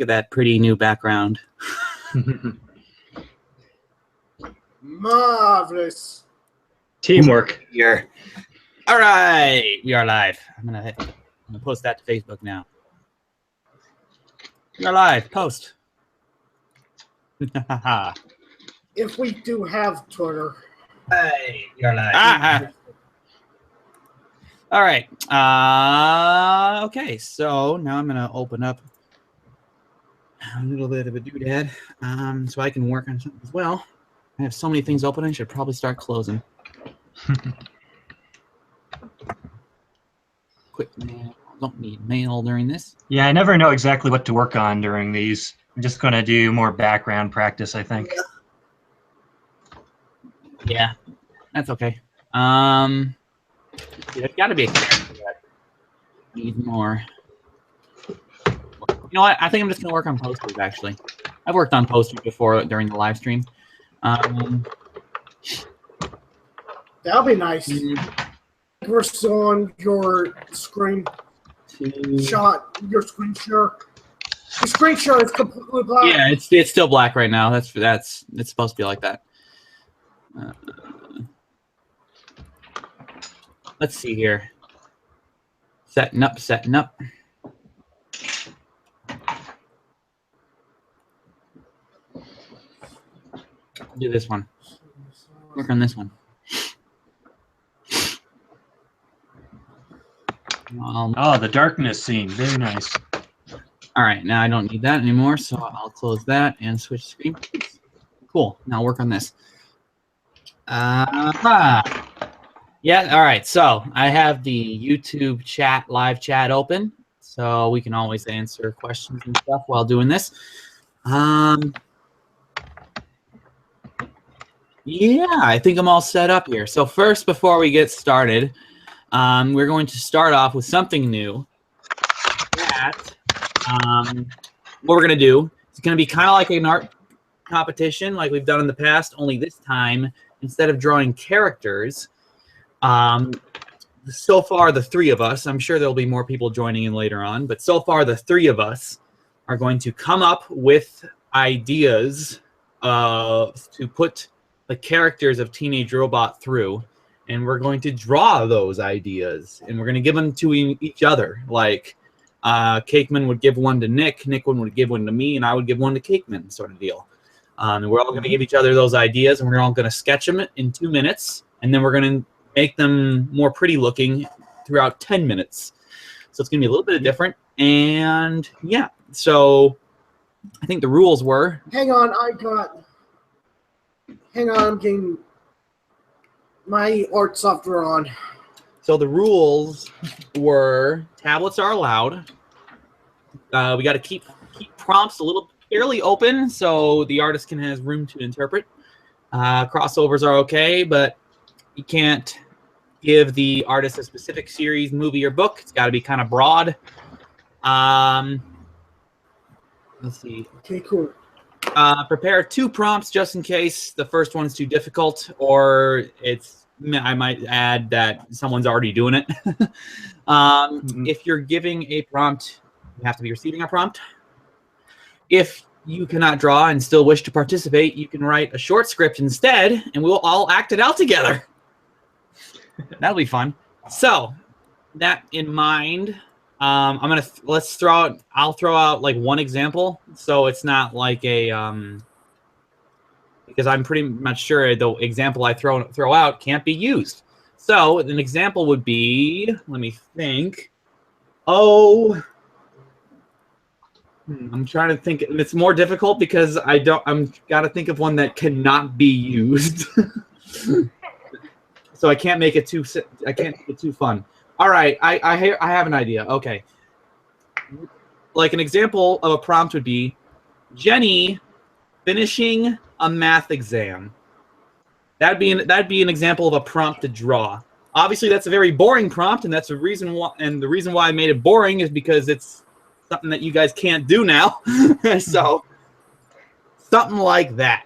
that pretty new background. Marvelous. Teamwork. Here. All right, we are live. I'm gonna post that to Facebook now. We're live. Post. If we do have Twitter. Hey, we are live. All right. Okay, so now I'm gonna open up a little bit of a doodad, so I can work on something as well. I have so many things open. I should probably start closing. Quick mail. Don't need mail during this. Yeah, I never know exactly what to work on during these. I'm just going to do more background practice, I think. Yeah, that's okay. There's got to be a character that needs more. You know what? I think I'm just going to work on posters, actually. I've worked on posters before during the live stream. That'll be nice. We're still on your screen shot. Your screen share. Your screen share is completely black. Yeah, it's still black right now. It's supposed to be like that. Let's see here. Setting up. Do this one. Work on this one. Oh, the darkness scene. Very nice. All right, now I don't need that anymore, so I'll close that and switch screen. Cool. Now work on this. Yeah, all right. So I have the YouTube chat, live chat open, so we can always answer questions and stuff while doing this. Yeah, I think I'm all set up here. So first, before we get started, we're going to start off with something new. What we're going to do is going to be kind of like an art competition like we've done in the past, only this time, instead of drawing characters, so far the three of us, I'm sure there'll be more people joining in later on, but so far the three of us are going to come up with ideas to put the characters of Teenage Robot through, and we're going to draw those ideas, and we're going to give them to each other. Like, Cakeman would give one to Nick would give one to me, and I would give one to Cakeman, sort of deal. And we're all going to give each other those ideas, and we're all going to sketch them in 2 minutes, and then we're going to make them more pretty looking throughout 10 minutes. So it's going to be a little bit different. And yeah, so I think the rules were... Hang on, I'm getting my art software on. So the rules were tablets are allowed. We got to keep prompts a little fairly open so the artist can have room to interpret. Crossovers are okay, but you can't give the artist a specific series, movie, or book. It's got to be kind of broad. Let's see. Okay, cool. Prepare 2 prompts just in case the first one's too difficult, or I might add that someone's already doing it. If you're giving a prompt, you have to be receiving a prompt. If you cannot draw and still wish to participate, you can write a short script instead, and we'll all act it out together. That'll be fun. So, that in mind, I'll throw out like one example, so it's not like a because I'm pretty much sure the example I throw out can't be used. So an example would be, let me think. I'm trying to think. It's more difficult because I'm got to think of one that cannot be used. So I can't make it too fun. All right, I have an idea. Okay. Like an example of a prompt would be Jenny finishing a math exam. That'd be an example of a prompt to draw. Obviously, that's a very boring prompt, and that's the reason why. And the reason why I made it boring is because it's something that you guys can't do now. So, something like that.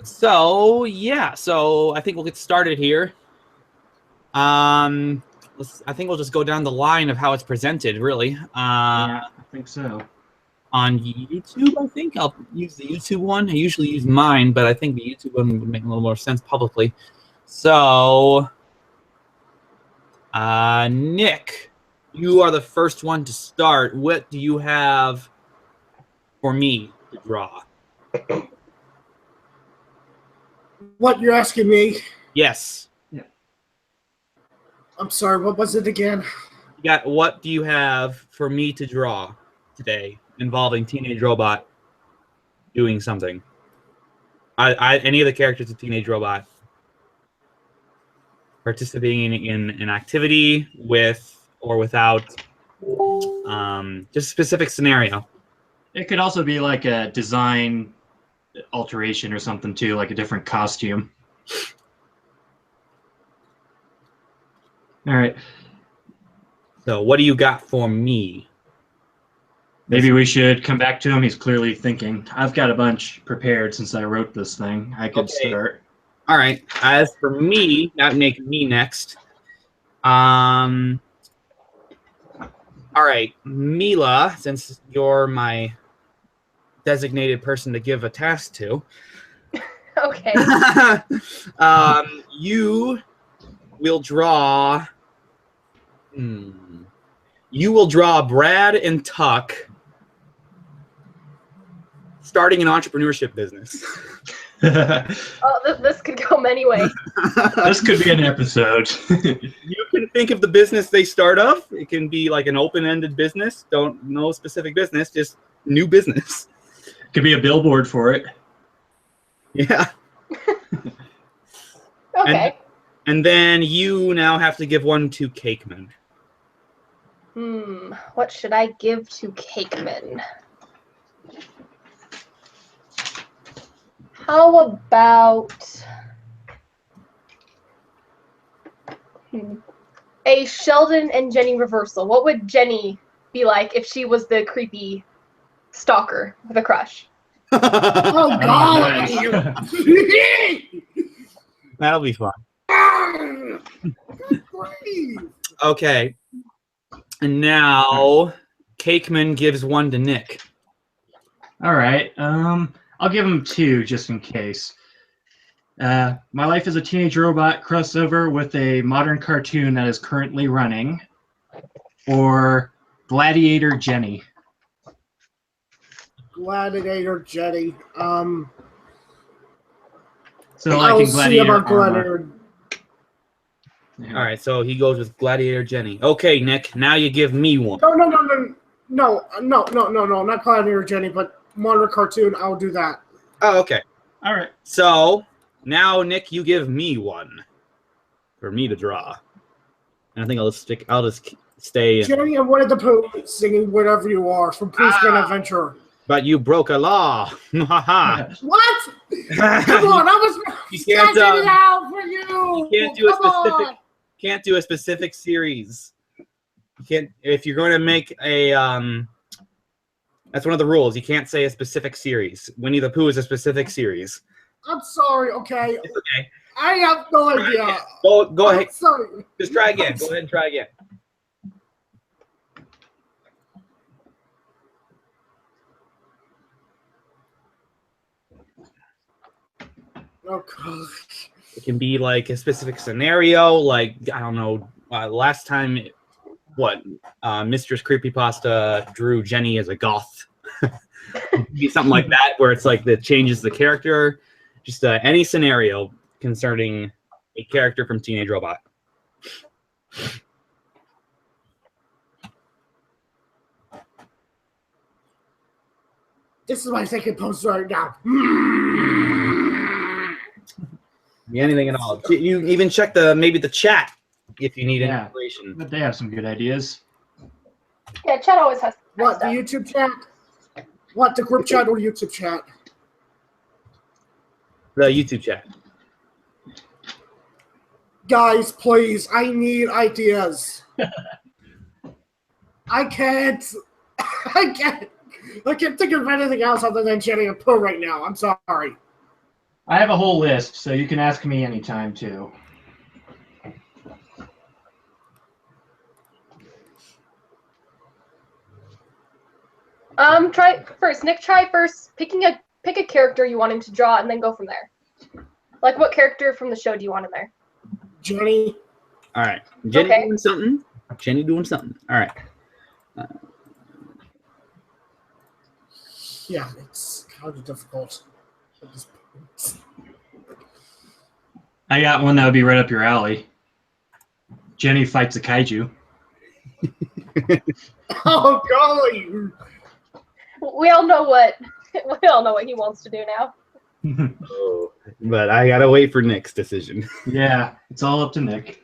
So yeah, so I think we'll get started here. I think we'll just go down the line of how it's presented, really. Yeah, I think so. On YouTube, I think I'll use the YouTube one. I usually use mine, but I think the YouTube one would make a little more sense publicly. So, Nick, you are the first one to start. What do you have for me to draw? What, you're asking me? Yes. Yeah. I'm sorry, what was it again? What do you have for me to draw today involving Teenage Robot doing something? Any of the characters of Teenage Robot participating in an activity with or without just a specific scenario. It could also be like a design alteration or something too, like a different costume. All right. So what do you got for me? Maybe we should come back to him. He's clearly thinking. I've got a bunch prepared since I wrote this thing. I could start. All right. As for me, that make me next. All right, Mila, since you're my designated person to give a task to. Okay. You will draw. You will draw Brad and Tuck starting an entrepreneurship business. Oh, this could go many ways. This could be an episode. You can think of the business they start off. It can be like an open-ended business. No specific business, just new business. Could be a billboard for it. Yeah. Okay. And then you now have to give one to Cakeman. What should I give to Cakeman? How about a Sheldon and Jenny reversal? What would Jenny be like if she was the creepy stalker with a crush? Oh, God! That'll be fun. Okay. And now Cakeman gives one to Nick. All right. I'll give him two just in case. My life as a teenage robot crossover with a modern cartoon that is currently running, or Gladiator Jenny. Gladiator Jenny. So like in Gladiator armor. Gladiator. Yeah. All right, so he goes with Gladiator Jenny. Okay, Nick, now you give me one. No, not Gladiator Jenny, but modern cartoon. I'll do that. Oh, okay. All right. So now, Nick, you give me one for me to draw. And I think I'll just stay. Jenny and Winnie the Pooh singing "Whatever You Are" from Pooh's Grand Adventure. But you broke a law. Haha. What? Come on, I was You can't, it out for you. You can't do a specific series. You can't if you're going to make a that's one of the rules. You can't say a specific series. Winnie the Pooh is a specific series. I'm sorry. Okay. It's okay. I have no idea. Go ahead. Sorry. Just try again. Go ahead and try again. Oh gosh. It can be like a specific scenario, like I don't know. Last time, Mistress Creepypasta drew Jenny as a goth. Be something like that, where it's like that changes the character. Just any scenario concerning a character from Teenage Robot. This is my second post right now. Be anything at all. You even check maybe the chat if you need inspiration. But they have some good ideas. Yeah, chat always has. What, the YouTube chat? What, the group chat or YouTube chat? The YouTube chat. Guys, please, I need ideas. I can't think of anything else other than Jenny and Pooh right now. I'm sorry. I have a whole list, so you can ask me anytime too. Try first. Nick, try first. Pick a character you want him to draw, and then go from there. Like, what character from the show do you want in there? Jenny. All right. Jenny Okay. doing something. Jenny doing something. All right. Yeah, it's kind of difficult at this point. I got one that would be right up your alley. Jenny fights a kaiju. Oh golly! We all know what he wants to do now. Oh, but I gotta wait for Nick's decision. Yeah, it's all up to Nick.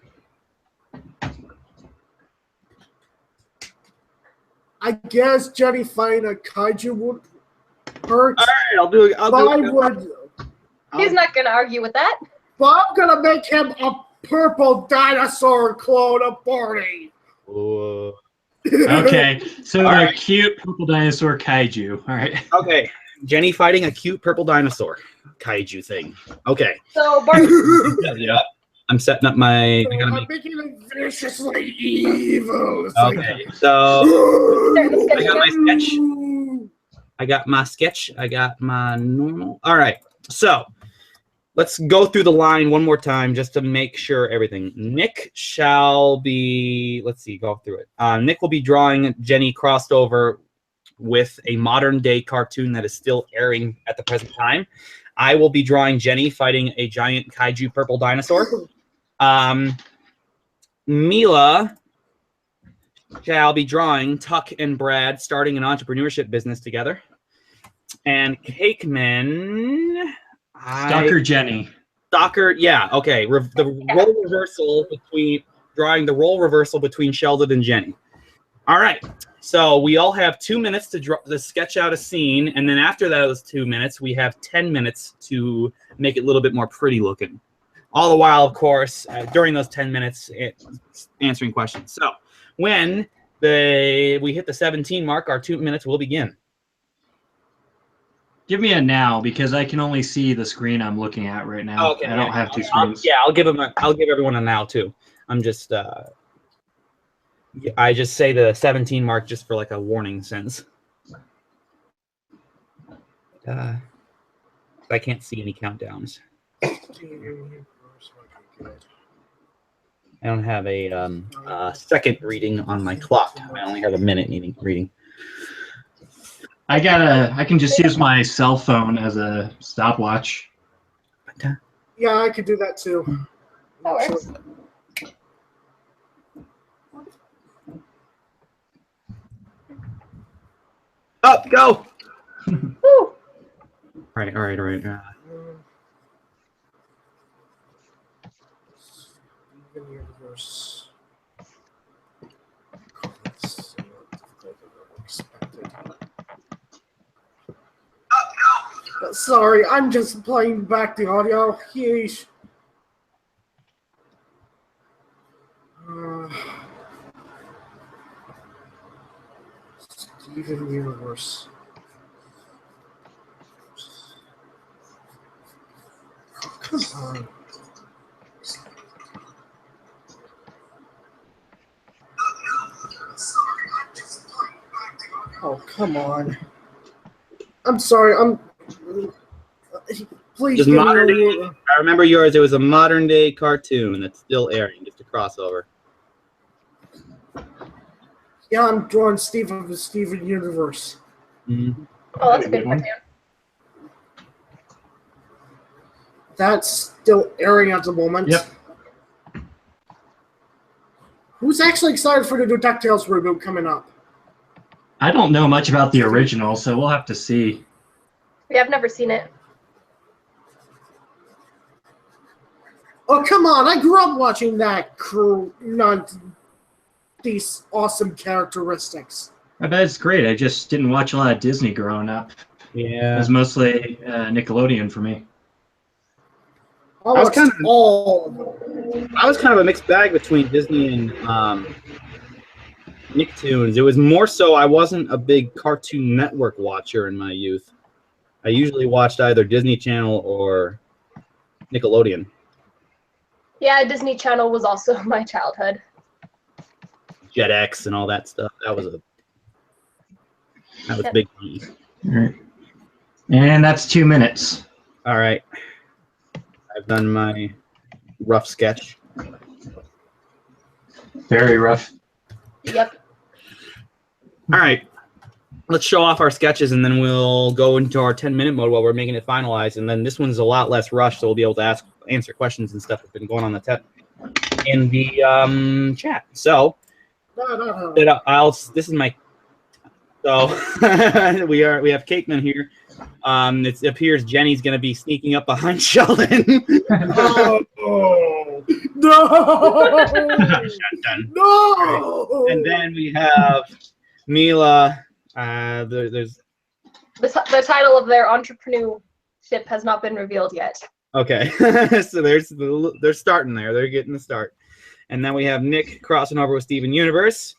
I guess Jenny fighting a kaiju would hurt. All right, I'll do it. He's not gonna argue with that. But I'm gonna make him a purple dinosaur clone of Barney. Oh. Okay, so All a right. cute purple dinosaur kaiju. All right. Okay, Jenny fighting a cute purple dinosaur kaiju thing. Okay. So Barney, Yeah. I'm setting up my. I gotta I'm make, making him viciously evil. It's okay, so I got my sketch. I got my sketch. I got my normal. All right. So let's go through the line one more time just to make sure everything. Nick shall be, let's see, go through it. Nick will be drawing Jenny crossed over with a modern day cartoon that is still airing at the present time. I will be drawing Jenny fighting a giant kaiju purple dinosaur. Mila shall be drawing Tuck and Brad starting an entrepreneurship business together. And Cakeman, Stalker Jenny. Stalker, yeah, okay. The role reversal between drawing the role reversal between Sheldon and Jenny. All right, so we all have 2 minutes to sketch out a scene, and then after those 2 minutes, we have 10 minutes to make it a little bit more pretty looking. All the while, of course, during those 10 minutes, answering questions. So when we hit the 17 mark, our 2 minutes will begin. Give me a now because I can only see the screen I'm looking at right now. Okay, I don't have two screens. I'll give everyone a now too. I'm just I just say the 17 mark just for like a warning sense. I can't see any countdowns. I don't have a second reading on my clock. I only have a minute reading. I can just use my cell phone as a stopwatch. Yeah, I could do that too. that works. Up, go! Woo. All right. Universe. Sorry, I'm just playing back the audio. Yeesh. Steven Universe. Oh, come on. Oh, come on. I'm sorry, please Just give me modern a day. little- I remember yours. It was a modern day cartoon that's still airing, just a crossover. Yeah, I'm drawing Steve of the Steven Universe. Mm-hmm. Oh, that's a good one. cartoon. That's still airing at the moment. Yep. Who's actually excited for the DuckTales reboot coming up? I don't know much about the original, so we'll have to see. Yeah, I've never seen it. Oh, come on. I grew up watching that crew, these awesome characteristics. I bet it's great. I just didn't watch a lot of Disney growing up. It Yeah. was mostly Nickelodeon for me. I was watched kinda- all of them. I was kind of a mixed bag between Disney and Nicktoons. It was more so I wasn't a big Cartoon Network watcher in my youth. I usually watched either Disney Channel or Nickelodeon. Yeah, Disney Channel was also my childhood. Jetix and all that stuff. That was a That was Yep. Big E. All right. And that's 2 minutes. All right. I've done my rough sketch. Very rough. Yep. All right. Let's show off our sketches, and then we'll go into our 10-minute mode while we're making it finalized. And then this one's a lot less rushed, so we'll be able to answer questions and stuff that's been going on in the chat. So this is my. So we have Cakeman here. It appears Jenny's going to be sneaking up behind Sheldon. Oh, no! Shotgun. No! And then we have Mila. There's The title of their entrepreneurship has not been revealed yet. okay. So they're starting there. They're getting the start. And then we have Nick crossing over with Steven Universe.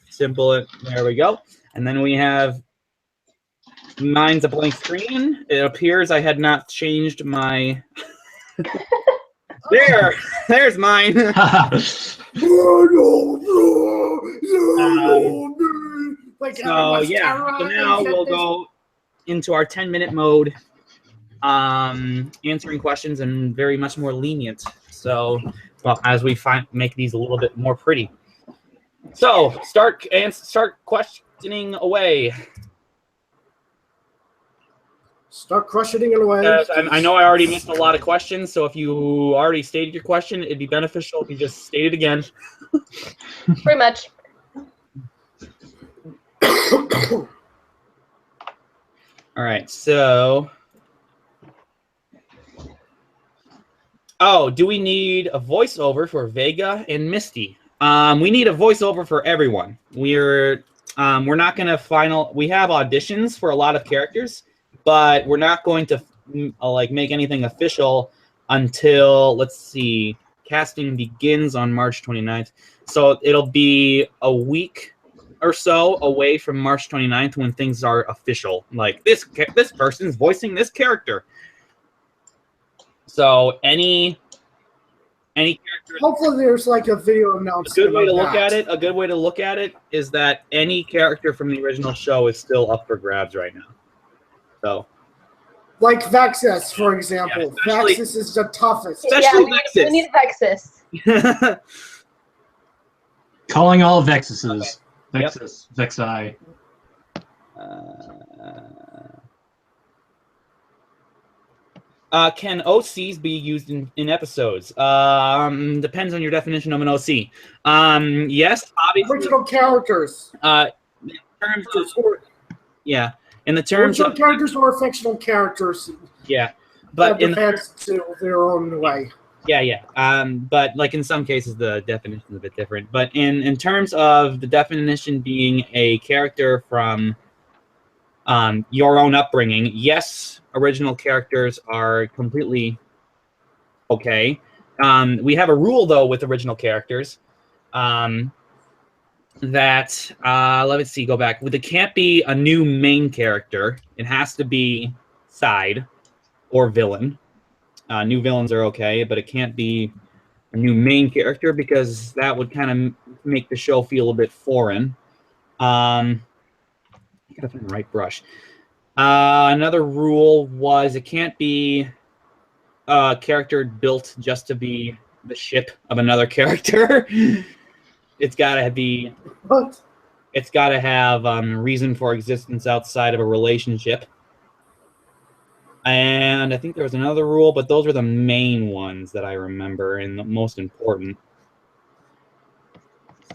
Simple. There we go. And then we have mine's a blank screen. It appears I had not changed my. There's mine. Like, So yeah, so now we'll go into our 10-minute mode, answering questions and very much more lenient. So, well, as we make these a little bit more pretty. So start questioning away. Start questioning it away. I know I already missed a lot of questions, so if you already stated your question, it'd be beneficial if you just state it again. Pretty much. All right, so. Oh, do we need a voiceover for Vega and Misty? We need a voiceover for everyone. We're not going to we have auditions for a lot of characters, but we're not going to make anything official until, let's see, casting begins on March 29th. So it'll be a week or so away from March 29th when things are official. Like this person's voicing this character. So any character. Hopefully, there's like a video announcement. A good way to look at it is that any character from the original show is still up for grabs right now. So, like Vexus, for example. Yeah, Vexus is the toughest. Especially we need Vexus. Calling all Vexuses. Okay. Vexus. Yep. Vexi. Can OCs be used in episodes? Depends on your definition of an OC. Yes, obviously. Original characters. In terms of, yeah, in the terms original of characters or fictional characters. Yeah, but in to their own way. Yeah. But like in some cases, the definition is a bit different. But in terms of the definition being a character from your own upbringing, yes, original characters are completely okay. We have a rule though with original characters that let's see, go back. It can't be a new main character. It has to be side or villain. New villains are okay, but it can't be a new main character because that would kind of make the show feel a bit foreign. I gotta find the right brush. Another rule was it can't be a character built just to be the ship of another character. It's gotta be. What? It's gotta have reason for existence outside of a relationship. And I think there was another rule, but those were the main ones that I remember and the most important.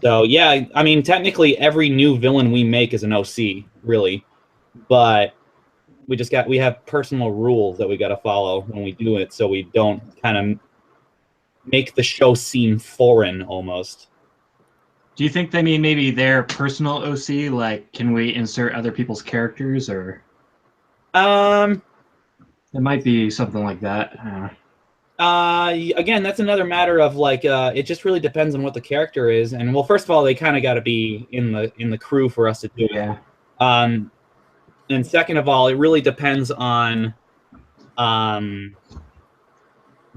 So yeah, I mean, technically every new villain we make is an OC, really, but we have personal rules that we got to follow when we do it, so we don't kind of make the show seem foreign almost. Do you think they mean maybe their personal OC? Like, can we insert other people's characters, or? It might be something like that. Again, that's another matter of like it just really depends on what the character is, and well, first of all, they kind of got to be in the crew for us to do it. Yeah. And second of all, it really depends on what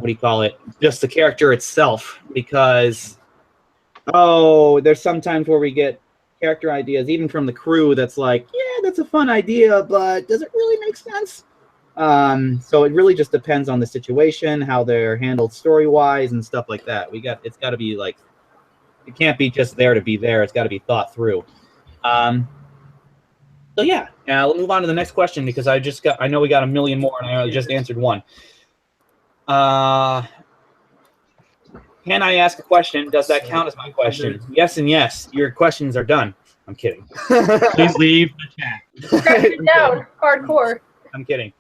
do you call it? Just the character itself, because there's sometimes where we get character ideas even from the crew that's like, yeah, that's a fun idea, but does it really make sense? So it really just depends on the situation, how they're handled story-wise and stuff like that. It's got to be like, it can't be just there to be there. It's got to be thought through. So yeah, we'll move on to the next question because I know we got a million more and I just answered one. Can I ask a question? Does that count as my question? Yes and yes. Your questions are done. I'm kidding. Please leave the chat. Scratch it down, hardcore. I'm kidding.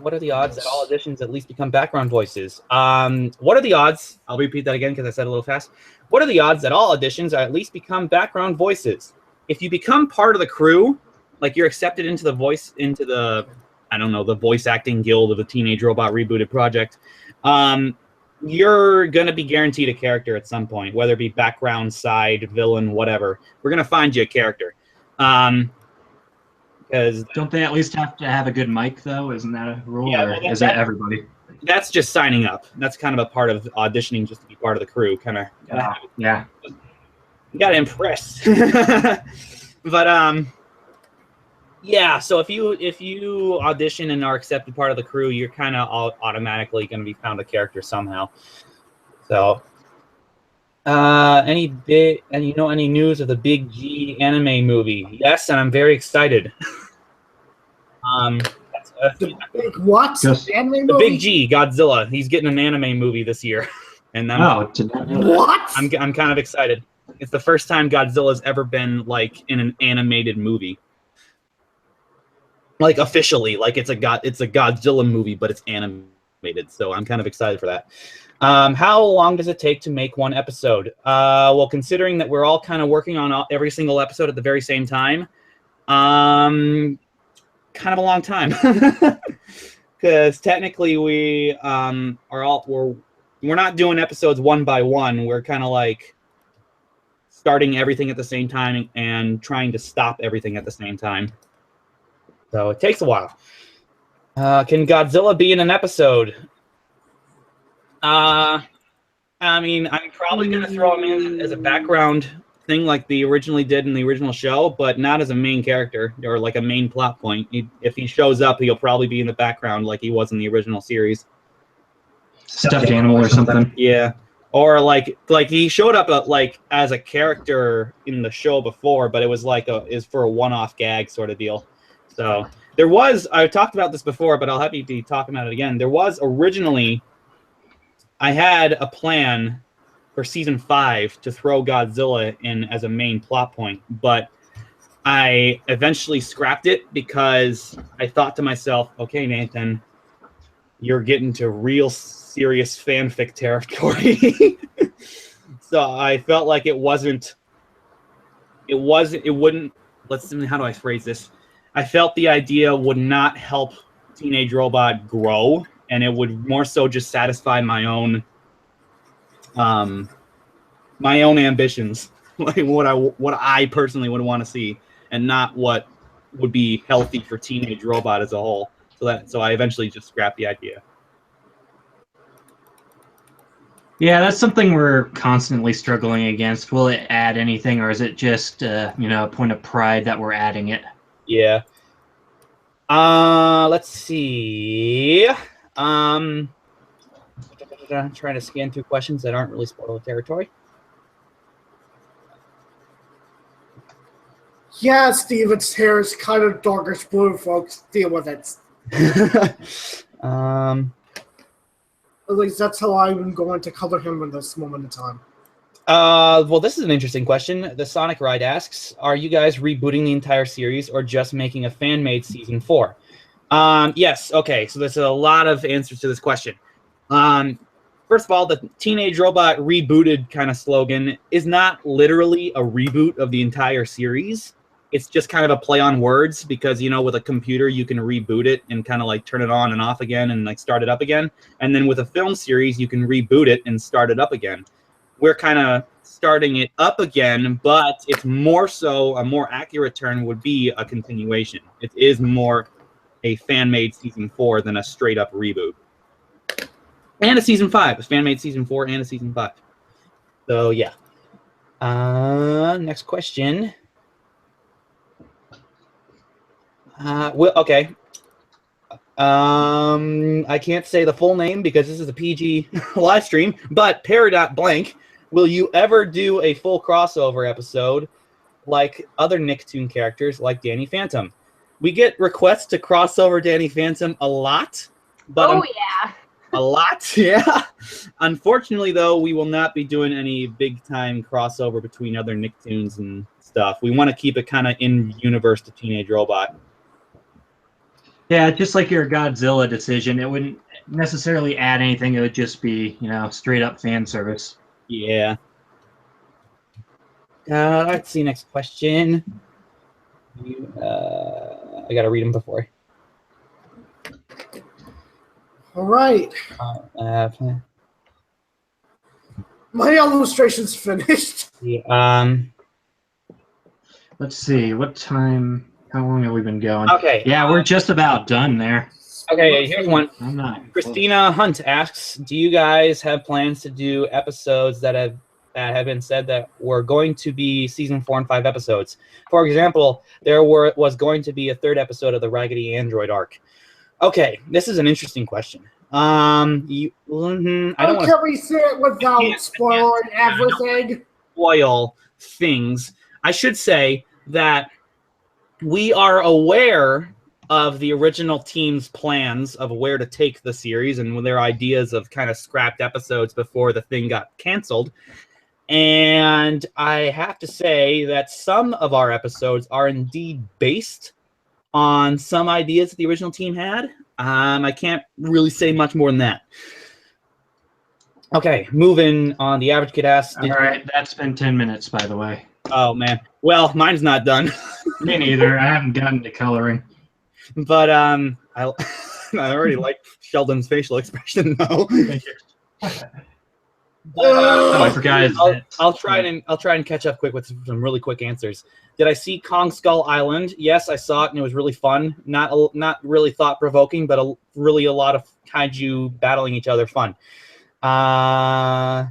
What are the odds that all auditions at least become background voices? What are the odds? I'll repeat that again because I said it a little fast. What are the odds that all auditions at least become background voices? If you become part of the crew, like you're accepted into the voice acting guild of the Teenage Robot Rebooted project, you're going to be guaranteed a character at some point, whether it be background, side, villain, whatever. We're going to find you a character. Because don't they at least have to have a good mic, though? Isn't that a rule, yeah, or is that everybody? That's just signing up. That's kind of a part of auditioning, just to be part of the crew. Yeah. You gotta impress. But yeah. So if you audition and are accepted part of the crew, you're kind of automatically going to be found a character somehow. So, any news of the Big G anime movie? Yes, and I'm very excited. The big what? Yes. Anime The movie? Big G, Godzilla. He's getting an anime movie this year, and What? I'm kind of excited. It's the first time Godzilla's ever been like in an animated movie, like officially. Like it's a Godzilla movie, but it's animated. So I'm kind of excited for that. How long does it take to make one episode? Well, considering that we're all kind of working on every single episode at the very same time, kind of a long time. Because technically we're not doing episodes one by one. We're kind of like starting everything at the same time and trying to stop everything at the same time. So it takes a while. Can Godzilla be in an episode? I mean, I'm probably going to throw him in as a background thing like they originally did in the original show, but not as a main character or like a main plot point. If he shows up, he'll probably be in the background like he was in the original series. Stuffed animal or something. Yeah. Or like he showed up like as a character in the show before, but it was like is for a one-off gag sort of deal. So there was, I talked about this before, but I'll have you be talking about it again. There was originally, I had a plan for season 5 to throw Godzilla in as a main plot point, but I eventually scrapped it because I thought to myself, okay, Nathan, you're getting to real serious fanfic territory. So I felt like how do I phrase this? I felt the idea would not help Teenage Robot grow, and it would more so just satisfy my own ambitions, like what I personally would want to see, and not what would be healthy for Teenage Robot as a whole. So I eventually just scrapped the idea. Yeah, that's something we're constantly struggling against. Will it add anything, or is it just a point of pride that we're adding it? Yeah. Let's see. I'm trying to scan through questions that aren't really spoiler territory. Yeah, Steven's hair is kind of darkish blue, folks. Deal with it. At least that's how I'm going to color him in this moment in time. Well, this is an interesting question. The Sonic Ride asks, are you guys rebooting the entire series or just making a fan-made season 4? Yes, okay, so there's a lot of answers to this question. First of all, the Teenage Robot Rebooted kind of slogan is not literally a reboot of the entire series. It's just kind of a play on words because, with a computer, you can reboot it and kind of like turn it on and off again and like start it up again. And then with a film series, you can reboot it and start it up again. We're kind of starting it up again, but it's more so, a more accurate term would be a continuation. It is more a fan-made season 4 than a straight-up reboot. And a season 5, a fan-made season 4 and a season 5. So, yeah. Next question. Well, okay. I can't say the full name because this is a PG live stream, but Peridot Blank, will you ever do a full crossover episode like other Nicktoon characters like Danny Phantom? We get requests to cross over Danny Phantom a lot. But yeah. A lot, yeah. Unfortunately, though, we will not be doing any big-time crossover between other Nicktoons and stuff. We want to keep it kind of in-universe to Teenage Robot. Yeah, just like your Godzilla decision, it wouldn't necessarily add anything. It would just be, straight-up fan service. Yeah. Let's see, next question. I got to read them before. All right. My illustration's finished. Yeah, let's see. What time? How long have we been going? Okay. Yeah, we're just about done there. Okay, here's one. I'm not. Christina Hunt asks, do you guys have plans to do episodes that have been said that were going to be season 4 and 5 episodes? For example, there was going to be a 3rd episode of the Raggedy Android arc. Okay, this is an interesting question. I don't want Can we say it without spoiling everything? Spoil things. I should say that we are aware of the original team's plans of where to take the series and their ideas of kind of scrapped episodes before the thing got canceled. And I have to say that some of our episodes are indeed based on some ideas that the original team had. I can't really say much more than that. Okay, moving on. The average kid asks. All right, that's been 10 minutes, by the way. Oh, man. Well, mine's not done. Me neither. I haven't gotten to coloring. But I already like Sheldon's facial expression, though. Oh, I forgot. I'll try and catch up quick with some really quick answers. Did I see Kong Skull Island? Yes, I saw it, and it was really fun. Not really thought provoking, but really a lot of kaiju battling each other fun. Yeah,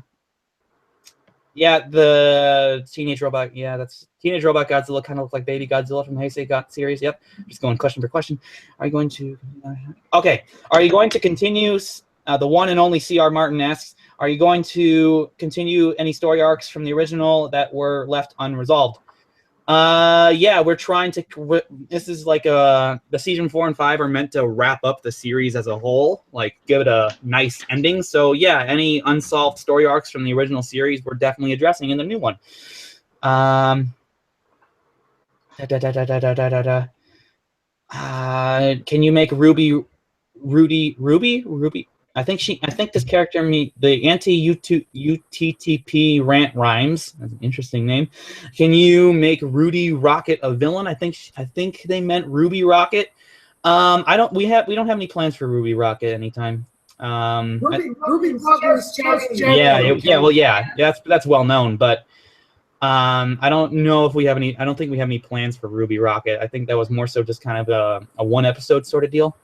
the Teenage Robot. Yeah, that's Teenage Robot Godzilla. Kind of look like Baby Godzilla from the Heisei Got series. Yep. Just going question for question. Are you going to? Okay. Are you going to continue? The one and only C.R. Martin asks, are you going to continue any story arcs from the original that were left unresolved? Yeah, we're trying to. This is like the season 4 and 5 are meant to wrap up the series as a whole, like give it a nice ending. So yeah, any unsolved story arcs from the original series we're definitely addressing in the new one. Can you make Ruby? I think this character the anti-UTTP rant rhymes. That's an interesting name. Can you make Rudy Rocket a villain? I think they meant Ruby Rocket. We don't have any plans for Ruby Rocket anytime. Ruby Rocket is just that's well known, but I don't know if we have any. I don't think we have any plans for Ruby Rocket. I think that was more so just kind of a one episode sort of deal.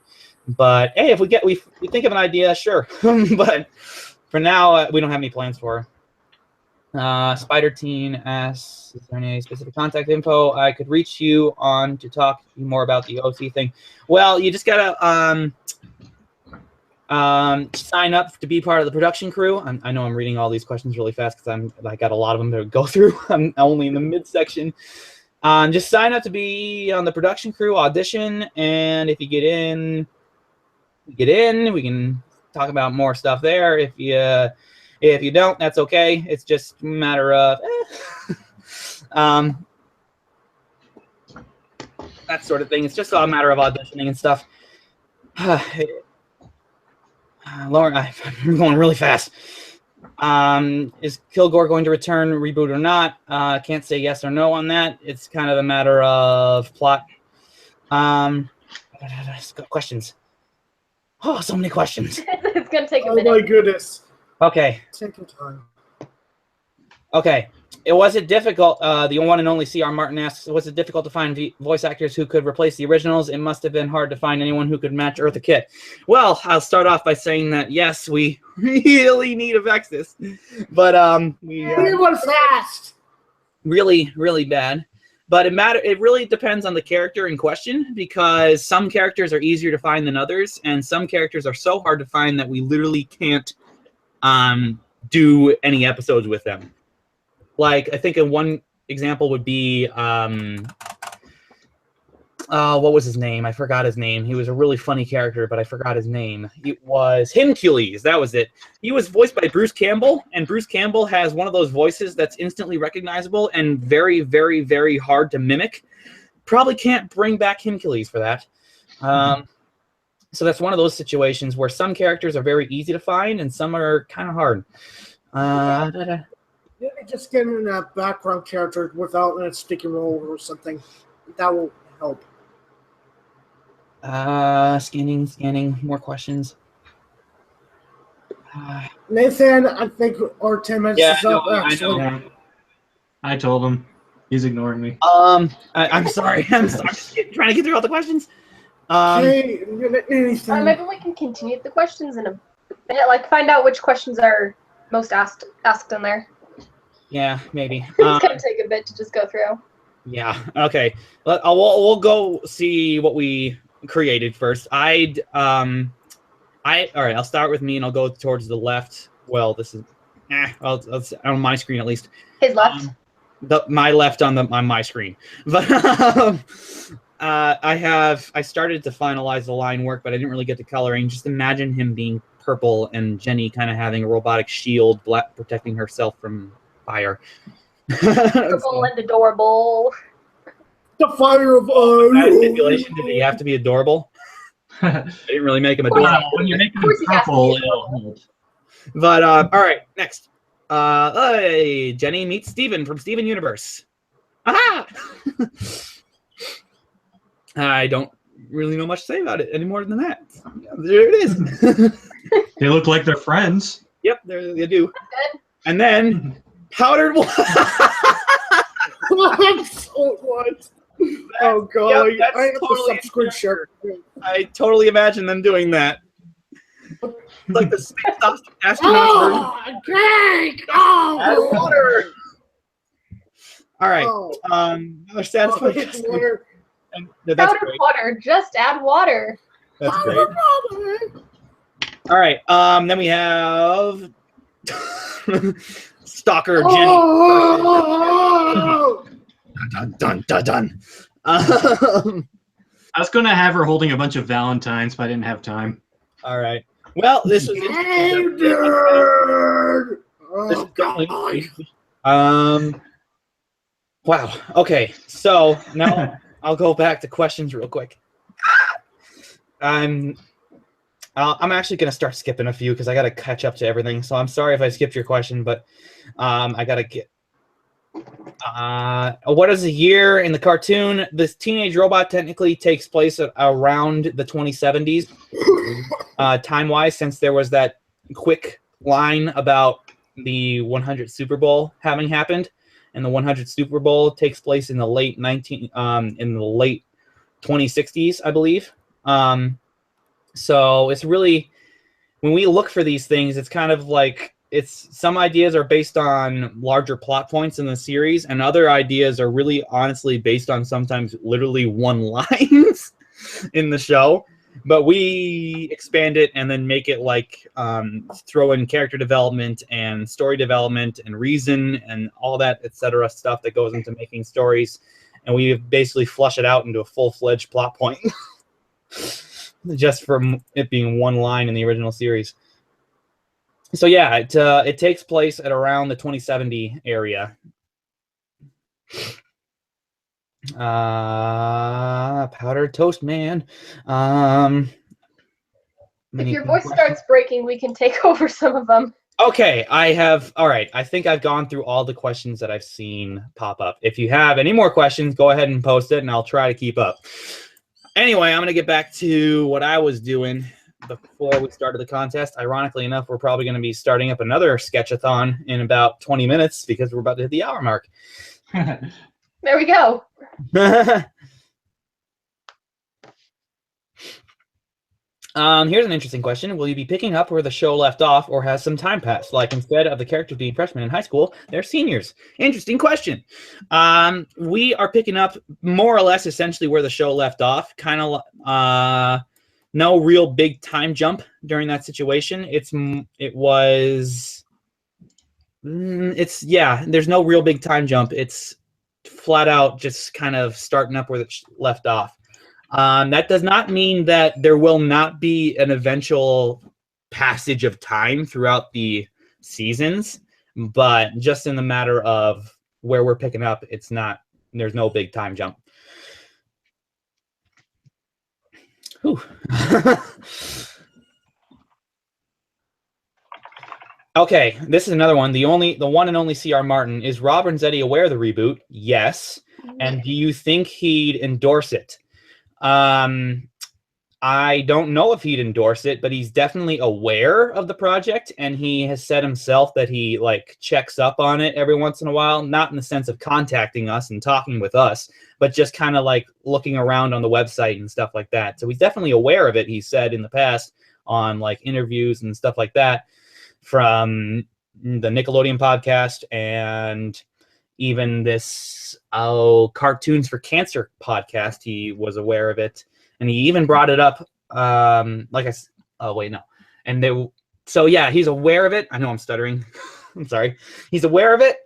But hey, if we think of an idea, sure. But for now, we don't have any plans for her. Spider Teen asks, is there any specific contact info I could reach you on to talk more about the OC thing? Well, you just gotta sign up to be part of the production crew. I know I'm reading all these questions really fast because I got a lot of them to go through. I'm only in the midsection. Just sign up to be on the production crew, audition, and if you get in, we can talk about more stuff there. If you don't, that's okay. It's just a matter of that sort of thing. It's just a matter of auditioning and stuff. Lauren, I'm going really fast. Is Kilgore going to return, reboot or not? Can't say yes or no on that. It's kind of a matter of plot. Questions. Oh, so many questions. It's going to take a minute. Oh my goodness. Okay. Take your time. Okay. Was it difficult? The one and only C.R. Martin asks, was it difficult to find voice actors who could replace the originals? It must have been hard to find anyone who could match Eartha Kitt. Well, I'll start off by saying that, yes, we really need Avexis. But we went fast. really, really bad. But it really depends on the character in question, because some characters are easier to find than others, and some characters are so hard to find that we literally can't do any episodes with them. Like, I think one example would be what was his name? I forgot his name. He was a really funny character, but I forgot his name. It was Himcules. That was it. He was voiced by Bruce Campbell, and Bruce Campbell has one of those voices that's instantly recognizable and very, very, very hard to mimic. Probably can't bring back Himcules for that. So that's one of those situations where some characters are very easy to find and some are kind of hard. Just getting that background character without a sticky roll or something. That will help. Scanning. More questions. Nathan, I think our 10 minutes is up. I know. Yeah. I told him. He's ignoring me. I'm sorry. I'm just trying to get through all the questions. Maybe we can continue the questions in a minute, like find out which questions are most asked in there. Yeah, maybe. It's gonna take a bit to just go through. Yeah. Okay. We'll go see what we created first. All right. I'll start with me, and I'll go towards the left. Well, this is, on my screen at least. His left. My left on my screen. But I started to finalize the line work, but I didn't really get to coloring. Just imagine him being purple and Jenny kind of having a robotic shield protecting herself from fire. Purple and adorable. The fire of stipulation, did he have to be adorable? I didn't really make him adorable. When you make him purple, it'll hold. But all right, next. Hey, Jenny meets Steven from Steven Universe. Aha! I don't really know much to say about it any more than that. There it is. They look like they're friends. Yep, they do. And then powdered water. What? Oh god! Yep, I have totally a subscribe shirt. I totally imagine them doing that. Like the space astronaut version. Drink! Oh, Water. All right. Another Oh, satisfying. water. That's Powdered great. water. Just add water. That's great. All right. Then we have Stalker Jenny. Oh! Dun. I was going to have her holding a bunch of Valentines, but I didn't have time. All right. Well, this was wow. Okay. So now I'll go back to questions real quick. I'm actually going to start skipping a few because I got to catch up to everything. So I'm sorry if I skipped your question, but I got to get. What is a year in the cartoon? This teenage robot technically takes place around the 2070s, time-wise, since there was that quick line about the 100 Super Bowl having happened, and the 100 Super Bowl takes place in the late 2060s, I believe. So it's really, when we look for these things, it's kind of like, some ideas are based on larger plot points in the series, and other ideas are really honestly based on sometimes literally one lines in the show. But we expand it and then make it like throw in character development and story development and reason and all that, etc. stuff that goes into making stories. And we basically flush it out into a full-fledged plot point just from it being one line in the original series. So yeah, it takes place at around the 2070 area. Powdered toast man. If your voice starts breaking, we can take over some of them. Okay, all right. I think I've gone through all the questions that I've seen pop up. If you have any more questions, go ahead and post it, and I'll try to keep up. Anyway, I'm going to get back to what I was doing before we started the contest. Ironically enough, we're probably going to be starting up another sketchathon in about 20 minutes because we're about to hit the hour mark. There we go. Here's an interesting question. Will you be picking up where the show left off, or has some time passed? Like, instead of the characters being freshmen in high school, they're seniors. Interesting question. We are picking up more or less essentially where the show left off. Kind of no real big time jump during that situation. There's no real big time jump. It's flat out just kind of starting up where it left off. That does not mean that there will not be an eventual passage of time throughout the seasons, but just in the matter of where we're picking up, there's no big time jump. Whew. Okay, this is another one. The one and only C.R. Martin. Is Rob Renzetti aware of the reboot? Yes. And do you think he'd endorse it? I don't know if he'd endorse it, but he's definitely aware of the project, and he has said himself that he checks up on it every once in a while, not in the sense of contacting us and talking with us, but just kind of looking around on the website and stuff like that. So he's definitely aware of it. He said in the past on interviews and stuff like that from the Nickelodeon podcast and even this Cartoons for Cancer podcast. He was aware of it, and he even brought it up. So yeah, he's aware of it. I know I'm stuttering. I'm sorry. He's aware of it,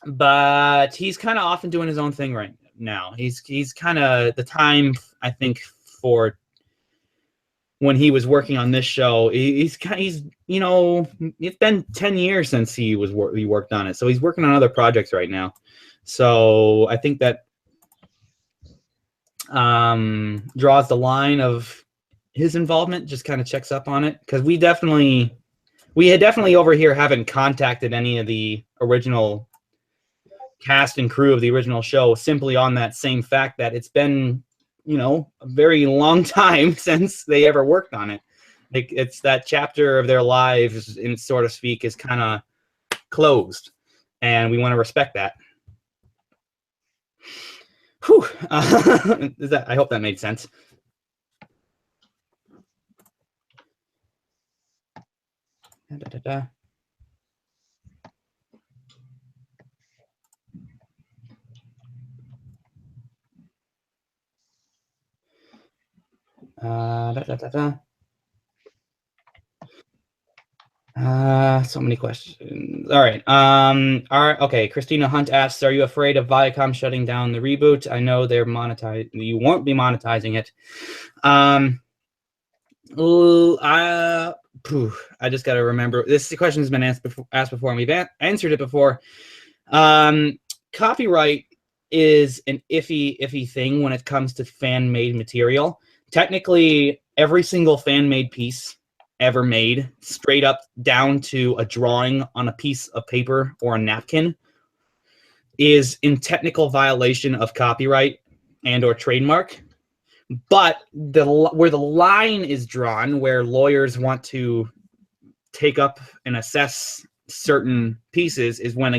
but he's kind of often doing his own thing right now. He's kind of the time, I think, for when he was working on this show. It's been 10 years since he worked on it, so he's working on other projects right now. So I think that draws the line of his involvement, just kind of checks up on it, because we definitely over here haven't contacted any of the original cast and crew of the original show, simply on that same fact that it's been a very long time since they ever worked on it. It's that chapter of their lives, in sort of speak, is kind of closed, and we want to respect that. Whew. I hope that made sense. So many questions. All right. Okay. Christina Hunt asks, "Are you afraid of Viacom shutting down the reboot? I know they're monetized. You won't be monetizing it." I just got to remember. This question has been asked before, and we've answered it before. Copyright is an iffy thing when it comes to fan-made material. Technically, every single fan-made piece ever made, straight up down to a drawing on a piece of paper or a napkin, is in technical violation of copyright and or trademark. But where the line is drawn, where lawyers want to take up and assess certain pieces, is when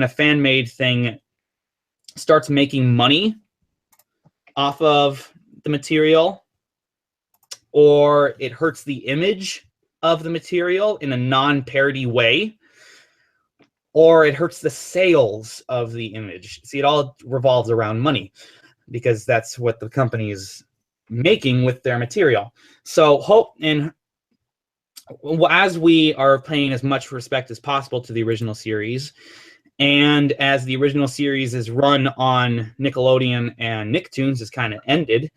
a fan-made thing starts making money off of the material, or it hurts the image of the material in a non-parody way, or it hurts the sales of the image. See, it all revolves around money, because that's what the company is making with their material. So as we are paying as much respect as possible to the original series, and as the original series is run on Nickelodeon and Nicktoons is kind of ended,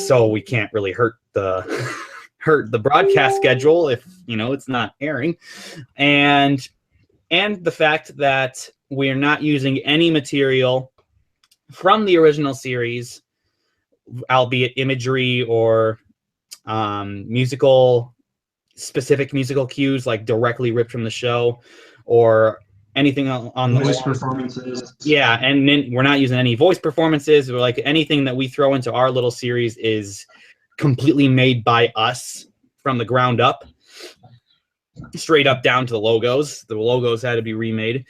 so we can't really hurt the broadcast schedule if it's not airing, and the fact that we're not using any material from the original series, albeit imagery or specific musical cues, like directly ripped from the show, or anything on the voice performances. Yeah, and then we're not using any voice performances, or anything that we throw into our little series is completely made by us from the ground up, straight up down to the logos. The logos had to be remade.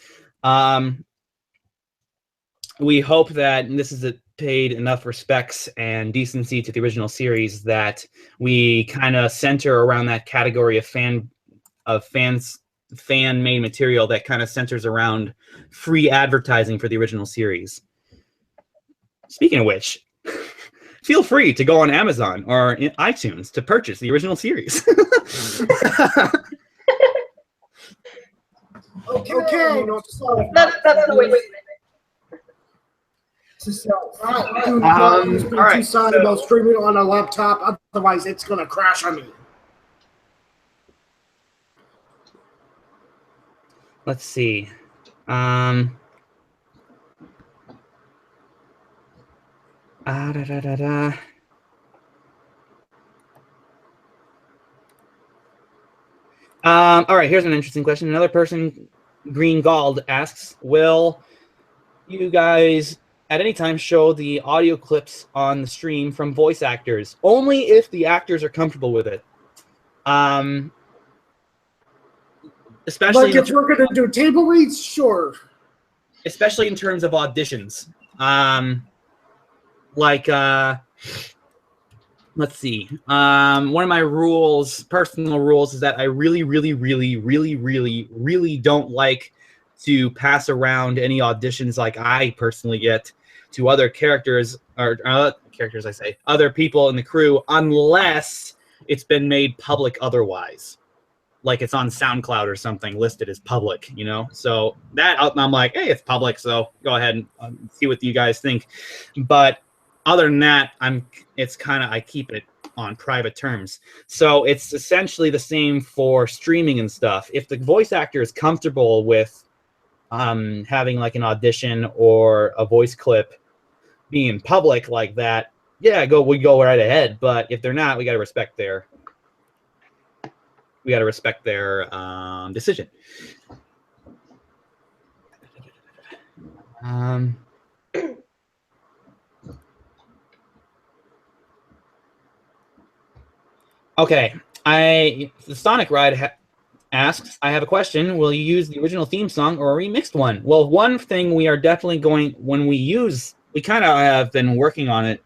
We hope that, and this is paid enough respects and decency to the original series that we kind of center around that category of fan-made material that kind of centers around free advertising for the original series. Speaking of which, feel free to go on Amazon or in iTunes to purchase the original series. Okay, no, That's the way to do it. Do not be all right, too sad about streaming on a laptop, otherwise it's gonna crash on me. Let's see. All right, here's an interesting question. Another person, Green Gald, asks, will you guys at any time show the audio clips on the stream from voice actors? Only if the actors are comfortable with it. Especially Like if we're gonna do table reads, sure. Especially in terms of auditions. Let's see. One of my personal rules, is that I really don't like to pass around any auditions like I personally get to other characters, or other people in the crew, unless it's been made public otherwise. Like it's on SoundCloud or something listed as public, you know? So that, I'm like, hey, it's public, so go ahead and see what you guys think. But other than that, I keep it on private terms. So it's essentially the same for streaming and stuff. If the voice actor is comfortable with having like an audition or a voice clip being public like that, yeah, we go right ahead. But if they're not, we got to respect their decision. Okay, the Sonic Ride asks, I have a question. Will you use the original theme song or a remixed one? Well, one thing we are definitely going, we kind of have been working on it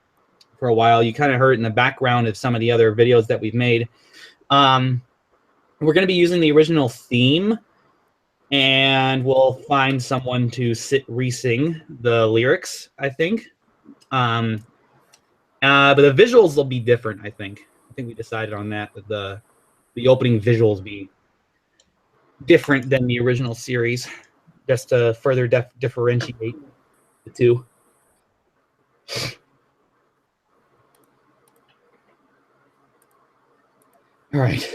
for a while. You kind of heard it in the background of some of the other videos that we've made. We're going to be using the original theme, and we'll find someone to re-sing the lyrics, I think. But the visuals will be different, I think. I think we decided on that the opening visuals be different than the original series, just to further differentiate the two. All right.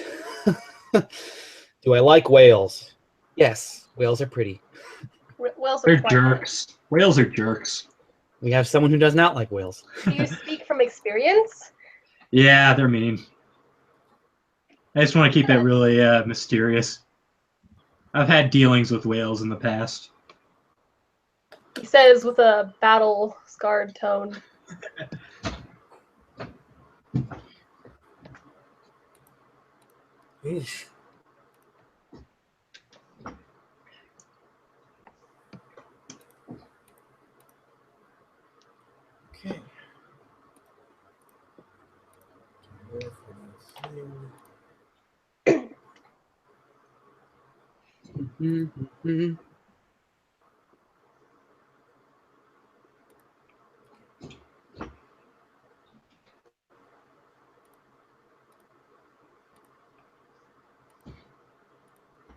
Do I like whales? Yes, whales are pretty. Whales They're are quite jerks. Whales are jerks. We have someone who does not like whales. Do you speak from experience? Yeah, they're mean. I just want to keep it really mysterious. I've had dealings with whales in the past. He says with a battle-scarred tone. Eesh. Okay.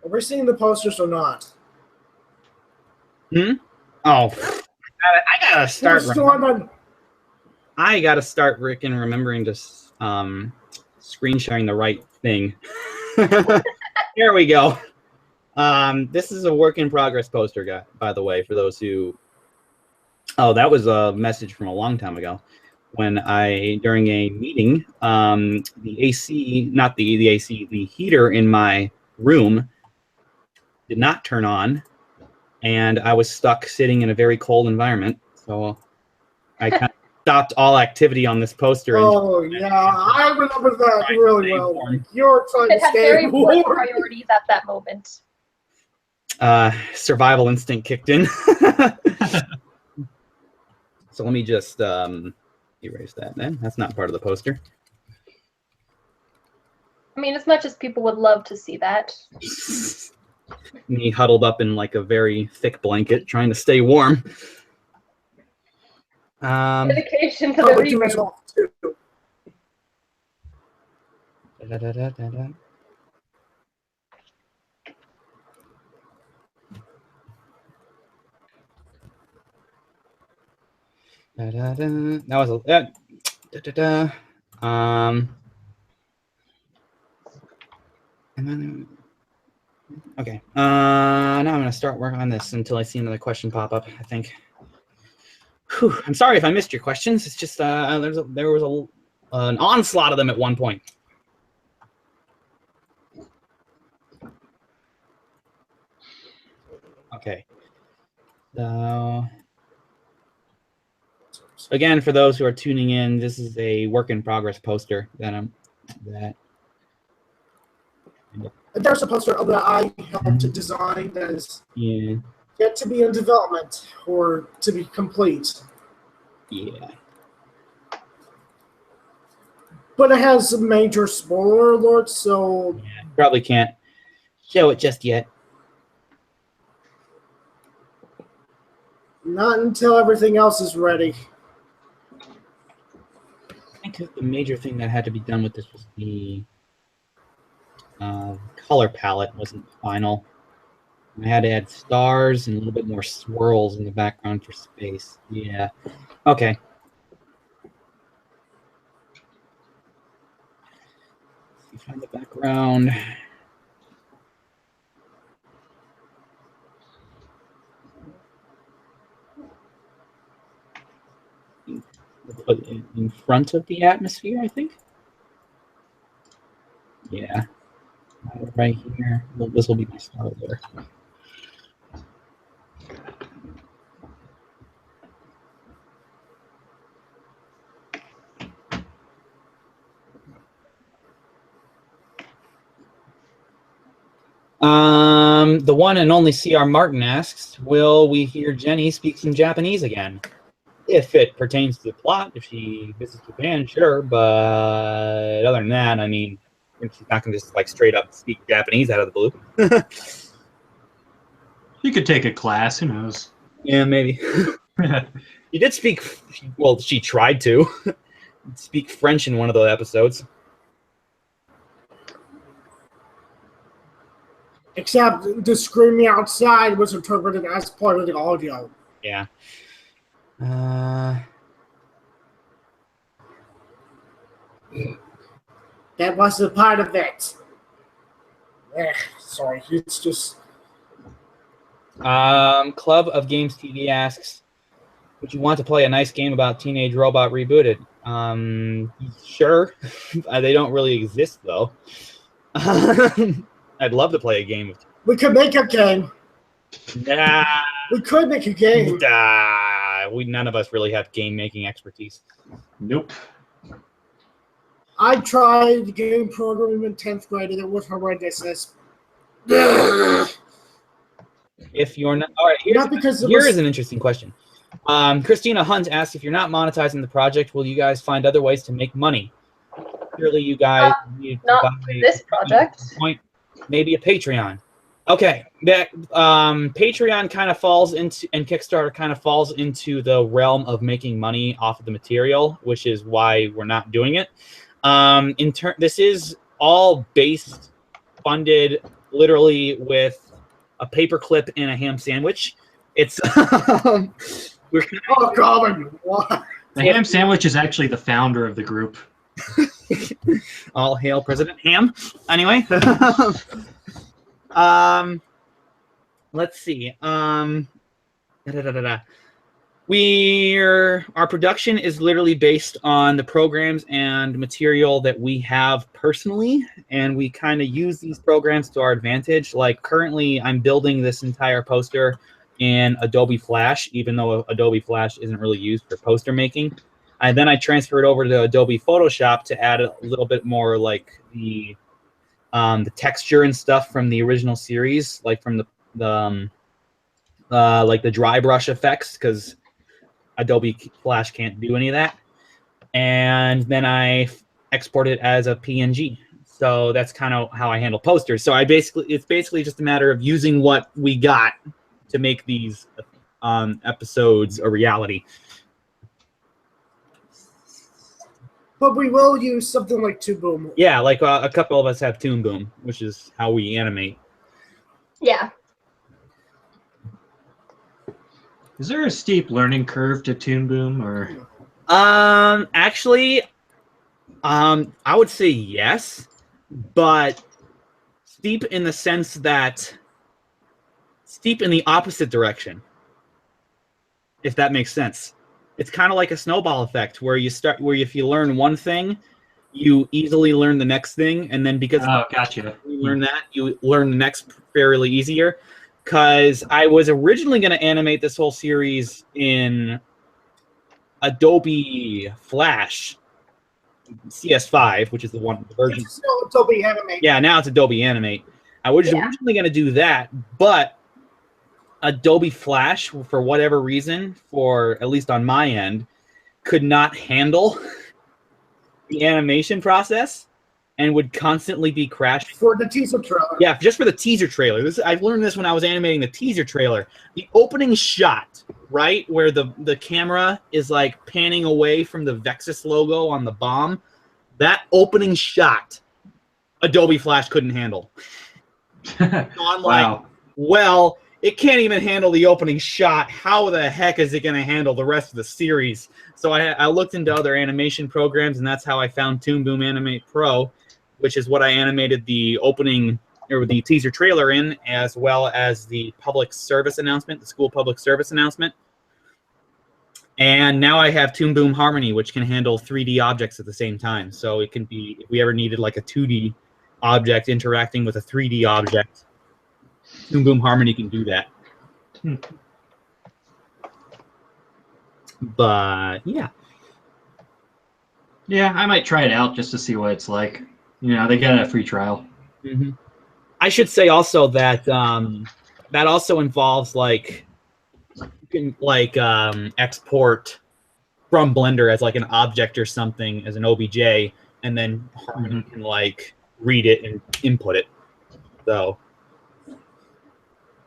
Are we seeing the posters or not? Oh, I gotta start. I gotta start, Rick, and remembering to screen sharing the right thing. Here we go. This is a work in progress poster, guy. By the way, for those who, that was a message from a long time ago, when during a meeting, the AC, not the AC, the heater in my room did not turn on, and I was stuck sitting in a very cold environment. So I kind of stopped all activity on this poster. Oh, yeah, I remember that really well. You're trying to It had stay very important warm. priorities at that moment. Survival instinct kicked in. So let me just erase that then. That's not part of the poster. I mean, as much as people would love to see that. Me huddled up in like a very thick blanket, trying to stay warm. Dedication to the Probably doing reboot. well too. Da-da-da-da-da. Da-da-da. That was a da-da-da. And then okay. Now I'm gonna start working on this until I see another question pop up. I think. Whew. I'm sorry if I missed your questions. It's just there was an onslaught of them at one point. Okay. So again, for those who are tuning in, this is a work in progress poster that There's a poster that I helped to design that is yet to be in development or to be complete. Yeah. But it has a major spoiler alert, so Probably can't show it just yet. not until everything else is ready. I think the major thing that had to be done with this was the color palette wasn't final. I had to add stars and a little bit more swirls in the background for space. Yeah. Okay. Let's see, find the background. Put it in front of the atmosphere, I think. Yeah. Right here. Well, this will be my star there. The one and only C.R. Martin asks, will we hear Jenny speak some Japanese again? If it pertains to the plot, if she visits Japan, sure. But other than that, I mean, she's not going to just like straight up speak Japanese out of the blue. You could take a class, who knows? Yeah, maybe. You did speak, well, she tried to speak French in one of the episodes. Except the screaming outside was interpreted as part of the audio. Yeah. That was a part of it. Sorry, it's just... Club of Games TV asks, would you want to play a nice game about Teenage Robot Rebooted? Sure. They don't really exist, though. I'd love to play a game. We could make a game. Nah. We could make a game. None of us really have game-making expertise. Nope. I tried game programming in 10th grade, and it was horrendous. If you're not... All right, here is an interesting question. Christina Hunt asks, if you're not monetizing the project, will you guys find other ways to make money? Surely you guys need to not buy for this project. Maybe a Patreon. Okay, that Patreon kind of falls into, and Kickstarter kind of falls into the realm of making money off of the material, which is why we're not doing it. This is all funded literally with a paperclip and a ham sandwich. It's Oh God! What? The ham sandwich is actually the founder of the group. All hail President Ham. Anyway, let's see. Our production is literally based on the programs and material that we have personally, and we kind of use these programs to our advantage. Like currently, I'm building this entire poster in Adobe Flash, even though Adobe Flash isn't really used for poster making. And then I transfer it over to Adobe Photoshop to add a little bit more like the texture and stuff from the original series, like from the like the dry brush effects, because Adobe Flash can't do any of that. And then I export it as a PNG. So that's kind of how I handle posters. So it's basically just a matter of using what we got to make these episodes a reality. But we will use something like Toon Boom. Yeah, like a couple of us have Toon Boom, which is how we animate. Yeah. Is there a steep learning curve to Toon Boom, or? Actually, I would say yes, but steep in the sense that steep in the opposite direction, if that makes sense. It's kind of like a snowball effect where if you learn one thing, you easily learn the next thing, and then because gotcha. you learn that, you learn the next fairly easier. Because I was originally going to animate this whole series in Adobe Flash CS5, which is the version. It's still Adobe Animate. Yeah, now it's Adobe Animate. I was originally going to do that, but Adobe Flash, for whatever reason, for at least on my end, could not handle the animation process and would constantly be crashing. For the teaser trailer. Yeah, just for the teaser trailer. I've learned this when I was animating the teaser trailer. The opening shot, right, where the camera is like panning away from the Vexus logo on the bomb, that opening shot, Adobe Flash couldn't handle. So I'm like, well, it can't even handle the opening shot. How the heck is it going to handle the rest of the series? So I looked into other animation programs, and that's how I found Toon Boom Animate Pro, which is what I animated the opening or the teaser trailer in, as well as the public service announcement, the school public service announcement. And now I have Toon Boom Harmony, which can handle 3D objects at the same time. So it can be, if we ever needed like a 2D object interacting with a 3D object, Toon Boom Harmony can do that. But yeah. Yeah, I might try it out just to see what it's like. You know, they get a free trial. Mm-hmm. I should say also that that also involves like you can export from Blender as like an object or something as an OBJ, and then Harmony can like read it and input it. So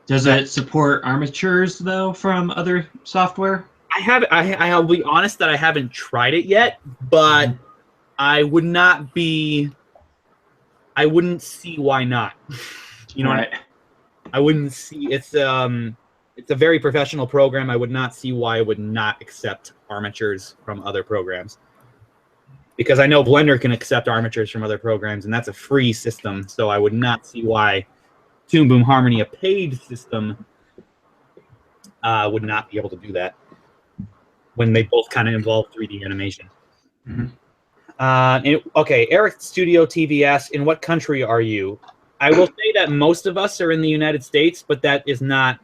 does it support armatures though from other software? I'll be honest that I haven't tried it yet, but I wouldn't see why not. You know, right. I wouldn't see it's a very professional program. I would not see why it would not accept armatures from other programs. Because I know Blender can accept armatures from other programs, and that's a free system, so I would not see why Toon Boom Harmony, a paid system, would not be able to do that when they both kind of involve 3D animation. Okay, Eric Studio TV asks, in what country are you? I will say that most of us are in the United States, but that is not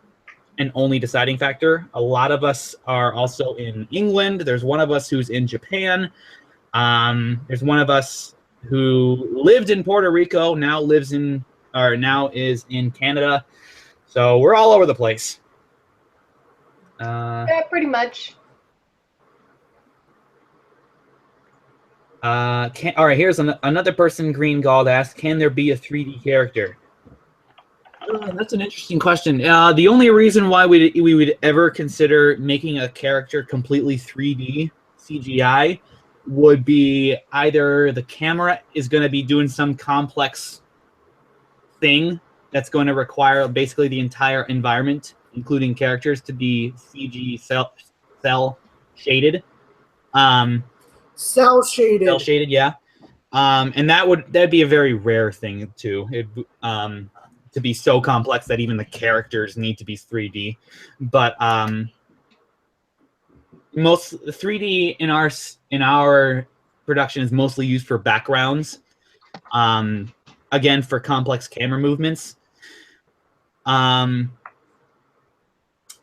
an only deciding factor. A lot of us are also in England. There's one of us who's in Japan. There's one of us who lived in Puerto Rico, now is in Canada. So we're all over the place. Yeah, pretty much. All right, here's another person. Green Gold asks, can there be a 3D character? That's an interesting question. The only reason why we would ever consider making a character completely 3D CGI would be either the camera is going to be doing some complex thing that's going to require basically the entire environment, including characters, to be CG cell shaded. Cell shaded. Cell shaded, yeah. And that'd be a very rare thing too. To be so complex that even the characters need to be 3D. But most 3D in our production is mostly used for backgrounds. Again, for complex camera movements.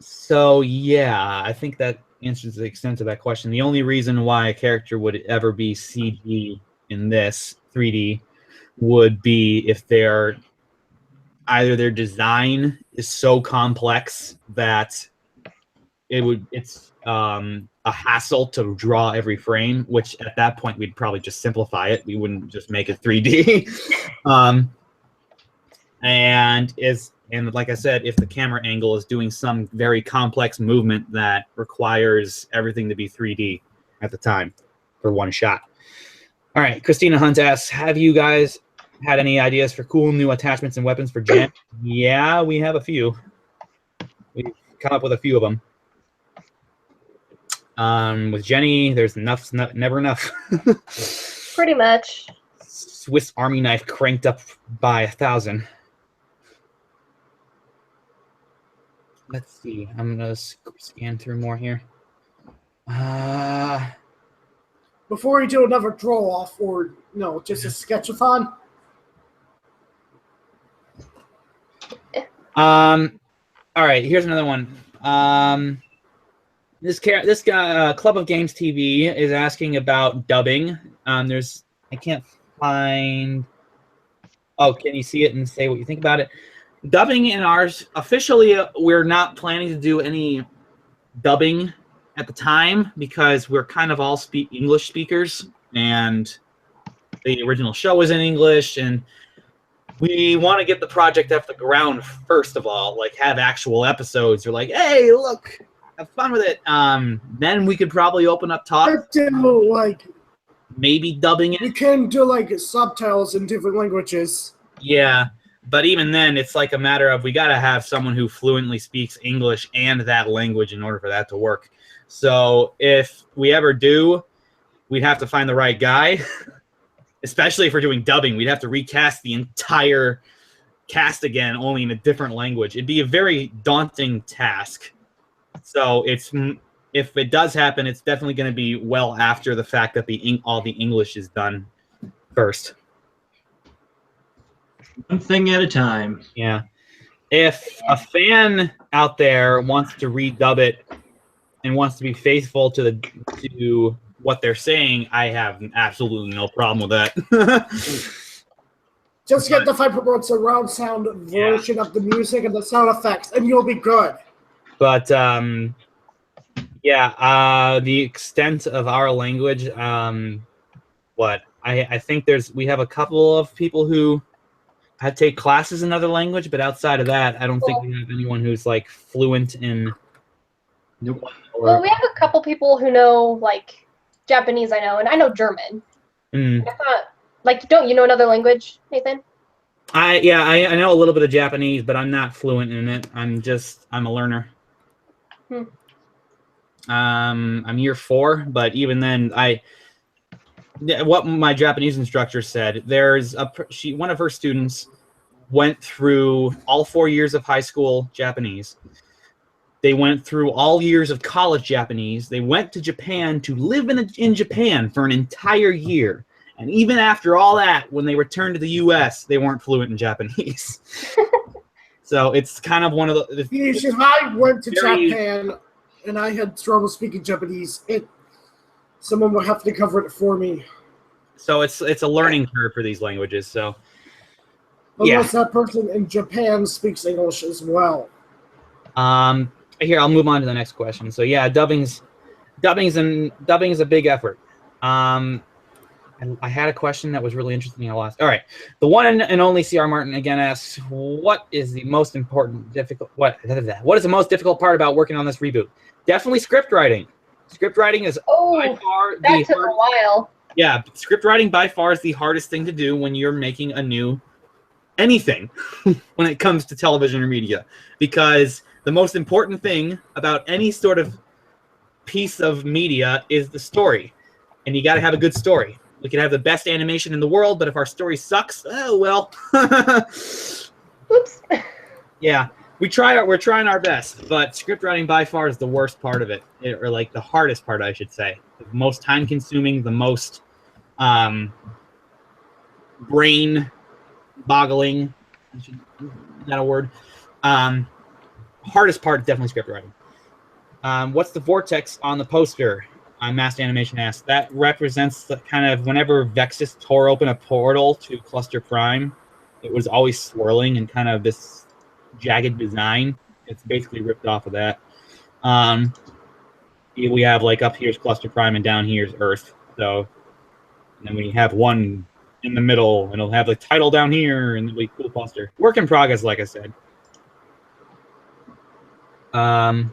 So yeah, I think that answers the extent of that question. The only reason why a character would ever be CG in this 3D would be if either their design is so complex that it's a hassle to draw every frame, which at that point we'd probably just simplify it. We wouldn't just make it 3D. And like I said, if the camera angle is doing some very complex movement that requires everything to be 3D at the time for one shot. All right, Christina Hunt asks, have you guys had any ideas for cool new attachments and weapons for Jen? Yeah, we have a few. We've come up with a few of them. With Jenny, there's never enough. Pretty much. Swiss Army knife cranked up by 1,000. Let's see. I'm gonna scan through more here. Before you do another draw off, or no, just a sketchathon. All right. Here's another one. This guy, Club of Games TV, is asking about dubbing. I can't find. Oh, can you see it and say what you think about it? Dubbing in ours, officially, we're not planning to do any dubbing at the time because we're kind of all English speakers, and the original show is in English, and we want to get the project off the ground first of all, like have actual episodes. Or like, hey, look, have fun with it. Then we could probably open up talk. Like maybe dubbing it. You can do like subtitles in different languages. Yeah. But even then, it's like a matter of we got to have someone who fluently speaks English and that language in order for that to work. So if we ever do, we'd have to find the right guy, especially if we're doing dubbing. We'd have to recast the entire cast again, only in a different language. It'd be a very daunting task. So if it does happen, it's definitely going to be well after the fact that all the English is done first. One thing at a time. Yeah. If a fan out there wants to redub it and wants to be faithful to what they're saying, I have absolutely no problem with that. Just get the 5.1 surround sound version of the music and the sound effects, and you'll be good. But the extent of our language, I think we have a couple of people who take classes in other language, but outside of that, I don't think we have anyone who's like fluent in. Nope. Well, we have a couple people who know like Japanese. I know, and I know German. Mm. Don't you know another language, Nathan? I know a little bit of Japanese, but I'm not fluent in it. I'm a learner. I'm year 4, but even then, what my Japanese instructor said, one of her students went through all 4 years of high school Japanese. They went through all years of college Japanese. They went to Japan to live in Japan for an entire year. And even after all that, when they returned to the U.S., they weren't fluent in Japanese. So it's kind of one of the... If I went to Japan and I had trouble speaking Japanese, someone would have to cover it for me. So it's a learning curve for these languages. So unless that person in Japan speaks English as well. Here, I'll move on to the next question. So yeah, dubbing's a big effort. I had a question that was really interesting. I lost. All right, the one and only CR Martin again asks, what is the most difficult part about working on this reboot? Definitely script writing. Script writing is by far that took a while. Yeah, script writing by far is the hardest thing to do when you're making a new anything when it comes to television or media, because the most important thing about any sort of piece of media is the story, and you got to have a good story. We can have the best animation in the world, but if our story sucks, oh well. Oops. Yeah, we're trying our best, but script writing by far is the worst part of it, or like the hardest part, I should say. The most time-consuming, the most brain-boggling. Is that a word? Hardest part is definitely script writing. What's the vortex on the poster? Masked Animation asks. That represents the kind of whenever Vexus tore open a portal to Cluster Prime, it was always swirling and kind of this jagged design. It's basically ripped off of that. we have like up here's Cluster Prime and down here's Earth. So, and then we have one in the middle, and it'll have the title down here, and it'll be cool cluster. Work in progress, like I said. I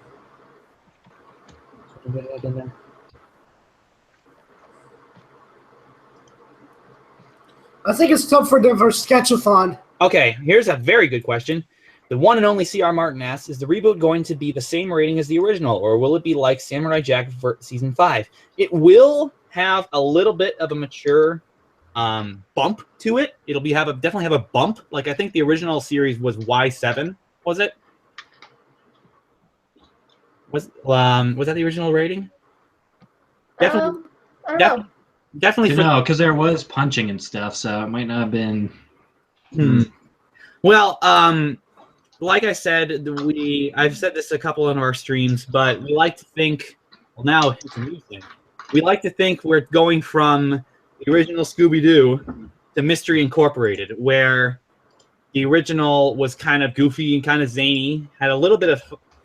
think it's tough for the sketchathon. Okay, here's a very good question. The one and only C.R. Martin asks, is the reboot going to be the same rating as the original, or will it be like Samurai Jack for Season 5? It will have a little bit of a mature bump to it. It'll be definitely have a bump. Like, I think the original series was Y7, was it? Was that the original rating? Definitely. I don't know. Definitely. No, because there was punching and stuff, so it might not have been. Well, like I said, I've said this a couple of our streams, but we like to think. Well, now it's a new thing. We like to think we're going from the original Scooby-Doo to Mystery Incorporated, where the original was kind of goofy and kind of zany, had a little bit of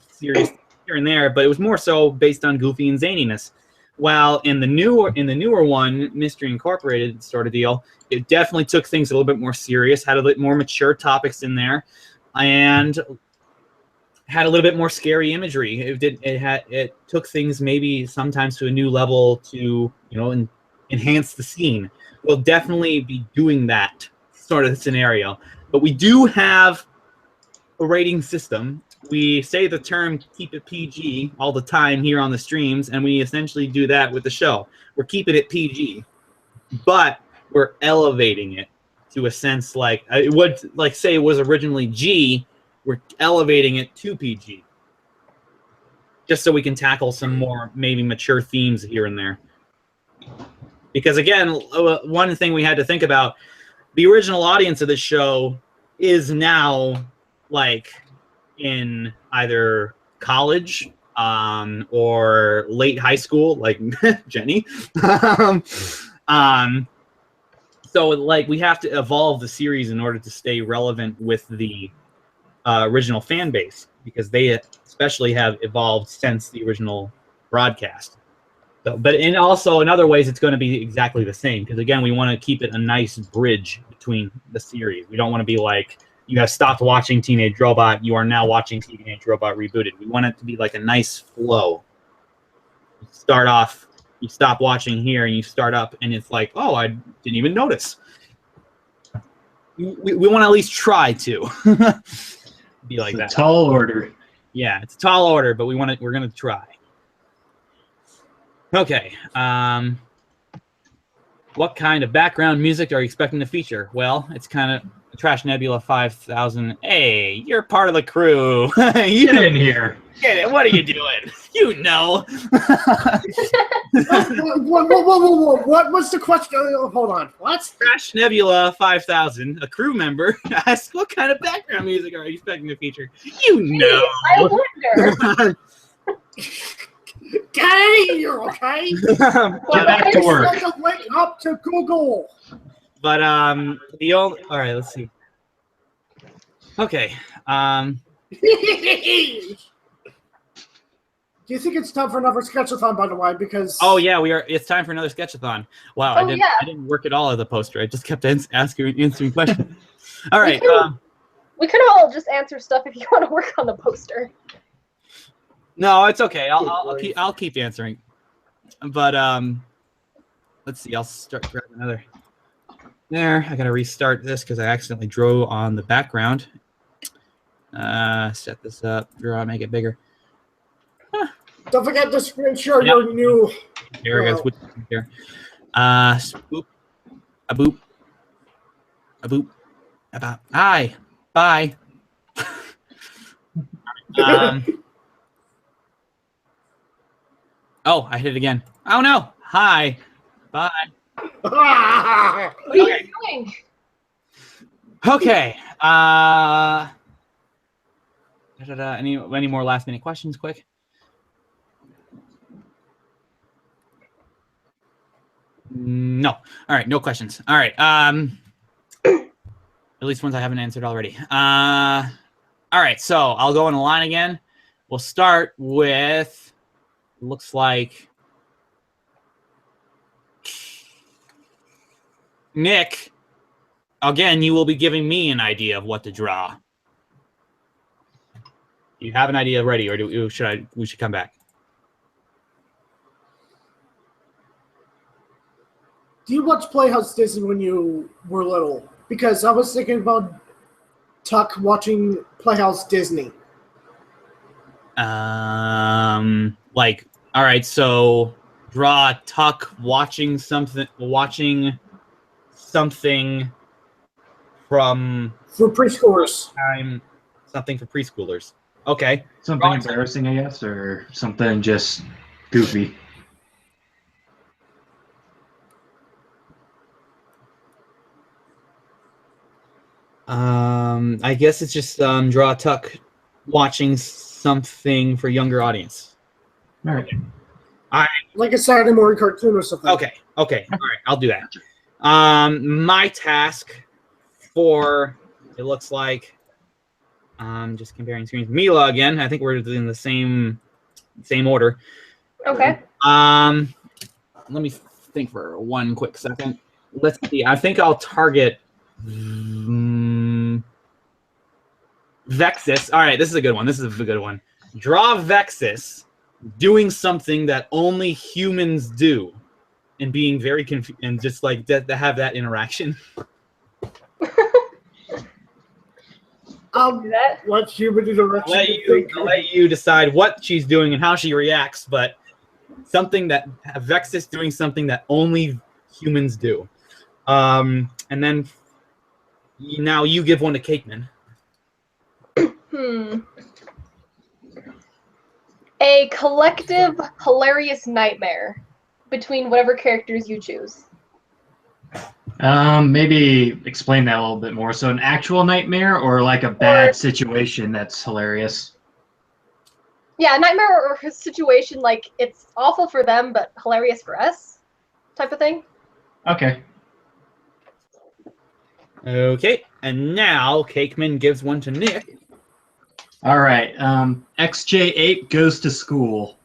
serious here and there, but it was more so based on goofy and zaniness. While in the newer one, Mystery Incorporated sort of deal, it definitely took things a little bit more serious, had a bit more mature topics in there, and had a little bit more scary imagery. It took things maybe sometimes to a new level to enhance the scene. We'll definitely be doing that sort of scenario, but we do have a rating system. We say the term keep it PG all the time here on the streams, and we essentially do that with the show. We're keeping it PG, but we're elevating it to a sense like it would, like, say it was originally G, we're elevating it to PG. Just so we can tackle some more maybe mature themes here and there. Because again, one thing we had to think about, the original audience of this show is now like in either college or late high school, like Jenny. So like we have to evolve the series in order to stay relevant with the original fan base, because they especially have evolved since the original broadcast. So, but also in other ways, it's going to be exactly the same, because again, we want to keep it a nice bridge between the series. We don't want to be like, you have stopped watching Teenage Robot, you are now watching Teenage Robot Rebooted. We want it to be like a nice flow. You start off, you stop watching here, and you start up, and it's like, oh, I didn't even notice. We want to at least try to be like that. It's a tall order. Yeah, it's a tall order, but we're going to try. Okay. What kind of background music are you expecting to feature? Well, it's kind of Trash Nebula 5000. Hey, you're part of the crew. Get in here. Get it. What are you doing? You know. Whoa. What's the question? Hold on. What? Trash Nebula 5000, a crew member, asked, what kind of background music are you expecting to feature? You know. I wonder. Get out of here, okay? Get back to work. Wake up to Google. But all right, let's see. Okay. Do you think it's time for another sketchathon, by the way? Because oh yeah, it's time for another sketchathon. Wow, Oh, I didn't work at all at the poster. I just kept answering questions. All right. We could all just answer stuff if you want to work on the poster. No, it's okay. I'll keep answering. But let's see. I'll grab another. There. I gotta restart this because I accidentally drew on the background. Set this up. Draw. Make it bigger. don't forget to screen share your new. Here I go. Here. Boop. A boop. A boop. About. Hi. Bye. Oh, I hit it again. Oh no. Hi. Bye. What are you doing? Okay. Any more last minute questions, quick? No. All right. No questions. All right. At least ones I haven't answered already. All right. So I'll go in the line again. We'll start with looks like Nick. Again, you will be giving me an idea of what to draw. You have an idea ready, or we should come back? Do you watch Playhouse Disney when you were little? Because I was thinking about Tuck watching Playhouse Disney. Like, all right, so draw Tuck watching something from For preschoolers. something for preschoolers. Okay. Something embarrassing, I guess, or something just goofy. I guess it's just draw Tuck watching something for younger audience. All right. Like a Saturday morning cartoon or something. Okay. All right, I'll do that. My task for it looks like just comparing screens. Mila again. I think we're in the same order. Okay. Let me think for one quick second. Let's see. I think I'll target Vexus. All right, this is a good one. Draw Vexus doing something that only humans do, and being very confused, and just like to have that interaction. Let human interaction. I'll let you decide what she's doing and how she reacts, but something that Vexus doing something that only humans do. And then now you give one to Cakeman. A collective hilarious nightmare between whatever characters you choose. Maybe explain that a little bit more. So an actual nightmare or like a bad situation that's hilarious? Yeah, a nightmare or a situation like it's awful for them but hilarious for us type of thing. Okay. Okay, and now Cakeman gives one to Nick. All right. XJ8 goes to school.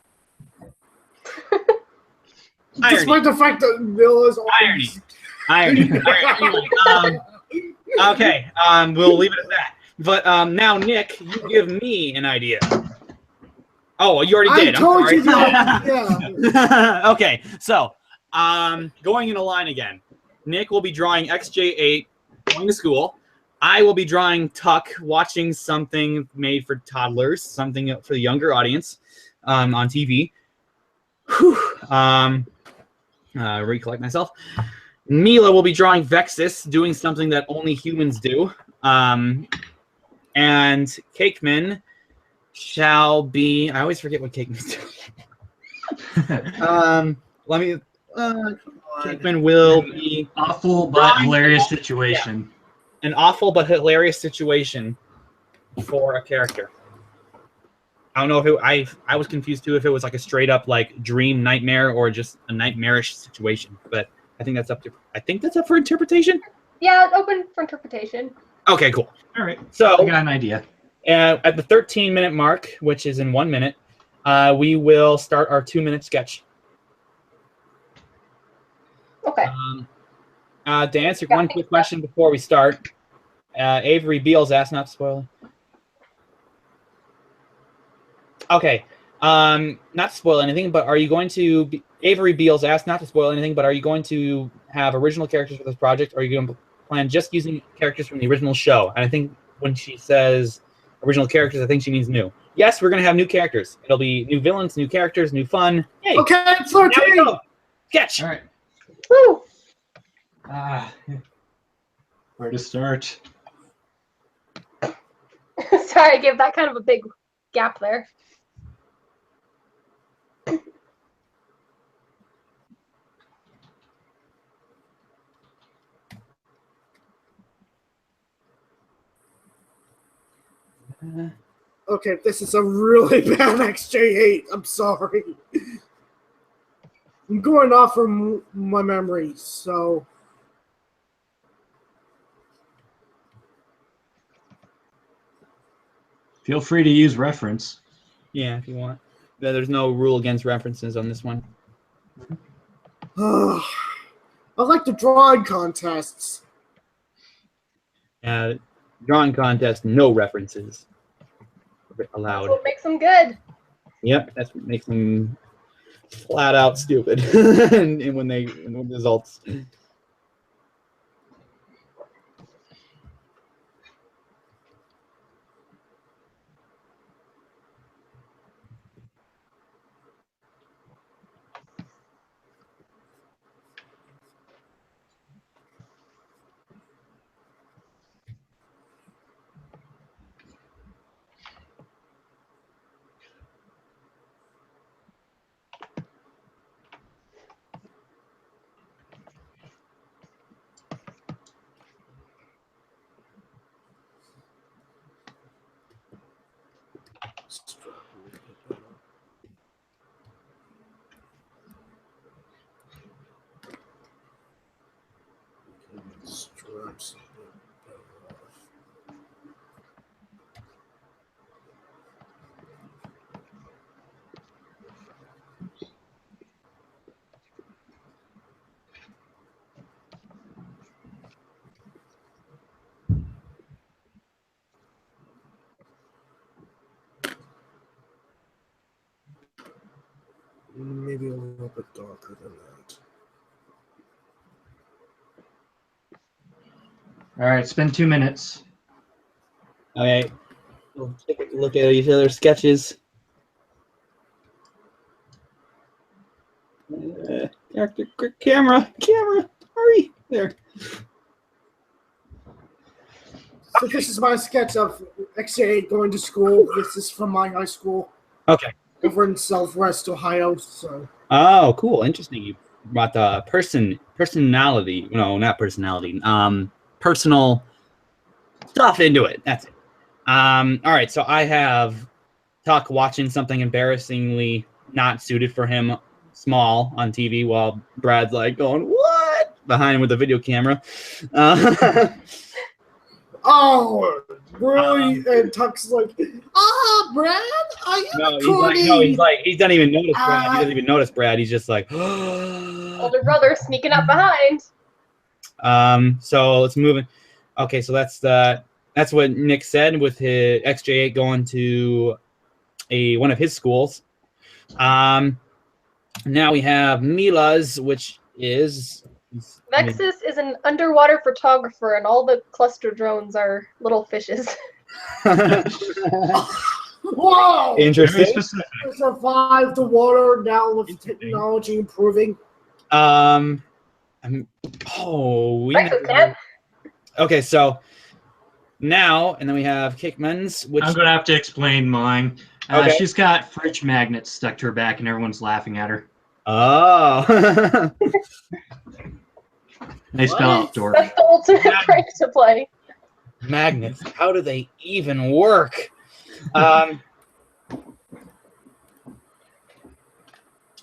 Despite the fact that Bill is Irony. Okay, we'll leave it at that. But now, Nick, you give me an idea. Oh, you already did. I told you that. Yeah. Okay, so going in a line again. Nick will be drawing XJ8 going to school. I will be drawing Tuck watching something made for toddlers, something for the younger audience on TV. Recollect myself. Mila will be drawing Vexus doing something that only humans do. And Cakeman shall be... I always forget what Cakeman's doing. Let me... Cakeman will be... Awful but hilarious situation. Yeah. An awful but hilarious situation for a character. I don't know if I was confused too if it was like a straight up like dream nightmare or just a nightmarish situation. But I think that's up for interpretation. Yeah, open for interpretation. Okay, cool. All right. So I got an idea. At the 13-minute mark, which is in 1 minute, we will start our 2-minute sketch. Okay. To answer one quick question before we start, Avery Beals asked not to spoil. Okay, not to spoil anything, but are you going to... Avery Beals asked not to spoil anything, but are you going to have original characters for this project, or are you going to plan just using characters from the original show? And I think when she says original characters, I think she means new. Yes, we're going to have new characters. It'll be new villains, new characters, new fun. Yay! Okay, so Sketch! All right. Woo! Where to start? Sorry, I gave that kind of a big gap there. Okay, this is a really bad XJ8. I'm sorry. I'm going off from my memory, so... Feel free to use reference. Yeah, if you want. There's no rule against references on this one. I like the drawing contests. Drawing contest, no references allowed. That's what makes them good. Yep, that's what makes them flat out stupid. and when the results. Maybe a little bit darker than that. All right, it's been 2 minutes. Okay, we'll take a look at each other's sketches. Character, quick, camera, hurry there. So this is my sketch of XJ8 going to school. This is from my high school. Okay. Over in Southwest Ohio. So. Oh, cool, interesting. You brought the personality. No, not personality. Personal stuff into it. That's it. All right, so I have Tuck watching something embarrassingly not suited for him, small on TV, while Brad's like going, "What?" behind him with the video camera. Oh, really? And Tuck's like, Brad, I am he doesn't even notice Brad. He doesn't even notice Brad. He's just like, Older brother sneaking up behind. So let's move in. Okay, so that's what Nick said with his XJ8 going to one of his schools. Now we have Mila's, which is Vexus is an underwater photographer, and all the cluster drones are little fishes. Whoa! Interesting. Survived the water now with technology improving. Okay, so now, and then we have Kickman's, which I'm gonna have to explain mine. Okay. She's got fridge magnets stuck to her back, and everyone's laughing at her. Oh. They spell out dork. That's the ultimate prank to play. Magnets. How do they even work?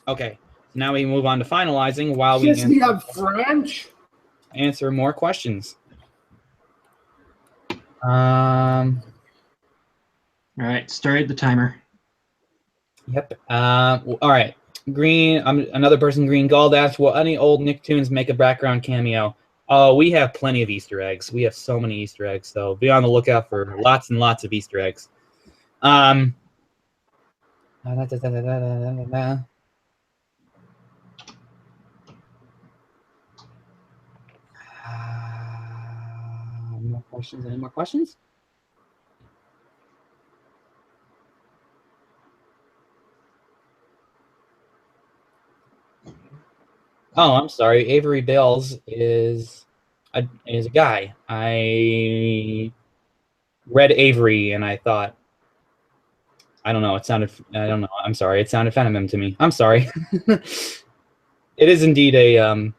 Okay. Now we move on to finalizing while we have French. answer more questions. All right, started the timer. Yep. All right. Green. Another person. Green Gold asked, "Will any old Nicktoons make a background cameo?" Oh, we have plenty of Easter eggs. We have so many Easter eggs, so be on the lookout for lots and lots of Easter eggs. More questions? Any more questions? Oh, I'm sorry. Avery Bales is a guy. I read Avery and I thought, I don't know. I don't know. I'm sorry. It sounded feminine to me. I'm sorry. It is indeed a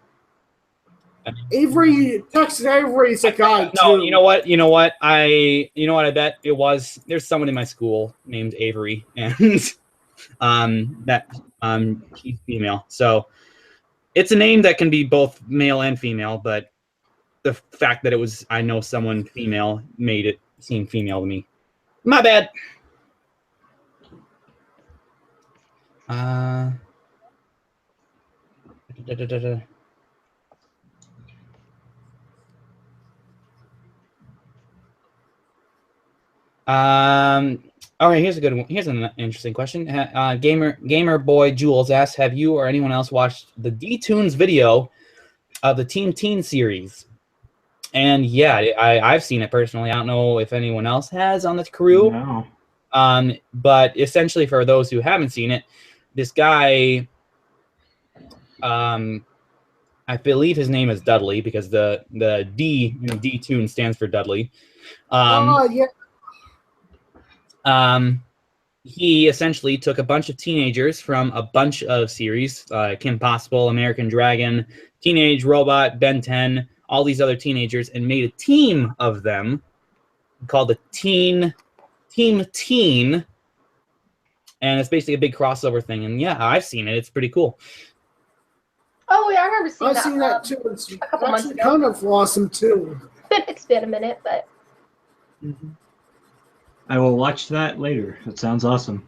Avery, Texas Avery's a guy No, too. you know what? I bet it was. There's someone in my school named Avery, and she's female. So it's a name that can be both male and female, but the fact that it was I know someone female made it seem female to me. My bad. Da, da, da, da, da. All right, here's a good one. Here's an interesting question. Gamer boy Jules asks, have you or anyone else watched the D-Tunes video of the Team Teen series? And yeah, I've seen it personally. I don't know if anyone else has on this crew. No. But essentially, for those who haven't seen it, this guy, I believe his name is Dudley because the D in D-Tune stands for Dudley. Yeah. He essentially took a bunch of teenagers from a bunch of series, Kim Possible, American Dragon, Teenage Robot, Ben 10, all these other teenagers, and made a team of them called the Team Teen. And it's basically a big crossover thing. And yeah, I've seen it. It's pretty cool. Oh, yeah, I remember seeing that. I've seen that too. It's a couple months ago. kind of awesome too. It's been a minute, but. Mm-hmm. I will watch that later. That sounds awesome.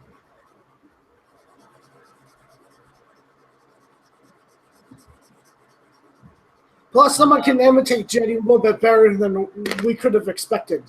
Plus, someone can imitate Jenny a little bit better than we could have expected.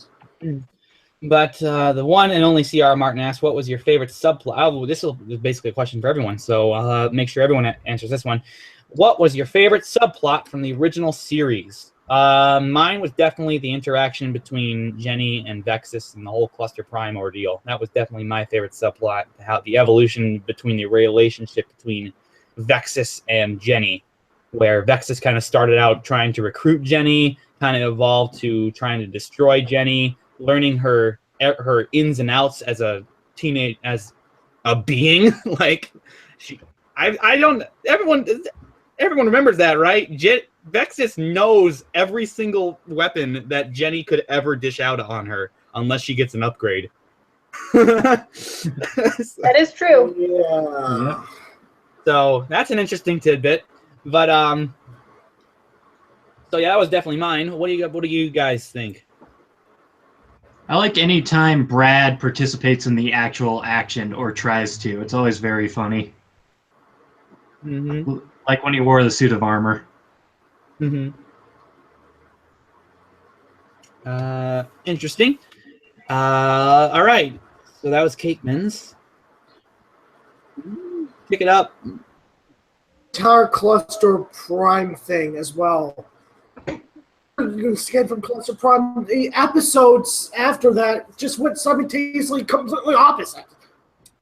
But the one and only CR Martin asked, what was your favorite subplot? Oh, this is basically a question for everyone, so I'll make sure everyone answers this one. What was your favorite subplot from the original series? Mine was definitely the interaction between Jenny and Vexus and the whole Cluster Prime ordeal. That was definitely my favorite subplot, how the evolution between the relationship between Vexus and Jenny, where Vexus kind of started out trying to recruit Jenny, kind of evolved to trying to destroy Jenny, learning her ins and outs as a teenage, as a being. Like, everyone remembers that, right? Vexus knows every single weapon that Jenny could ever dish out on her, unless she gets an upgrade. That is true. Yeah. So that's an interesting tidbit. But so yeah, that was definitely mine. What do you guys think? I like any time Brad participates in the actual action or tries to. It's always very funny. Mm-hmm. Like when he wore the suit of armor. Mm-hmm. Interesting. All right. So that was Cakeman's. Pick it up. Entire Cluster Prime thing as well. Escape from Cluster Prime. The episodes after that just went simultaneously completely opposite.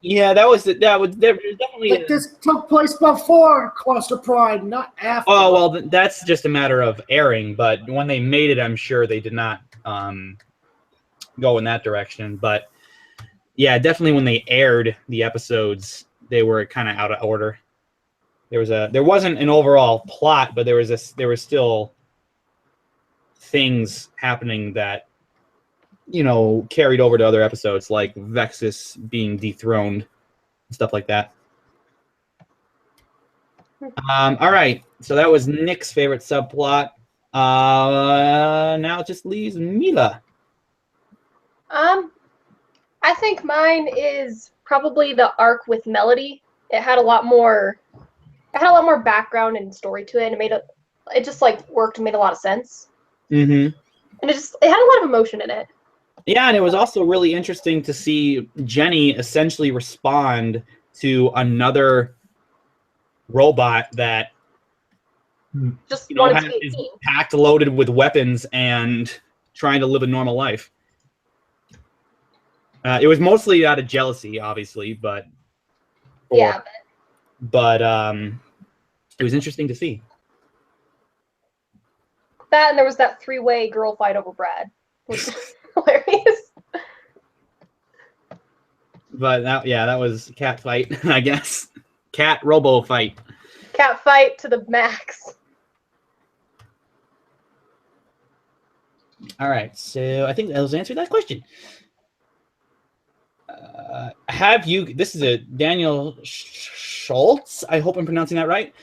Yeah, there was definitely. Like this took place before Cluster Prime, not after. Oh well, that's just a matter of airing. But when they made it, I'm sure they did not go in that direction. But yeah, definitely when they aired the episodes, they were kind of out of order. There wasn't an overall plot, but there was still things happening that, you know, carried over to other episodes, like Vexus being dethroned and stuff like that. All right, so that was Nick's favorite subplot. Now it just leaves Mila. I think mine is probably the arc with Melody. It had a lot more background and story to it, and it just like worked and made a lot of sense. Mm-hmm. And it had a lot of emotion in it. Yeah, and it was also really interesting to see Jenny essentially respond to another robot that just wanted to be is packed loaded with weapons and trying to live a normal life. It was mostly out of jealousy, obviously, but yeah. But it was interesting to see. That, and there was that 3-way girl fight over Brad, which was hilarious. But that was cat fight, I guess. Cat robo fight. Cat fight to the max. All right, so I think that was answered that question. This is a Daniel Schultz, I hope I'm pronouncing that right,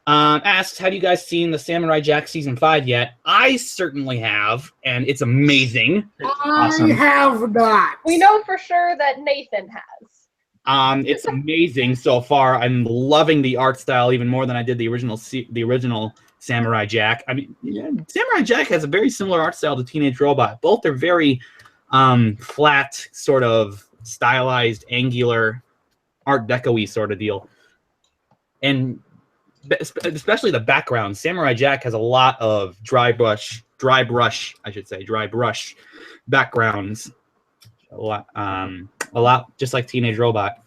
asks, have you guys seen the Samurai Jack Season 5 yet? I certainly have, and it's amazing. I have not. We know for sure that Nathan has. It's amazing so far. I'm loving the art style even more than I did the original Samurai Jack. I mean, yeah, Samurai Jack has a very similar art style to Teenage Robot. Both are very flat, sort of stylized, angular, Art Deco-y sort of deal. And especially the background. Samurai Jack has a lot of dry brush backgrounds. A lot just like Teenage Robot.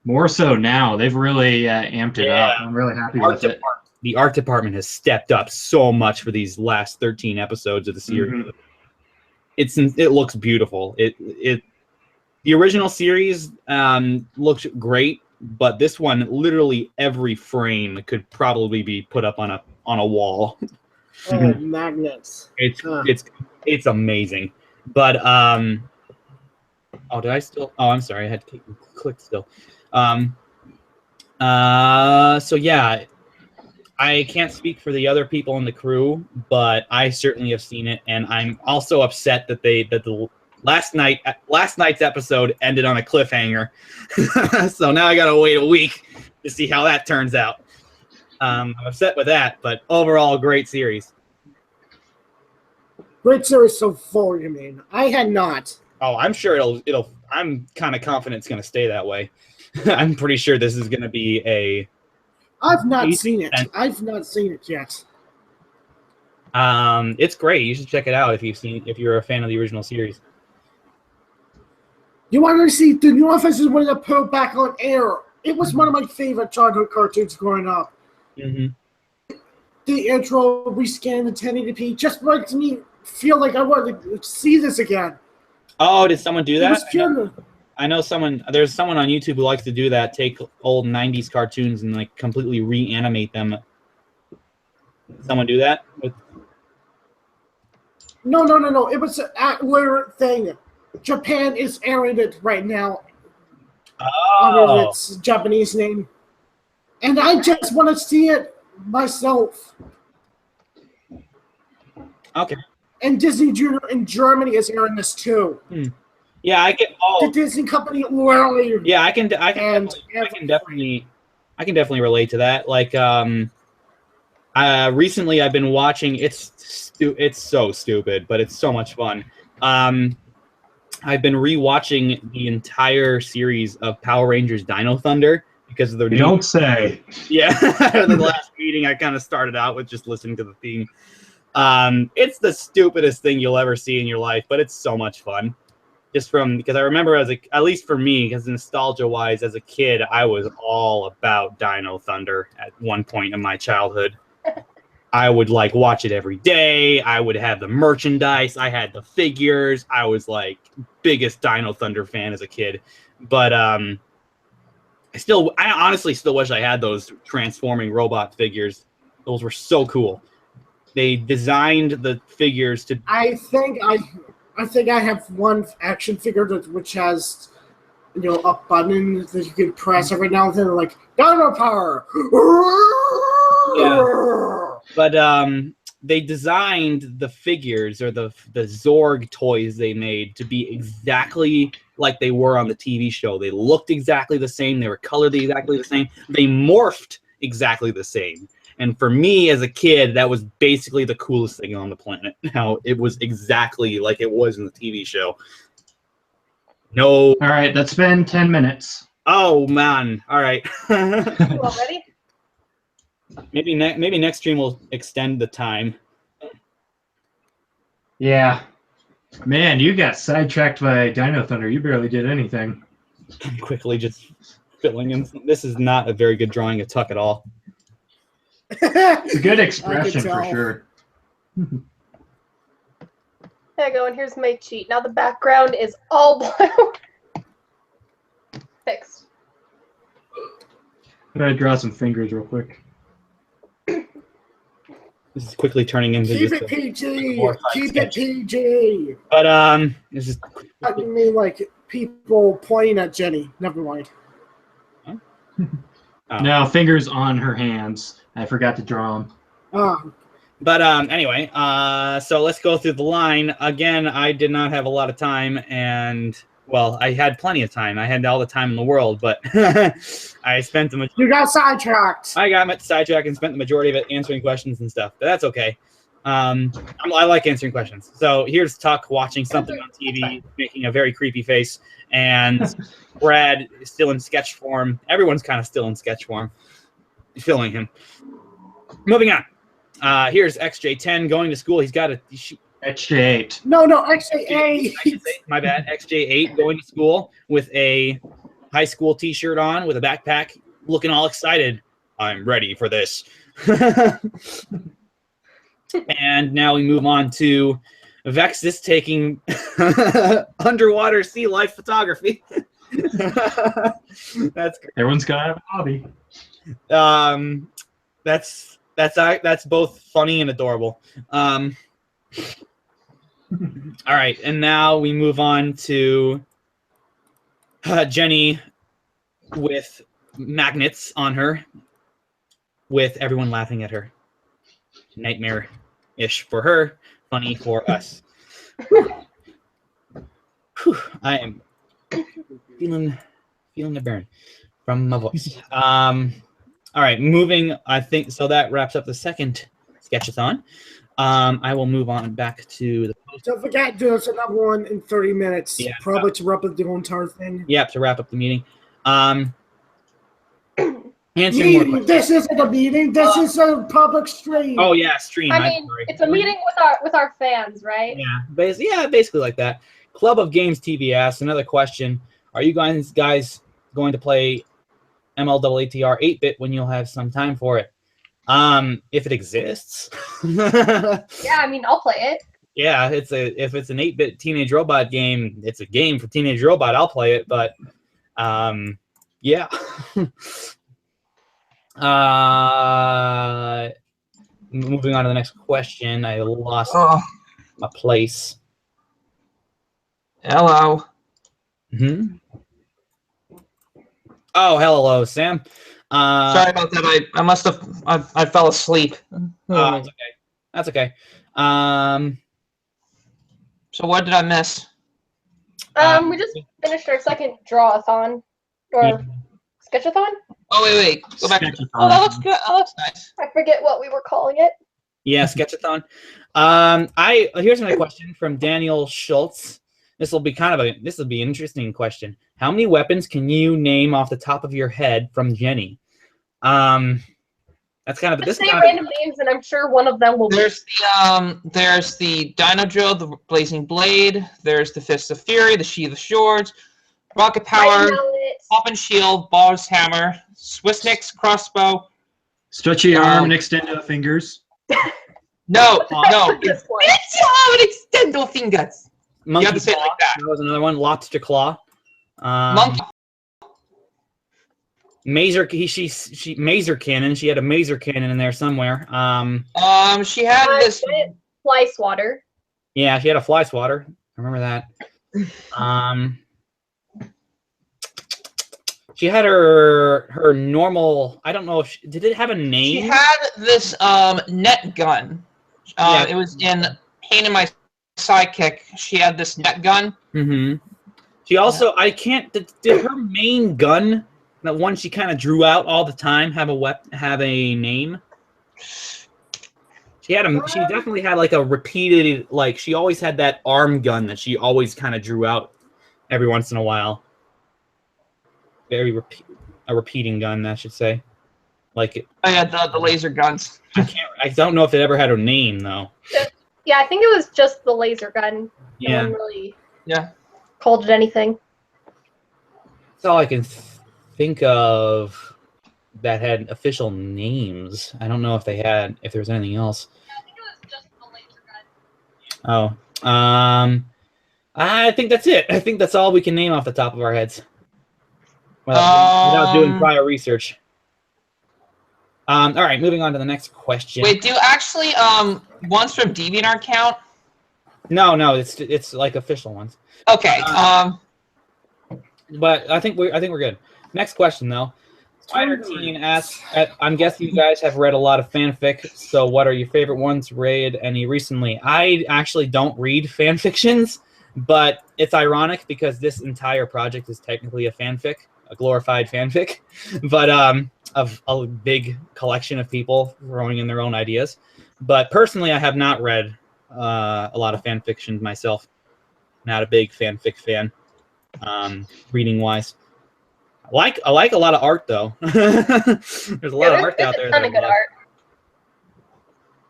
More so now. They've really amped it up. I'm really happy with it. The art department has stepped up so much for these last 13 episodes of the series. It looks beautiful. The original series looked great, but this one, literally every frame could probably be put up on a wall. Oh, magnets. It's amazing. But did I still? Oh, I'm sorry. I had to click still. So yeah, I can't speak for the other people in the crew, but I certainly have seen it, and I'm also upset that the last night's episode ended on a cliffhanger. So now I gotta wait a week to see how that turns out. I'm upset with that, but overall, great series. Great series so far, you mean? I had not. Oh, I'm sure it'll. I'm kind of confident it's gonna stay that way. I'm pretty sure this is gonna be a. I've not seen it. I've not seen it yet. It's great. You should check it out if you're a fan of the original series. You want to see the new offenses when they put back on air? It was one of my favorite childhood cartoons growing up. Mm-hmm. The intro rescan the 1080p just makes me feel like I want to see this again. Oh, did someone do that? I know someone. There's someone on YouTube who likes to do that. Take old '90s cartoons and like completely reanimate them. Did someone do that? No. It was an at-where thing. Japan is airing it right now. Under its Japanese name, and I just want to see it myself. Okay. And Disney Junior in Germany is airing this too. Yeah, I get all the Disney company literally. Yeah, I can definitely relate to that. Like, recently I've been watching. It's so stupid, but it's so much fun. I've been rewatching the entire series of Power Rangers Dino Thunder because of their. Don't say. Yeah, the last meeting I kind of started out with just listening to the theme. It's the stupidest thing you'll ever see in your life, but it's so much fun. Just because I remember at least for me, because nostalgia-wise, as a kid, I was all about Dino Thunder at one point in my childhood. I would like watch it every day. I would have the merchandise. I had the figures. I was like biggest Dino Thunder fan as a kid. But I honestly still wish I had those transforming robot figures. Those were so cool. They designed the figures to. I think I have one action figure which has, a button that you can press every now and then, like Dino Power. Yeah. But they designed the figures or the Zorg toys they made to be exactly like they were on the TV show. They looked exactly the same. They were colored exactly the same. They morphed exactly the same. And for me as a kid, that was basically the coolest thing on the planet. How it was exactly like it was in the TV show. No. All right, that's been 10 minutes. Oh, man. All right. Already? Maybe next stream will extend the time. Yeah. Man, you got sidetracked by Dino Thunder. You barely did anything. Quickly just filling in. This is not a very good drawing of Tuck at all. It's a good expression for sure. There you go, and here's my cheat. Now the background is all blue. Fixed. I'm gonna draw some fingers real quick. This is quickly turning into Keep just it PG. Keep it PG. But this is. I mean, like people pointing at Jenny. Never mind. Huh? No, fingers on her hands. I forgot to draw them. But anyway, so let's go through the line again. I did not have a lot of time, and Well, I had plenty of time. I had all the time in the world, but I spent the You got sidetracked. I got sidetracked and spent the majority of it answering questions and stuff. But that's okay. I like answering questions. So here's Tuck watching something on TV, making a very creepy face, and Brad is still in sketch form. Everyone's kind of still in sketch form, filling him. Moving on. Here's XJ10 going to school. He's got a XJ8. No, XJ8. My bad. XJ8 going to school with a high school T-shirt on, with a backpack, looking all excited. I'm ready for this. And now we move on to Vexus taking underwater sea life photography. That's great. Everyone's got to have a hobby. That's both funny and adorable. All right, and now we move on to Jenny with magnets on her, with everyone laughing at her. Nightmare-ish for her, funny for us. Whew, I am feeling the burn from my voice. All right, moving. I think so. That wraps up the second sketchathon. I will move on back to the post. Don't forget, there's another one in 30 minutes. Yeah. Probably to wrap up the whole entire thing. Yeah, to wrap up the meeting. Answering more questions. This isn't a meeting. This is a public stream. Oh yeah, stream. I mean, it's a meeting with our fans, right? Yeah, basically like that. Club of Games TV asks another question: are you guys going to play MLaaTR 8-bit when you'll have some time for it? If it exists. Yeah, I mean, I'll play it. Yeah, if it's an 8-bit Teenage Robot game, it's a game for Teenage Robot. I'll play it, but yeah. Moving on to the next question. I lost my place. Hello. Oh, hello, Sam. Sorry about that. I must have. I fell asleep. That's okay. That's okay. So what did I miss? We just finished our second draw-a-thon or sketch-a-thon. Oh wait. Go back. Sketchathon. Oh, that looks good. Oh, that's nice. I forget what we were calling it. Yeah, sketchathon. Here's another question from Daniel Schultz. This will be an interesting question. How many weapons can you name off the top of your head from Jenny? That's kind of Just say random names, and I'm sure one of them will be. There's the Dino Drill, the Blazing Blade. There's the Fist of Fury, the Sheath of Swords, Rocket Power, Pop and Shield, Ball's Hammer, Swiss Nick's Crossbow. Stretchy arm and extendo fingers. No. This one. It's extendo fingers. Monkey You have to say it Claw. like that. That was another one. Lobster Claw. Monkey. Maser. She Maser Cannon. She had a Maser Cannon in there somewhere. She had this. Fly swatter. Yeah, she had a Fly Swatter. I remember that. She had her normal. I don't know if did it have a name. She had this net gun. Yeah. It was in Pain in My Sidekick. She had this net gun. Mm-hmm. She also did her main gun, that one she kind of drew out all the time, have a name? She definitely had like a repeated, like she always had that arm gun that she always kind of drew out every once in a while. A repeating gun, I should say. Like it. I had the laser guns. I don't know if it ever had a name though. Yeah, I think it was just the laser gun. Yeah. No one really called it anything. That's all I can think of that had official names. I don't know if there was anything else. Yeah, I think it was just the laser gun. Oh. I think that's it. I think that's all we can name off the top of our heads. Without doing prior research. All right, moving on to the next question. Wait, do actually ones from DeviantArt count? No, it's like official ones. Okay. But I think we're good. Next question though. Spider Teen asks, I'm guessing you guys have read a lot of fanfic, so what are your favorite ones? Read any recently? I actually don't read fan fictions. But it's ironic because this entire project is technically a fanfic, a glorified fanfic, but of a big collection of people throwing in their own ideas. But personally, I have not read a lot of fan fiction myself. Not a big fanfic fan, reading wise. I like a lot of art though. There's a lot of art out there. There's a ton of good art.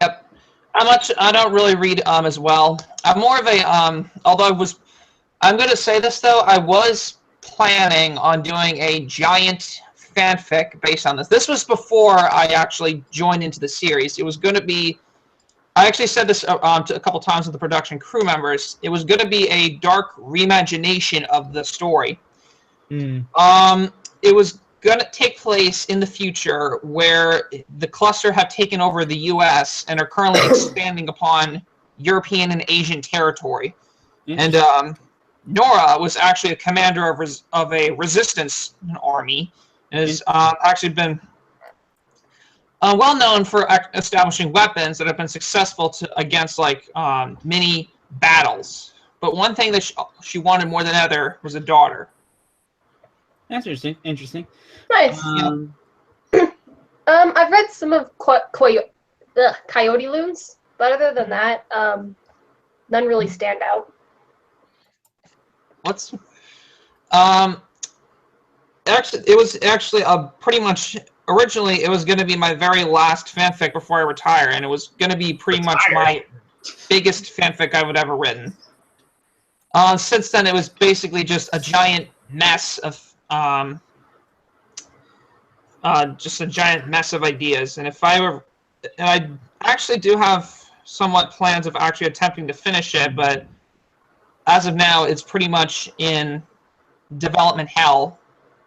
Yep. I don't really read as well. I'm more of a although I'm going to say this though, I was planning on doing a giant fanfic based on this. This was before I actually joined into the series. It was going to be, I actually said this a couple times with the production crew members, it was going to be a dark reimagination of the story. It was going to take place in the future where the cluster have taken over the U.S. and are currently expanding upon European and Asian territory. And Nora was actually a commander of a resistance army, and has actually been well known for establishing weapons that have been successful against like many battles. But one thing that she wanted more than other was a daughter. That's interesting. Interesting. Nice. I've read some of Coyote Loons, but other than that, none really stand out. Actually, it was actually pretty much originally it was going to be my very last fanfic before I retire, and it was going to be pretty much my biggest fanfic I've ever written. Since then, it was basically just a giant mess of ideas. And I actually do have somewhat plans of actually attempting to finish it, but as of now, it's pretty much in development hell.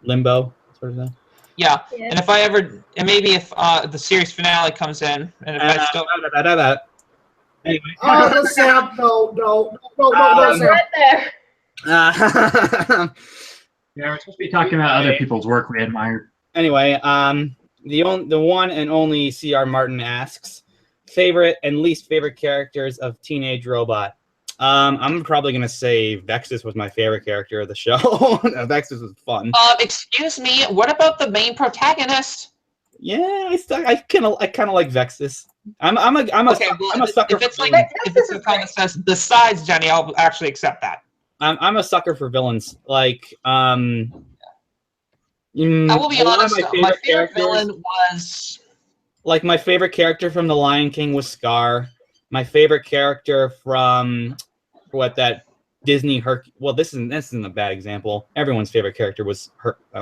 Limbo, sort of thing. Yeah. And if I ever, and maybe if the series finale comes in, and if I still. Anyway. Oh, Sam, no, I'm Sam. right there. Yeah, we're supposed to be talking about other people's work we admire. Anyway, the one and only C.R. Martin asks, favorite and least favorite characters of Teenage Robot. I'm probably gonna say Vexus was my favorite character of the show. Vexus was fun. Excuse me, what about the main protagonist? Yeah, I kind of like Vexus. I'm a sucker. If it's the kind that says besides Jenny, I'll actually accept that. I'm a sucker for villains. Like I will be honest. My favorite villain was like my favorite character from The Lion King was Scar. My favorite character from that Disney Well, this isn't a bad example. Everyone's favorite character was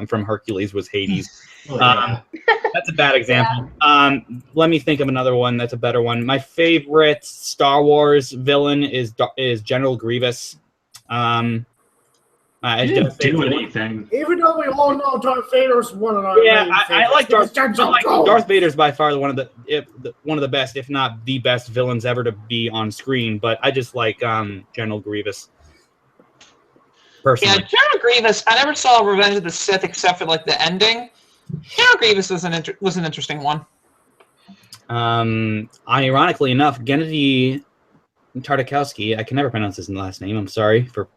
from Hercules was Hades. That's a bad example. Yeah. Let me think of another one that's a better one. My favorite Star Wars villain is General Grievous. He didn't do anything. Even though we all know Darth Vader's one of our I like Darth. Darth Vader's by far one of the best, if not the best villains ever to be on screen. But I just like General Grievous. Personally. Yeah, General Grievous. I never saw Revenge of the Sith except for like the ending. General Grievous was an interesting one. Ironically enough, Gennady Tartakovsky, I can never pronounce his last name. I'm sorry for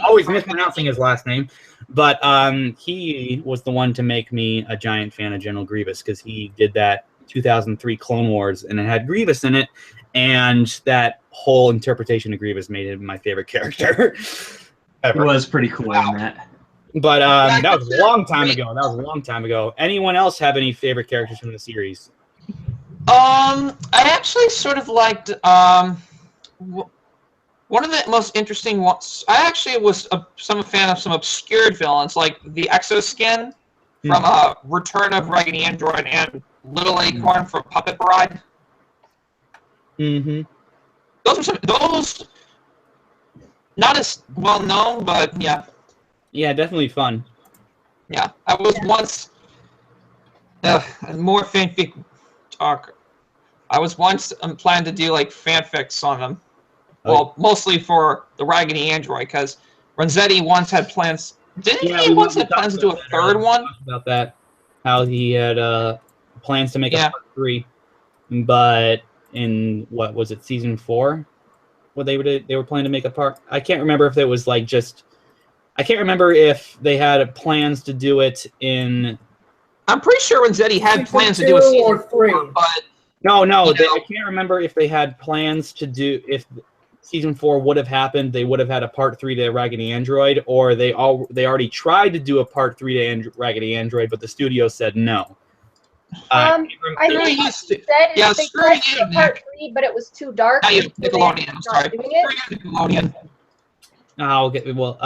always mispronouncing his last name, but he was the one to make me a giant fan of General Grievous because he did that 2003 Clone Wars and it had Grievous in it, and that whole interpretation of Grievous made him my favorite character. It was pretty cool in that. But that was a long time ago. Anyone else have any favorite characters from the series? I actually sort of liked one of the most interesting ones. I actually was a fan of some obscured villains, like the Exoskin from Return of Raggedy Android and Little Acorn from Puppet Bride. Mm-hmm. Those not as well known, but yeah. Yeah, definitely fun. Yeah, I was once more fanfic talk. I was once planning to do like fanfics on them. Well, mostly for the Raggedy Android, because Renzetti once had plans. Didn't he once have plans to do a third one? About that, how he had plans to make a part 3, but in what was it, season 4? what they were planning to make a part. I can't remember if it was like just. I can't remember if they had plans to do it in. I'm pretty sure Renzetti had plans to do a season 4, but no, I can't remember if they had plans to do if season 4 would have happened. They would have had a part 3 to Raggedy Android, or they already tried to do a part 3 to Raggedy Android, but the studio said no. I think what said is they tried to do part 3, but it was too dark. Nickelodeon. I'm sorry. Nickelodeon. Oh, okay. Well,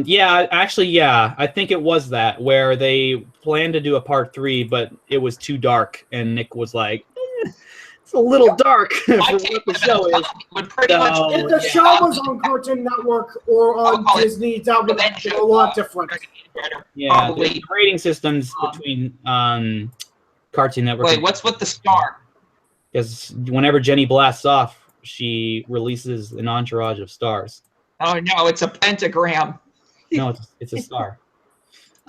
yeah, actually, yeah, I think it was that where they planned to do a part 3, but it was too dark, and Nick was like, "It's a little dark for what the show is." If the show was on Cartoon Network or on Disney, that would be a lot different. Yeah, the rating systems between Cartoon Network. Wait, what's with the star? Because whenever Jenny blasts off, she releases an entourage of stars. Oh no, it's a pentagram. No, it's a star.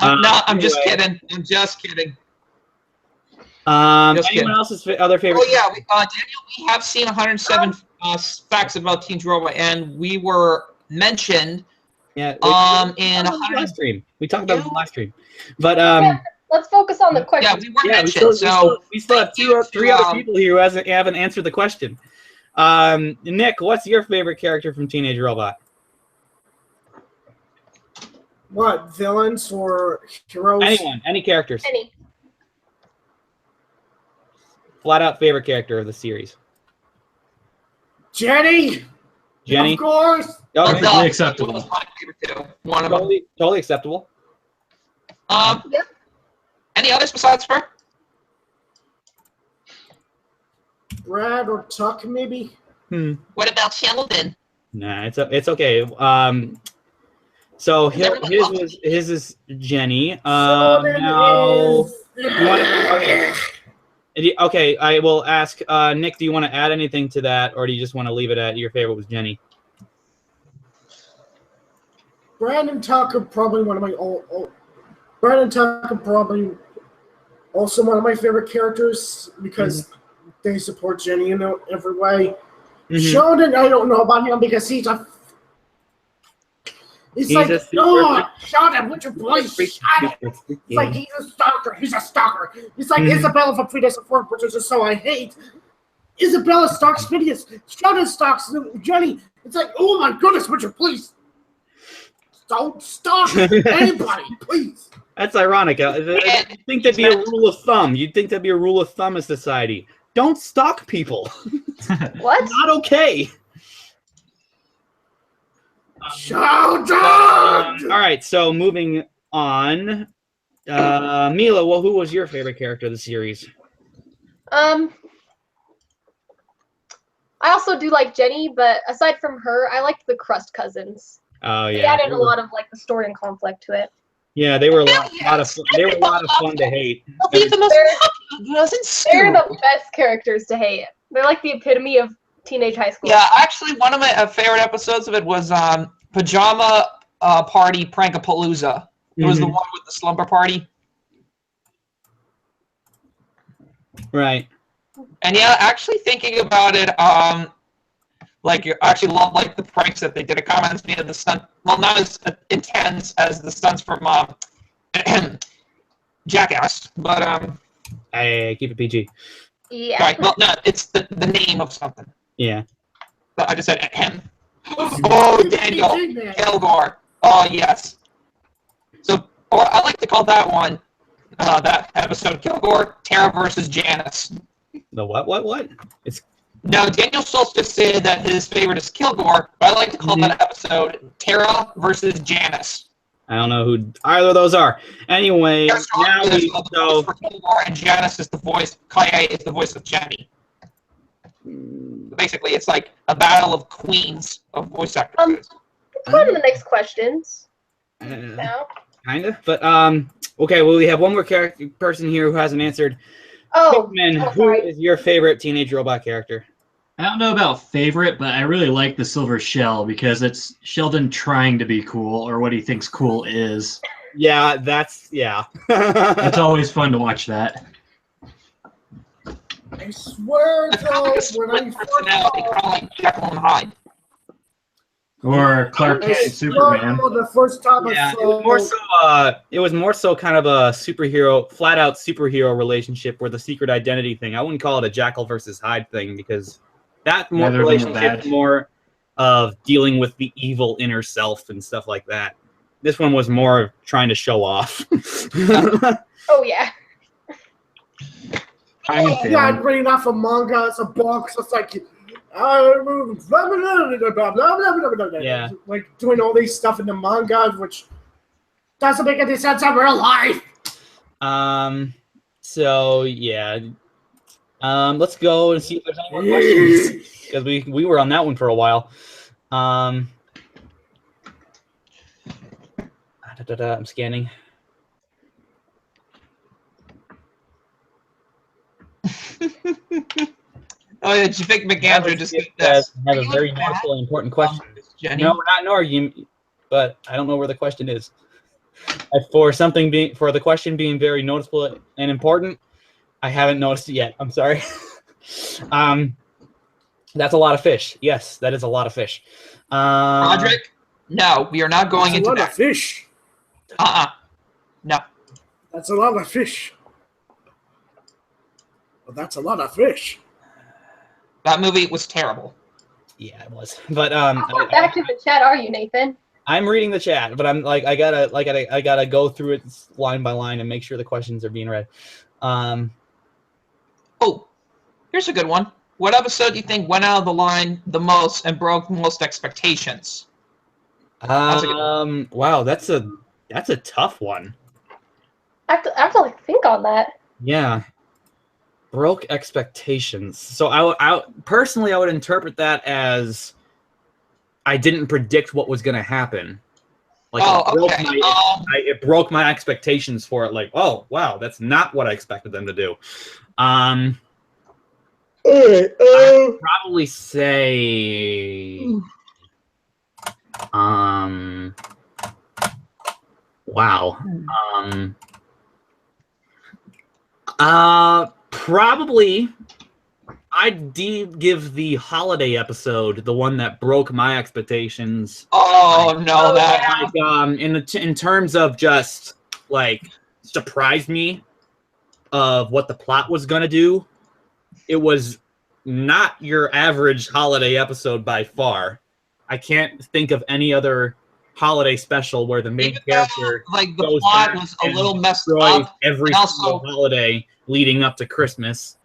No, I'm just kidding. I'm just kidding. Anyone else's other favorite? Oh yeah, Daniel, we have seen 107 facts about Teen Robot, and we were mentioned. Yeah. In a live stream, we talked about it in the live stream, but let's focus on the question. Yeah, we were mentioned. We still have three other people here who haven't answered the question. Nick, what's your favorite character from Teenage Robot? What, villains or heroes? Anyone, any characters. Any. Flat out favorite character of the series. Jenny. Of course. Oh, Perfectly acceptable. Was my favorite too. One of them. Totally acceptable. Yep. Any others besides her? Brad or Tuck, maybe. What about Sheldon? Nah, it's okay. So his is Jenny. Now, okay, I will ask Nick. Do you want to add anything to that, or do you just want to leave it at your favorite was Jenny? Brandon Tuck are probably one of my Brandon Tuck are probably also one of my favorite characters because they support Jenny in every way. Sheldon, I don't know about him because he's like, oh, Sheldon, what's your voice? It's like he's a stalker. He's a stalker. He's like Isabella from Phineas and Ferb, which is so I hate. Isabella stalks Phineas. Sheldon stalks Jenny. It's like, oh my goodness, would you please don't stalk anybody, please. That's ironic. I think that'd be a rule of thumb. You'd think that'd be a rule of thumb in society. Don't stalk people. What? Not okay. Sheldon! All right, so moving on. Mila, well, who was your favorite character of the series? I also do like Jenny, but aside from her, I liked the Crust cousins. Oh yeah, they added a lot of like the story and conflict to it. Yeah, they were a lot of fun. They were a lot of fun to hate. They're the best characters to hate. They're like the epitome of teenage high school. Yeah, actually, one of my favorite episodes of it was Pajama Party Prankapalooza. It was the one with the slumber party. Right. And yeah, actually thinking about it, like you actually love like the pranks that they did. It kind of reminds me of the stunt. Well, not as intense as the stunts from Jackass, but Hey, keep it PG. Yeah. Right. Well, no, it's the name of something. Yeah. But I just said him. Oh, Daniel Kilgore. Oh, yes. So, or I like to call that one, that episode, Kilgore, Tara versus Janice. The what? It's No, Daniel Schultz just said that his favorite is Kilgore, but I like to call that episode Tara versus Janice. I don't know who either of those are. Anyway, now we so for Kilgore and Janice is the voice. Kaye is the voice of Jenny. Basically, it's like a battle of queens of voice actors. Let's go on to the next questions. Now. Kind of, but okay. Well, we have one more person here who hasn't answered. Oh, Pigman, who is your favorite Teenage Robot character? I don't know about favorite, but I really like the Silver Shell because it's Sheldon trying to be cool, or what he thinks cool is. Yeah, yeah. It's always fun to watch that. I swear, though, when I personality, kind of like Jekyll and Hyde. Or Clark Kent and Superman. The first time Yeah, I saw it was more so. It was more so kind of a superhero, flat-out superhero relationship, where the secret identity thing. I wouldn't call it a Jekyll versus Hyde thing because that more Neither of them were relationship bad. more of dealing with the evil inner self and stuff like that. This one was more of trying to show off. Oh yeah. Yeah, reading off a manga, it's a book, so it's like, Yeah. like doing all these stuff in the manga, which doesn't make any sense in real life. So yeah. Let's go and see if there's any more questions because we were on that one for a while. I'm scanning. Oh, yeah, Javik McAndrew just got this. Have a very noticeable and important question. Jenny? No, we're not in argument, but I don't know where the question is. For the question being very noticeable and important, I haven't noticed it yet. I'm sorry. That's a lot of fish. Yes, that is a lot of fish. Roderick? No, we are not going into that. that. That's a lot of fish. No. That's a lot of fish. Well, that's a lot of fish. That movie was terrible. Yeah, it was. But How far back in the chat are you, Nathan? I'm reading the chat, but I'm like I gotta go through it line by line and make sure the questions are being read. Oh, here's a good one. What episode do you think went out of the line the most and broke most expectations? Wow, that's a tough one. I have to like think on that. Yeah. Broke expectations. So I personally I would interpret that as I didn't predict what was going to happen. Like it broke my expectations for it. Like, oh wow, that's not what I expected them to do. I'd probably say, wow. Probably, I'd give the holiday episode the one that broke my expectations. Oh no, that like in terms of just like surprised me of what the plot was gonna do. It was not your average holiday episode by far. I can't think of any other holiday special where the main character like the plot was a little messed up every single holiday leading up to Christmas.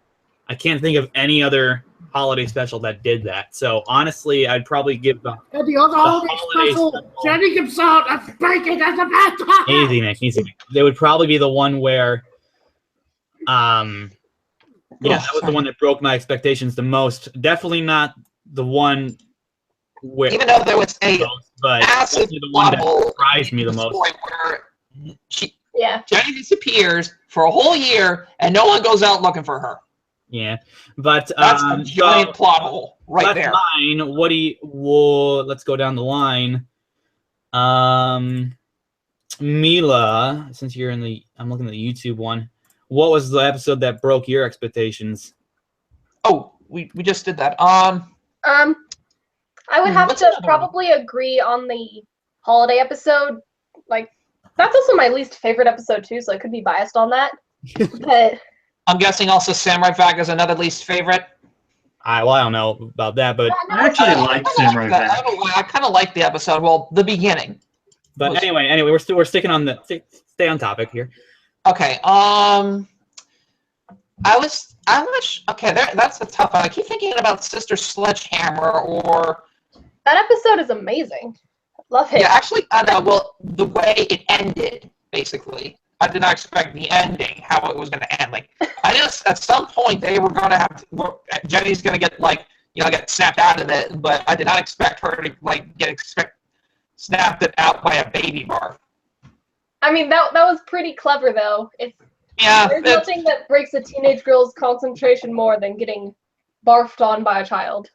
I can't think of any other holiday special that did that. So honestly, I'd probably give the other holiday special. Jenny comes out and bacon as a bad time. Easy, Nick. Easy, Nick. They would probably be the one where, yeah, that was the one that broke my expectations the most. Definitely not the one where, even though there was a massive the one that surprised me the most. Where Jenny disappears for a whole year and no one goes out looking for her. Yeah, but that's a giant plot hole right there. Mine. Let's go down the line. Mila, since you're I'm looking at the YouTube one. What was the episode that broke your expectations? Oh, we just did that. I would have to probably agree on the holiday episode. Like, that's also my least favorite episode too, so I could be biased on that. But I'm guessing also Samurai Vac is another least favorite. I don't know about that, but I actually like Samurai Vac. I kind of like the episode. Well, the beginning. But anyway, we're sticking on stay on topic here. Okay. That's a tough one. I keep thinking about Sister Sledgehammer or. That episode is amazing. Love it. Yeah, actually, well, the way it ended, basically. I did not expect the ending, how it was going to end. Like, I just, at some point, they were going to have to, Jenny's going to get snapped out of it, but I did not expect her to, get snapped out by a baby barf. I mean, that was pretty clever, though. There's nothing that breaks a teenage girl's concentration more than getting barfed on by a child.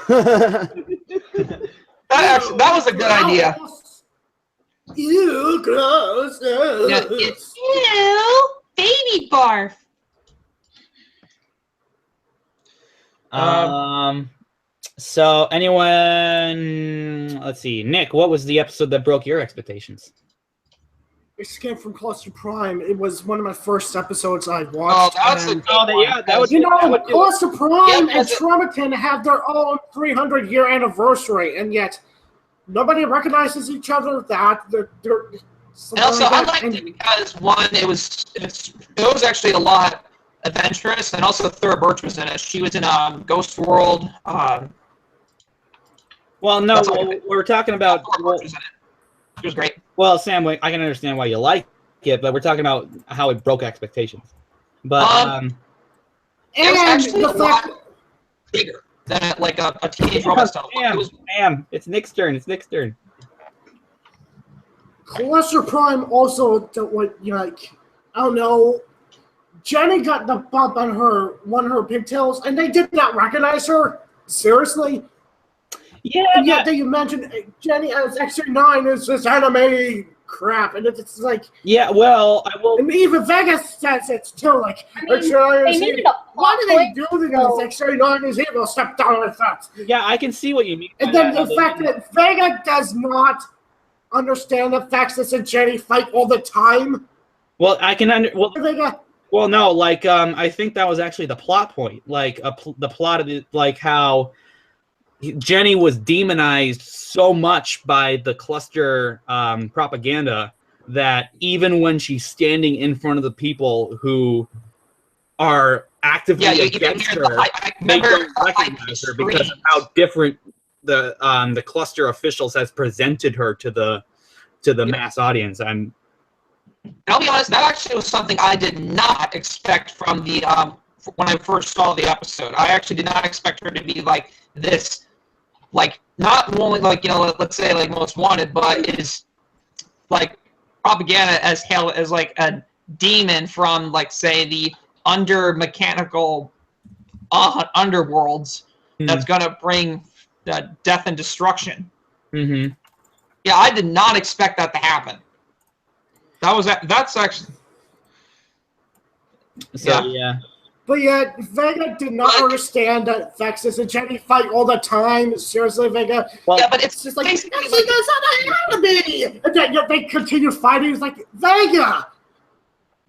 That was a good idea. Ew, gross. Ew, baby barf. So, anyone? Let's see. Nick, what was the episode that broke your expectations? Escape from Cluster Prime. It was one of my first episodes I watched. Oh, that's a good one. that would You know, that would do it. Cluster Prime Yeah, and Traumaton have their own 300-year anniversary, and yet nobody recognizes each other. They're And also, I liked it because one, it was actually a lot adventurous, and also Thora Birch was in it. She was in Ghost World. Well, no, we're talking about. Thora Birch was in it. She was great. Well, Sam, I can understand why you like it, but we're talking about how it broke expectations. But It was actually a lot bigger than like a teenage robot stuff. Sam, it's Nick's turn. It's Nick's turn. Cluster Prime also, I don't know. Jenny got the bump on one of her pigtails, and they did not recognize her. Seriously. Yeah. And yet you mentioned Jenny as X-9 is this anime crap, and it's like. Yeah, well, I will. And even Vegas says it's too like. Why do they do this? X-9 is evil. Step down with that. Yeah, I can see what you mean. And then the fact that Vega does not understand the facts that Jenny fight all the time. Well, I can Vega. Well, no, like I think that was actually the plot point. Like the plot of it, like how Jenny was demonized so much by the cluster propaganda that even when she's standing in front of the people who are actively against her, they don't recognize her because of how different the cluster officials has presented her to the mass audience. I'll be honest, that actually was something I did not expect from the when I first saw the episode. I actually did not expect her to be like this, like not only like let's say like Most Wanted, but is like propaganda as hell as like a demon from like say the mechanical underworlds that's gonna bring death and destruction. Mm-hmm. Yeah, I did not expect that to happen. That's actually. So yeah. But yet, Vega did not understand that Vexus and Jenny fight all the time. Seriously, Vega. Well, yeah, but it's just like, that's not anime! And then they continue fighting. It's like, Vega!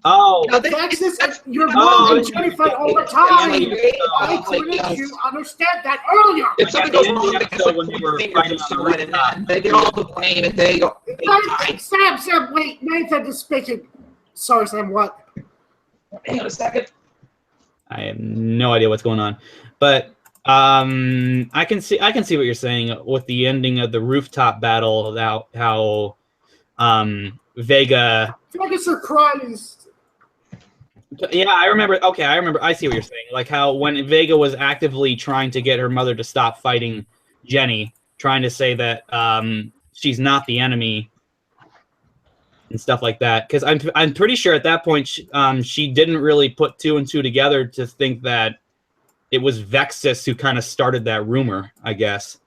Oh. Vexus and your mom and Jenny fight all the time! Why couldn't you understand that earlier? If something goes wrong, when they were fighting someone, and they get all the blame, and they Sam, wait. Nathan is speaking. Sorry, Sam, what? Hang on a second. I have no idea what's going on, but I can see what you're saying with the ending of the rooftop battle about how Vega surprised. Yeah, I remember. Okay, I remember. I see what you're saying. Like how when Vega was actively trying to get her mother to stop fighting Jenny, trying to say that she's not the enemy and stuff like that. Because I'm pretty sure at that point she didn't really put two and two together to think that it was Vexus who kind of started that rumor, I guess,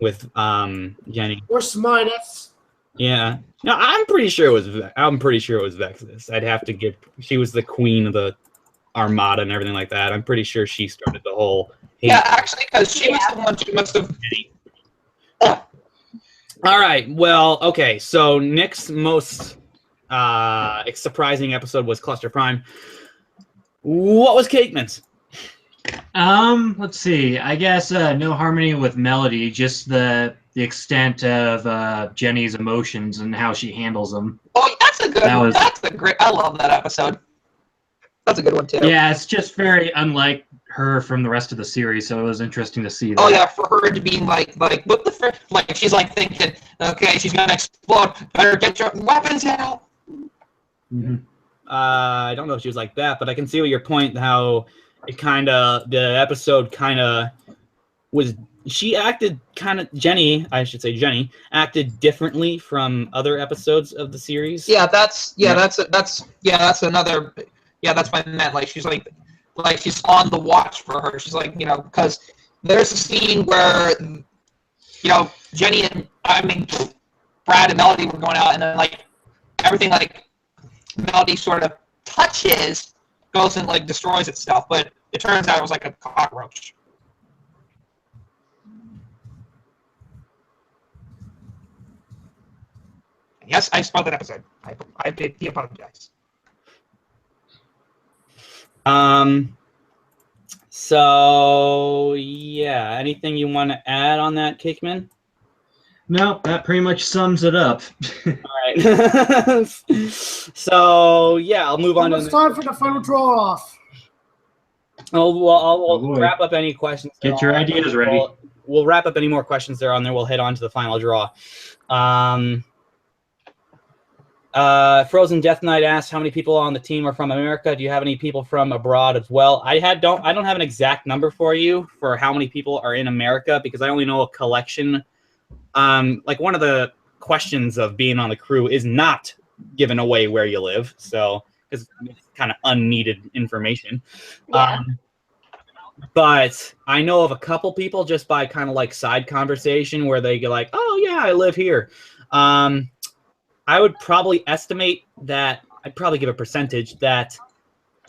with Jenny. Or Smartus. Yeah. No, I'm pretty sure it was Vexus. I'd have to give. She was the queen of the Armada and everything like that. I'm pretty sure she started the whole. Yeah, actually, because she was the one who must have. All right. Well, okay. So Nick's most surprising episode was Cluster Prime. What was Cakeman's? Let's see. I guess no harmony with Melody. Just the extent of Jenny's emotions and how she handles them. Oh, that's a good one. That's a great. I love that episode. That's a good one too. Yeah, it's just very unlike her from the rest of the series, so it was interesting to see that. Oh yeah, for her to be like what the frick? Like she's like thinking, okay, she's gonna explode. Better get your weapons out. Mm-hmm. I don't know if she was like that, but I can see what your point. How it the episode was. She acted Jenny acted differently from other episodes of the series. Yeah, that's another. Yeah, that's what I meant. Like she's like she's on the watch for her. She's like, because there's a scene where, Jenny and Brad and Melody were going out, and then like everything like Melody sort of touches goes and like destroys itself, but it turns out it was like a cockroach. Yes, I spoiled that episode. I deeply apologize. So yeah, anything you want to add on that, Cakeman? No, that pretty much sums it up. All right. So yeah, I'll move on. It's time for the final draw off. I'll wrap up any questions. Get your ideas ready. We'll wrap up any more questions there on there. We'll head on to the final draw. Frozen Death Knight asked how many people on the team are from America. Do you have any people from abroad as well? I don't have an exact number for you for how many people are in America because I only know a collection. Like one of the questions of being on the crew is not giving away where you live, so because it's kind of unneeded information. Yeah. But I know of a couple people just by kind of like side conversation where they get like, "Oh yeah, I live here." I would probably estimate that I'd probably give a percentage that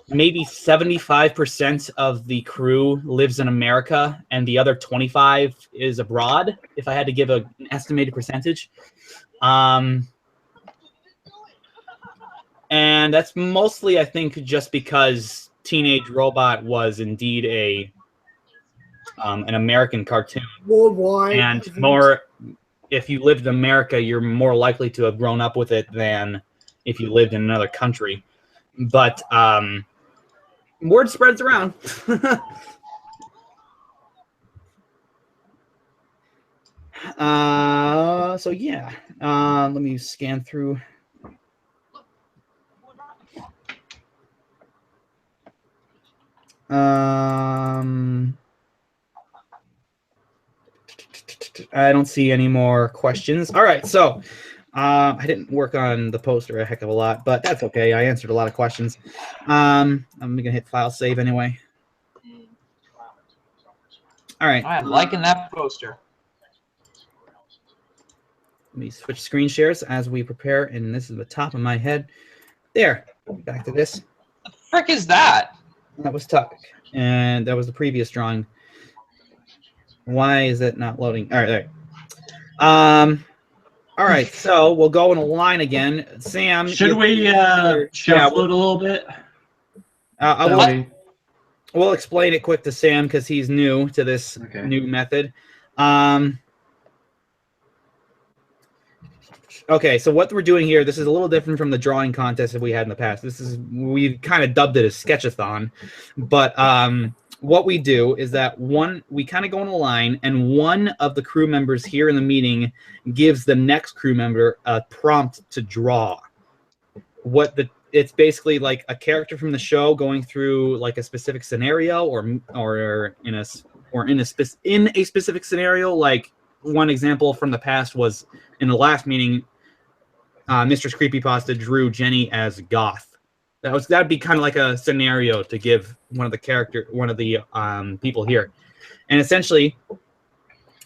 maybe 75% of the crew lives in America and the other 25 is abroad, if I had to give an estimated percentage. And that's mostly, I think, just because Teenage Robot was indeed an American cartoon. Worldwide. And more, if you lived in America, you're more likely to have grown up with it than if you lived in another country. But word spreads around. So yeah, let me scan through. I don't see any more questions. All right, so I didn't work on the poster a heck of a lot, but that's okay. I answered a lot of questions. I'm gonna hit file save anyway. All right. I'm liking that poster. Let me switch screen shares as we prepare, and this is the top of my head. There. Back to this. What the frick is that? That was Tuck, and that was the previous drawing. Why is it not loading? All right, all right. So we'll go in a line again. Sam, should we shuffle it a little bit? We'll explain it quick to Sam because he's new to this new method. Okay, so what we're doing here, this is a little different from the drawing contest that we had in the past. We kind of dubbed it as Sketchathon, but what we do is that we kind of go in a line, and one of the crew members here in the meeting gives the next crew member a prompt to draw. It's basically like a character from the show going through like a specific scenario, or in a specific scenario. Like one example from the past was in the last meeting, Mistress Creepypasta drew Jenny as goth. That'd be kind of like a scenario to give one of the people here. And essentially,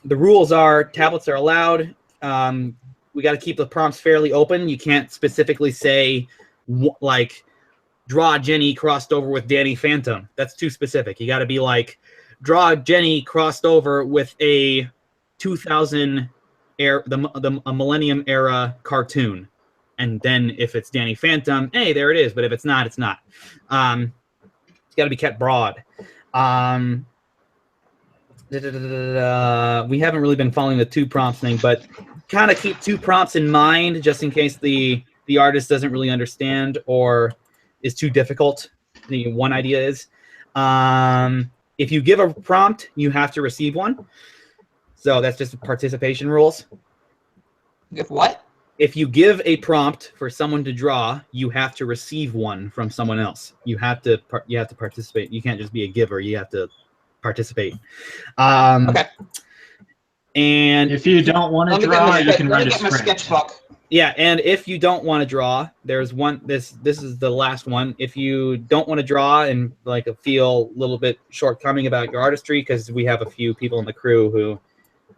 the rules are tablets are allowed. We got to keep the prompts fairly open. You can't specifically say like draw Jenny crossed over with Danny Phantom. That's too specific. You got to be like draw Jenny crossed over with a 2000 a Millennium era cartoon. And then if it's Danny Phantom, hey, there it is. But if it's not, it's not. It's got to be kept broad. We haven't really been following the two prompts thing, but kind of keep two prompts in mind just in case the artist doesn't really understand or is too difficult. The one idea is if you give a prompt, you have to receive one. So that's just participation rules. If what? If you give a prompt for someone to draw, you have to receive one from someone else. You have to participate. You can't just be a giver. You have to participate. Okay. And if you don't want to draw, you can write a script. Sketchbook. Yeah, and if you don't want to draw, there's one. This is the last one. If you don't want to draw and like feel a little bit shortcoming about your artistry, because we have a few people in the crew who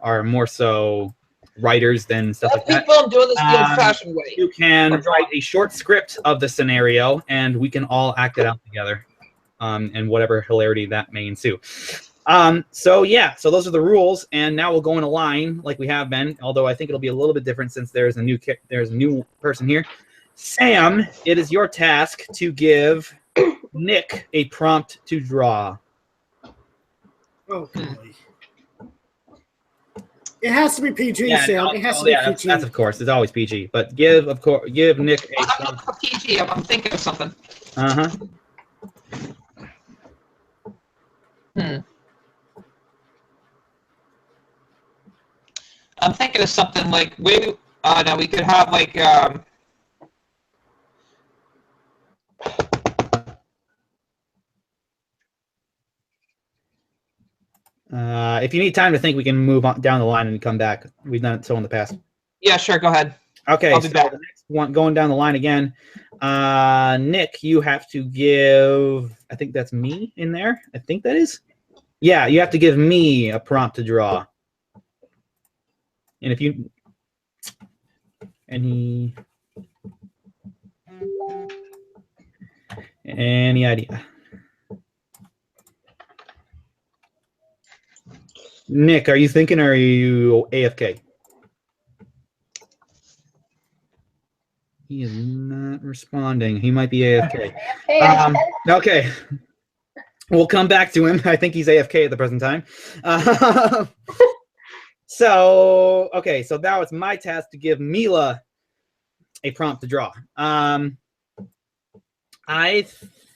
are more so writers than stuff like that. People doing this the old-fashioned way. You can write a short script of the scenario, and we can all act it out together, and whatever hilarity that may ensue. So yeah, so those are the rules, and now we'll go in a line like we have been. Although I think it'll be a little bit different since there's a new person here. Sam, it is your task to give Nick a prompt to draw. Oh, boy. It has to be PG, Yeah, Sam. It has to be PG. That's of course. It's always PG. But give Nick a I'm not PG. I'm thinking of something. I'm thinking of something like maybe now we could have like if you need time to think, we can move on down the line and come back. We've done it so in the past. Yeah, sure. Go ahead. Okay, I'll be back. The next one, going down the line again. Nick, you have to give. I think that's me in there. I think that is. Yeah, you have to give me a prompt to draw. And if you any idea? Nick, are you thinking or are you AFK? He is not responding. He might be AFK. Okay. We'll come back to him. I think he's AFK at the present time. So, okay. So now it's my task to give Mila a prompt to draw. I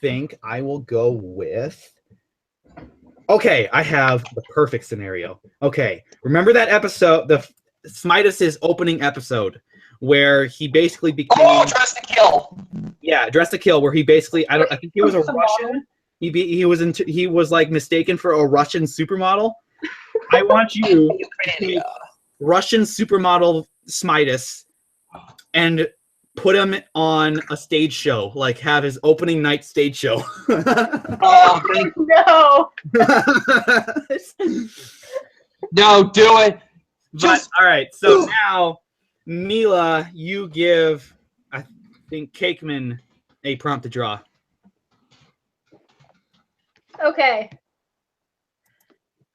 think I will go with... Okay, I have the perfect scenario. Okay, remember that episode, the Smitus's opening episode, where he basically became Dress to Kill. Yeah, Dress to Kill, where he basically I think he was a Russian. He was like mistaken for a Russian supermodel. I want you to take Russian supermodel Smitus and put him on a stage show, like have his opening night stage show. Oh, no. No, do it. But all right, so now Mila, you give I think Cakeman a prompt to draw. Okay.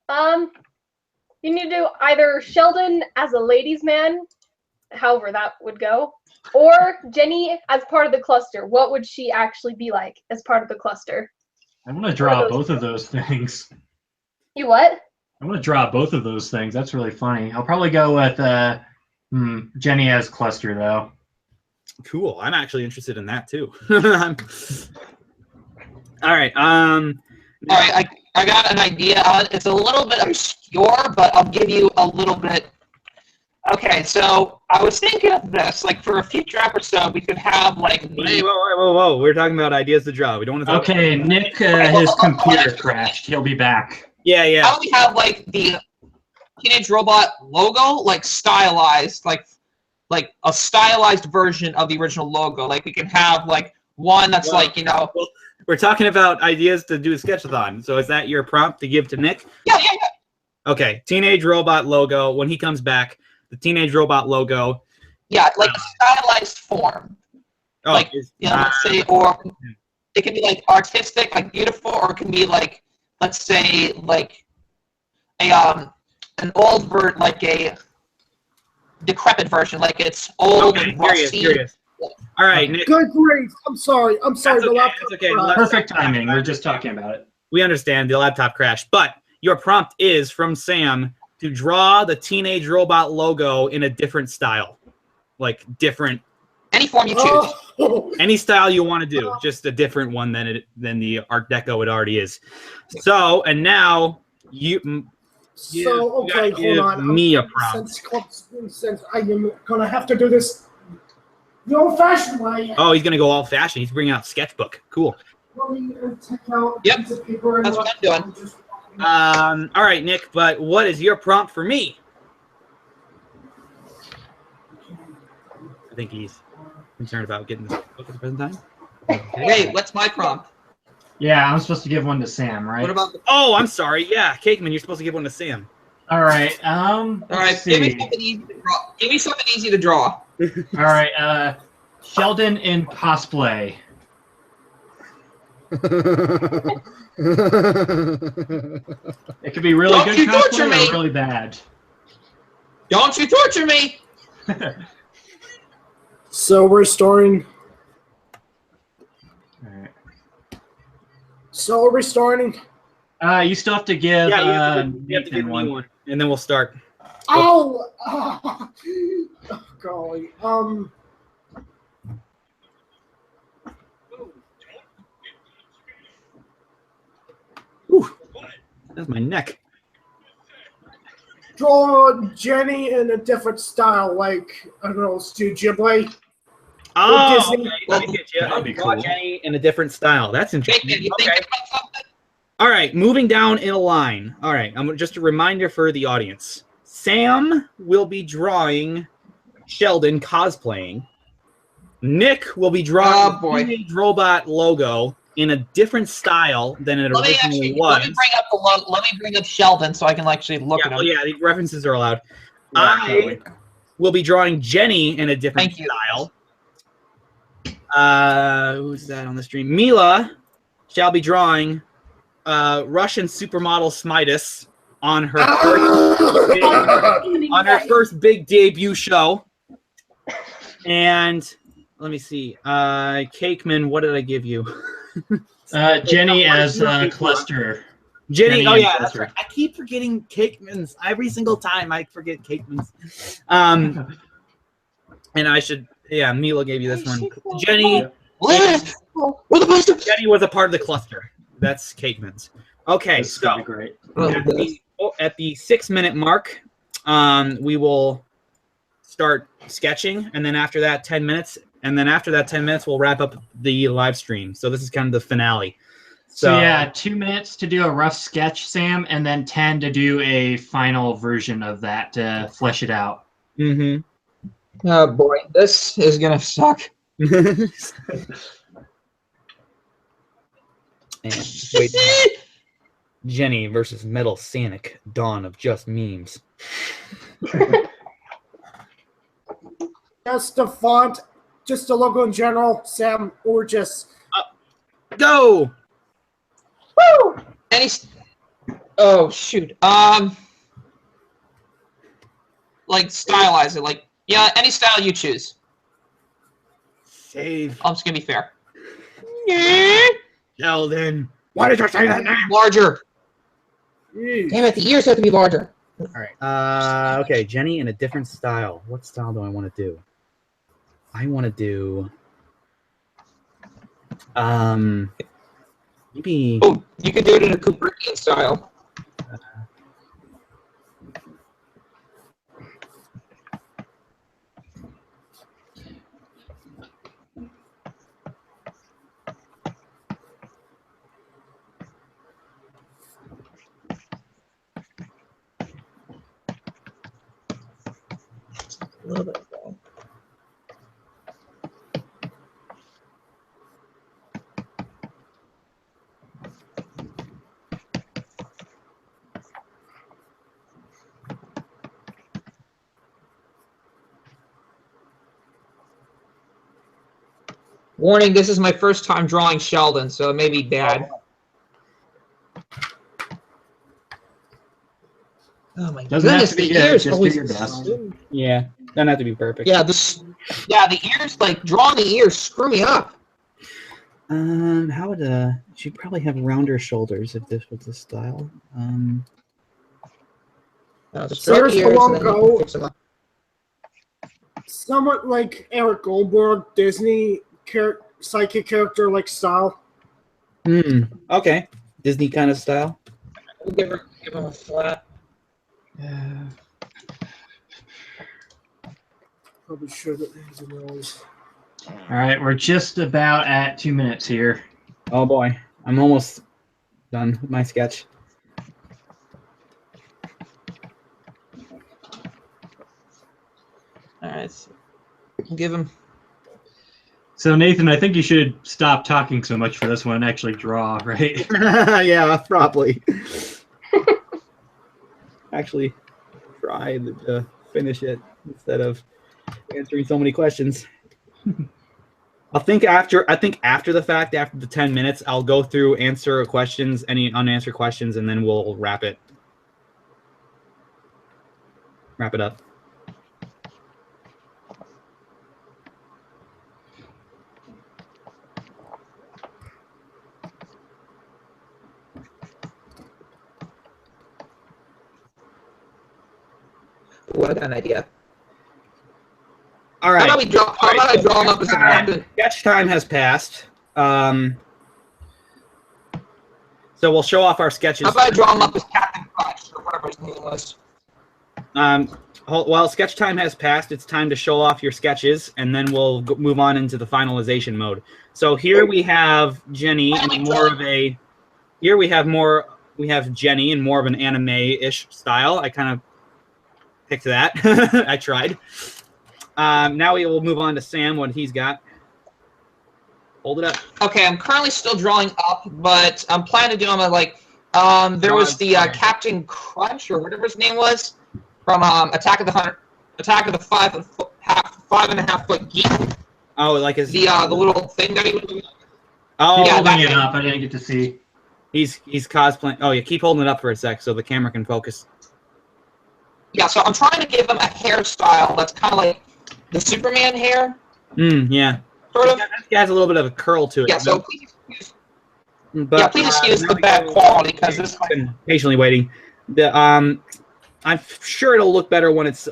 You need to do either Sheldon as a ladies' man, however that would go, or Jenny as part of the cluster. What would she actually be like as part of the cluster? I'm going to draw both of those things. You what? I'm going to draw both of those things. That's really funny. I'll probably go with Jenny as cluster, though. Cool. I'm actually interested in that, too. All right. All right, I got an idea. It's a little bit obscure, but I'll give you a little bit. Okay, so I was thinking of this. Like, for a future episode, we could have, like... Hey, whoa. We're talking about ideas to draw. We don't want to talk Okay, Nick, his computer crashed. He'll be back. Yeah. How do we have, like, the Teenage Robot logo, like, stylized, like a stylized version of the original logo? Like, we can have, like, one that's, like, you know... We're talking about ideas to do a sketchathon. So is that your prompt to give to Nick? Yeah. Okay, Teenage Robot logo. When he comes back, the Teenage Robot logo. Yeah, like a stylized form. Oh, like, you know, let's say, or it can be, like, artistic, like, beautiful, or it can be, like, let's say, like, an old version, like a decrepit version, like it's old and rusty. Curious. All right, Nick. Good grief. I'm sorry. That's okay. Perfect timing. We're just talking about it. We understand the laptop crashed, but your prompt is from Sam to draw the Teenage Robot logo in a different style. Like different. Any form you choose. Any style you want to do. Just a different one than the Art Deco it already is. So, and now you... okay, hold on. Me a prompt. Since I am going to have to do this the old-fashioned way. Oh, he's going to go all-fashioned. He's bringing out sketchbook. Cool. Yep, that's what I'm doing. All right, Nick, but what is your prompt for me? I think he's concerned about getting this book at the present time. Okay. Wait, what's my prompt? Yeah, I'm supposed to give one to Sam, right? What about Oh, I'm sorry. Yeah, Cakeman, you're supposed to give one to Sam. All right. All right, give me something easy to draw. Give me something easy to draw. All right, Sheldon in cosplay. It could be really Don't good you torture cosplay me! or really bad. Don't you torture me! So we're starting. Alright. So we're restarting. You still have to give Yeah, you have to give Nathan me one, and then we'll start. Oh, golly. Whew, that's my neck. Draw Jenny in a different style, like, I don't know, Studio Ghibli. Oh, Disney. okay. Let me get you. That'd be Draw cool. Jenny in a different style. That's interesting. Nathan, you Okay. thinking about something? All right, moving down in a line. All right, just a reminder for the audience. Sam will be drawing Sheldon cosplaying. Nick will be drawing the Teenage Robot logo in a different style than it originally was. Let me bring up Sheldon so I can actually look at him. Yeah, the references are allowed. Yeah, I totally. will be drawing Jenny in a different Thank you. style. Who's that on the stream? Mila shall be drawing Russian supermodel Smitus on her first big debut show. And let me see. Cakeman, what did I give you? Jenny as Cluster. Jenny, oh and yeah, that's Cluster. right. I keep forgetting Cakeman's every single time. I forget Cakeman's. And I should, yeah. Mila gave you this one. Jenny. Jenny was a part of the cluster. That's Cakeman's. Okay, This is so gonna be great. at the 6-minute mark, we will start sketching, and then after that 10 minutes, and then after that 10 minutes, we'll wrap up the live stream. So this is kind of the finale. So yeah, 2 minutes to do a rough sketch, Sam, and then 10 to do a final version of that to flesh it out. Mm-hmm. Oh boy, this is gonna suck. And wait, Jenny versus Metal Sonic, Dawn of Just Memes. Just the font, just the logo in general, Sam, or just... Go! Woo! Oh shoot. Like stylize it. Like any style you choose. Save. I'm just gonna be fair. Sheldon. Why did you say that name? Larger. Jeez. Damn it, the ears have to be larger. All right. Okay, Jenny in a different style. What style do I want to do? I want to do. Maybe. Oh, you can do it in a Kubrickian style. A little bit long. Warning, this is my first time drawing Sheldon, so it may be bad. Oh my Doesn't have goodness, to be the good, ears just do always... your best. Yeah, doesn't have to be perfect. Yeah, the ears, like, drawing the ears screw me up. How would she'd probably have rounder shoulders if this was the style. Just So draw here's the the ears, long and then you go. can fix them up. Somewhat like Eric Goldberg, Disney psychic character like style. Okay. Disney kind of style. We'll give him a flat. Probably should have those. All right, we're just about at 2 minutes here. Oh boy, I'm almost done with my sketch. All right, so we'll give him. So Nathan, I think you should stop talking so much for this one and actually draw, right? Yeah, probably. Actually, try to finish it instead of answering so many questions. I think after the fact, after the 10 minutes, I'll go through, answer questions, any unanswered questions, and then we'll wrap it up. Ooh, I got an idea. All right. How about I draw them up as a captain? Sketch time has passed. So we'll show off our sketches. How about I draw them up as Captain Crunch or whatever his name was? While sketch time has passed, it's time to show off your sketches, and then we'll move on into the finalization mode. So here we have Jenny in more of a. Here we have Jenny in more of an anime-ish style. I kind of picked that. I tried. Now we will move on to Sam. What he's got. Hold it up. Okay, I'm currently still drawing up, but I'm planning to do them like. There was the Captain Crunch or whatever his name was. From Attack of the 5.5 foot geek. Oh, like his the little thing that he was doing. Oh, yeah, holding it up. I didn't get to see. He's cosplaying. Oh, yeah, keep holding it up for a sec so the camera can focus. Yeah, so I'm trying to give him a hairstyle that's kind of like the Superman hair. Yeah. Sort of. It has a little bit of a curl to it. Yeah. So please excuse. But, please excuse the bad quality because this. Been patiently waiting. I'm sure it'll look better when it's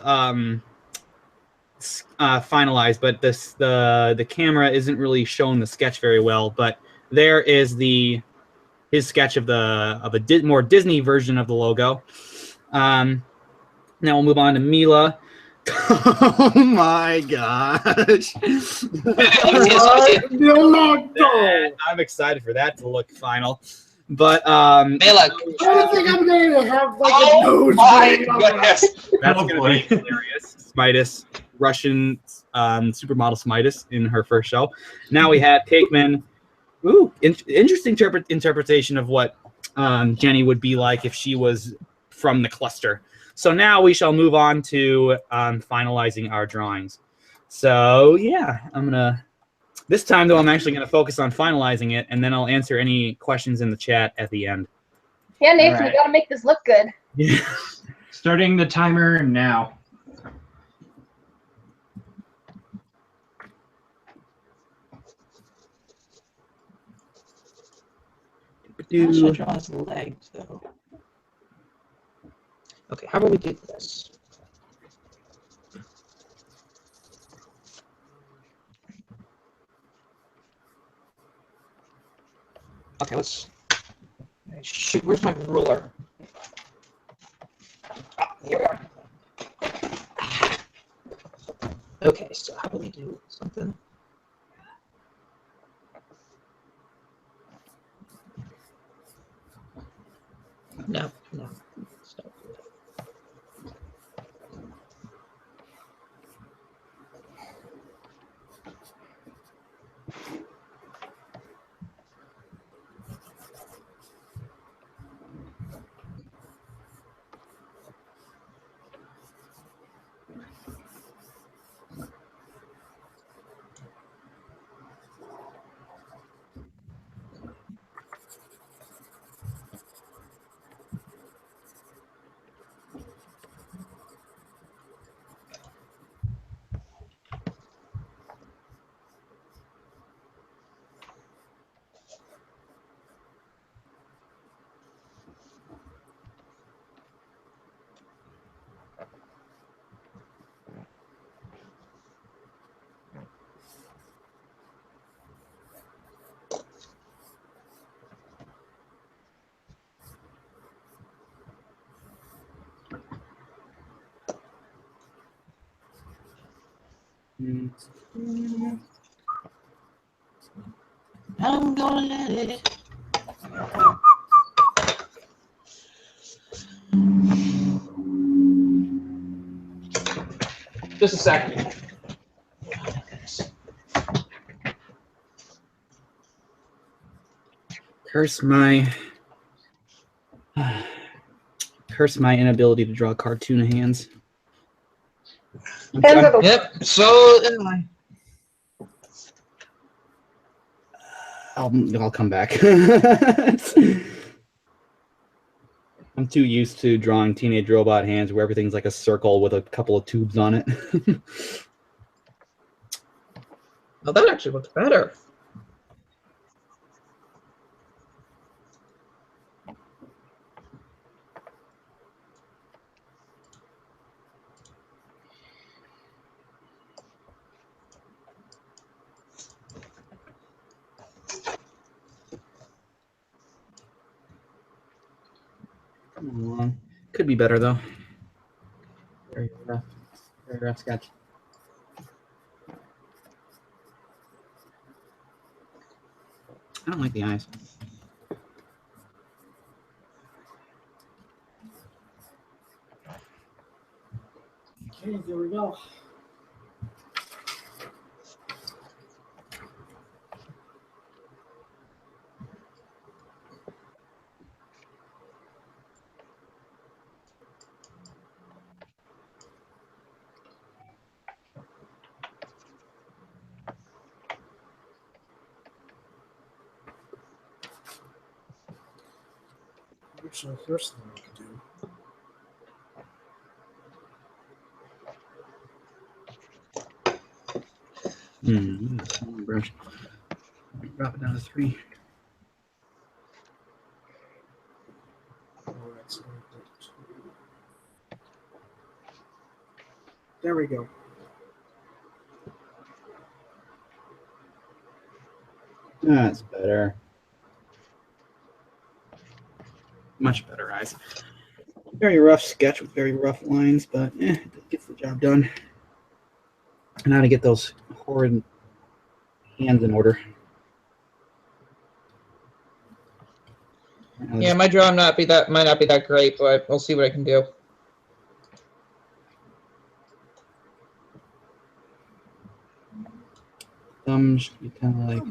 finalized, but the camera isn't really showing the sketch very well. But there is his sketch of a more Disney version of the logo. Now we'll move on to Mila. Oh my gosh! I'm excited for that to look final. But Mila, I don't think I'm going to have like a nose my ring. goodness. That's going to be hilarious. Smitus, Russian supermodel Smitus in her first show. Now we have Cakeman. Ooh, interesting interpretation of what Jenny would be like if she was from the cluster. So now we shall move on to finalizing our drawings. So yeah, this time though I'm actually gonna focus on finalizing it, and then I'll answer any questions in the chat at the end. Yeah, Nathan, Right. you gotta make this look good. Yeah. Starting the timer now. How should I draw his legs, though? Okay, how about we do this? Okay, let's. Shoot, where's my ruler? Ah, here we are. Okay, so how about we do something? No. Stop. I'm gonna let it. Just a second. Curse my inability to draw cartoon hands. Hands are the Yep. So I'll come back. I'm too used to drawing teenage robot hands where everything's like a circle with a couple of tubes on it. Oh, that actually looks better. Come on. Could be better though. Very rough sketch. I don't like the eyes. Okay, there we go. Actually, here's something we could do. Brush. Drop it down to 3. All right, so there we go. That's better. Much better eyes. Very rough sketch with very rough lines, but it gets the job done. And how to get those horrid hands in order. Yeah, my drawing might not be that great, but we'll see what I can do. Thumb should be kind of like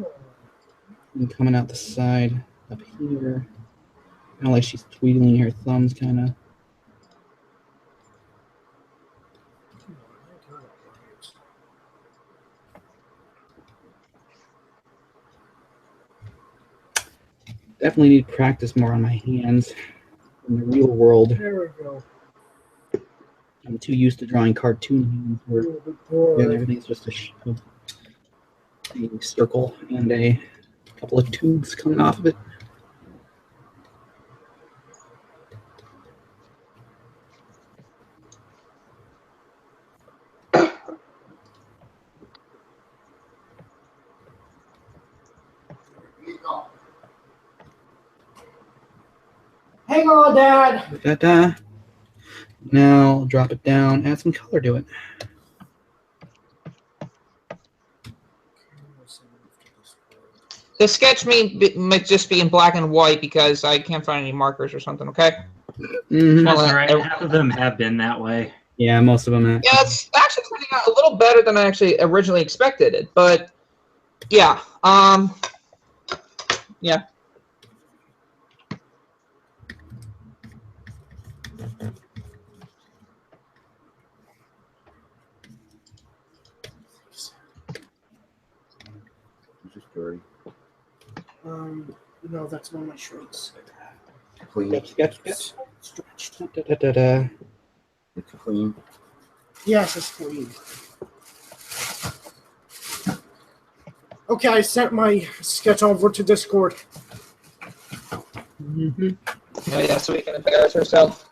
coming out the side up here. Kind of like she's twiddling her thumbs, kind of. Definitely need to practice more on my hands in the real world. There we go. I'm too used to drawing cartoon hands where everything's just a circle and a couple of tubes coming off of it. Hang on, Dad. Da-da. Now drop it down, add some color to it. The sketch might just be in black and white because I can't find any markers or something, okay? Mm-hmm. That's all right. Half of them have been that way. Yeah, most of them have. Yeah, it's actually turning out a little better than I actually originally expected it, but yeah, yeah. No, that's one of my shirts. Clean. Sketch. Stretched. Da-da-da-da. It's clean. Yes, it's clean. Okay, I sent my sketch over to Discord. Mm-hmm. Oh, yeah, so we can embarrass ourselves.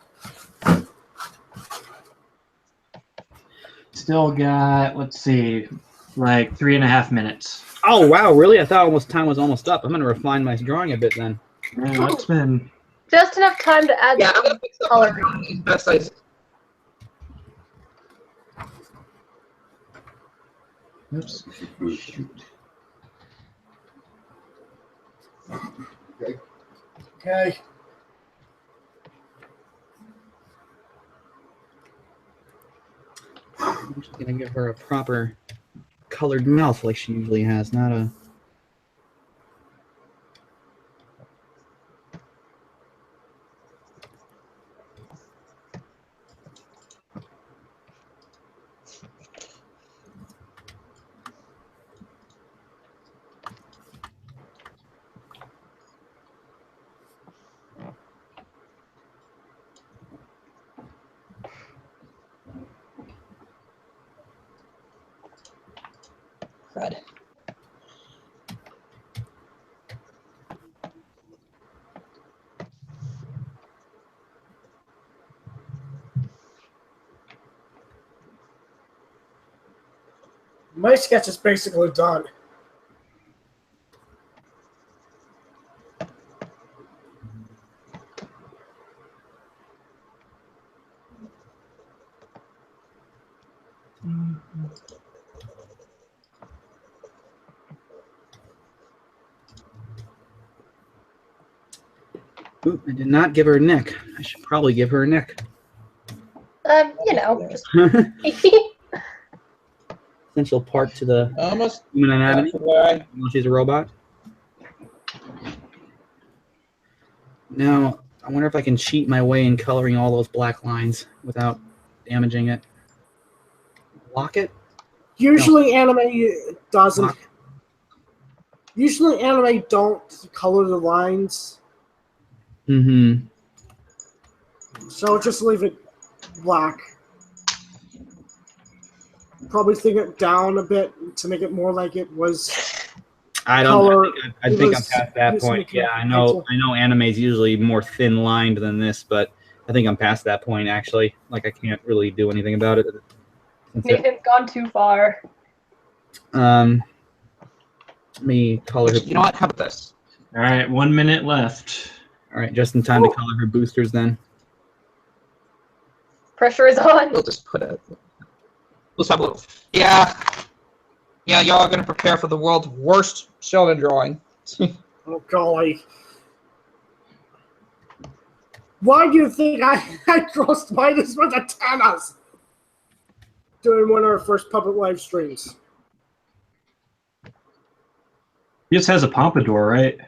Still got, let's see, like 3.5 minutes. Oh wow, really? I thought time was almost up. I'm gonna refine my drawing a bit then. Yeah, it's been. Just enough time to add Yeah, I'm the gonna fix color. the best size. Oops. Shoot. Okay. I'm just gonna give her a proper colored mouth like she usually has, not a. crud. My sketch is basically done. Ooh, I did not give her a nick. I should probably give her a nick. You know, just Essential part to the Almost. human anatomy. Why? She's a robot. Now, I wonder if I can cheat my way in coloring all those black lines without damaging it. Lock it? Usually anime doesn't. Lock. Usually anime don't color the lines, Mm-hmm. so just leave it black. Probably thin it down a bit to make it more like it was. I don't. Color, I think I'm past that point. Yeah, I know. I know anime is usually more thin lined than this, but I think I'm past that point. Actually, like I can't really do anything about it. Nathan's gone too far. Let me color her. You know what? How about this? All right, 1 minute left. All right, just in time to color her boosters then. Pressure is on. We'll just put it. Let's have a little. Yeah. Yeah, y'all are gonna prepare for the world's worst shonen drawing. Oh golly! Why do you think I crossed minus with antennas during one of our first public live streams? He just has a pompadour, right?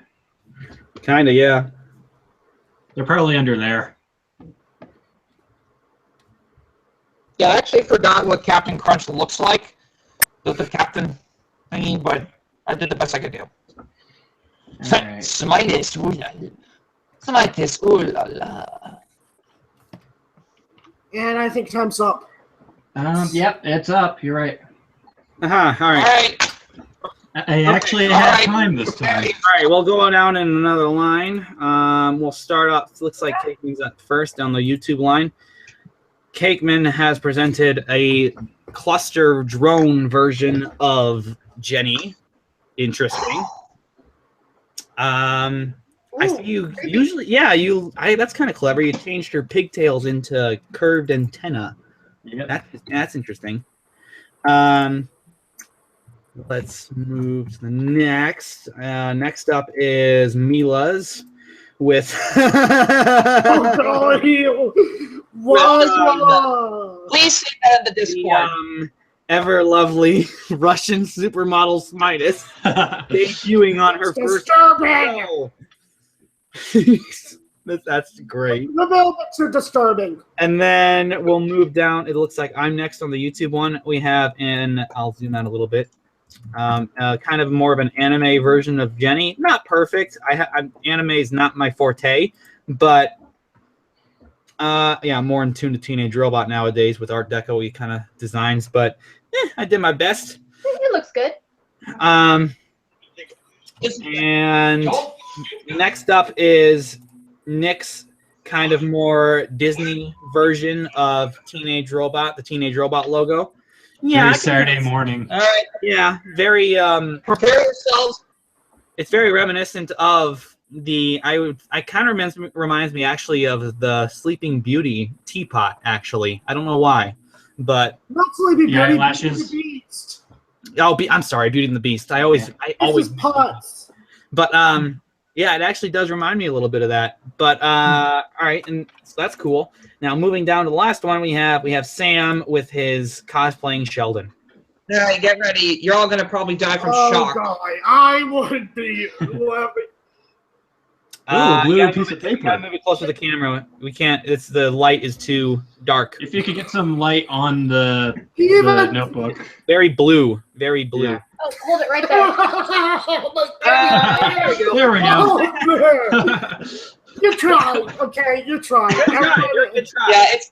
Kinda, yeah. They're probably under there. Yeah, I actually forgot what Captain Crunch looks like. The captain thingy, but I did the best I could do. Right. Smitus, ooh la la. Smitus, ooh la la. And I think time's up. Yep, it's up. You're right. All All right. right. I actually all had right. time this time. All right, we'll go down in another line. We'll start off. Looks like Cakeman's up first on the YouTube line. Cakeman has presented a cluster drone version of Jenny. Interesting. I see you usually. Yeah, that's kind of clever. You changed her pigtails into curved antenna. Yep. That's interesting. Let's move to the next. Next up is Mila's with. Oh golly! Wow! Please say that in the Discord. The ever lovely Russian supermodel Smitus debuting on her first show. That's great. The moments are disturbing. And then we'll move down. It looks like I'm next on the YouTube one. We have, and I'll zoom out a little bit. Kind of more of an anime version of Jenny. Not perfect. Anime is not my forte, but yeah, I'm more in tune to Teenage Robot nowadays with Art Deco-y kind of designs. But I did my best. It looks good. And next up is Nick's kind of more Disney version of Teenage Robot, the Teenage Robot logo. Yeah, Very Saturday morning. All right. Yeah, very. Prepare yourselves. It's very reminiscent of the. I kind of reminds me actually of the Sleeping Beauty teapot. Actually, I don't know why, but Not Sleeping Beauty, eyelashes. Beauty and the Beast. I'm sorry, Beauty and the Beast. I always This is pots. But yeah, it actually does remind me a little bit of that. But all right, and so that's cool. Now moving down to the last one, we have Sam with his cosplaying Sheldon. All right, get ready. You're all gonna probably die from shock. golly, I would be laughing. Blue piece of Gotta paper. move it closer to the camera. We can't. The light is too dark. If you could get some light on the Even notebook. Very blue. Very blue. Yeah. Oh, hold it right there. There we go. Oh, man. You try, okay? You try. Good try. Yeah, it's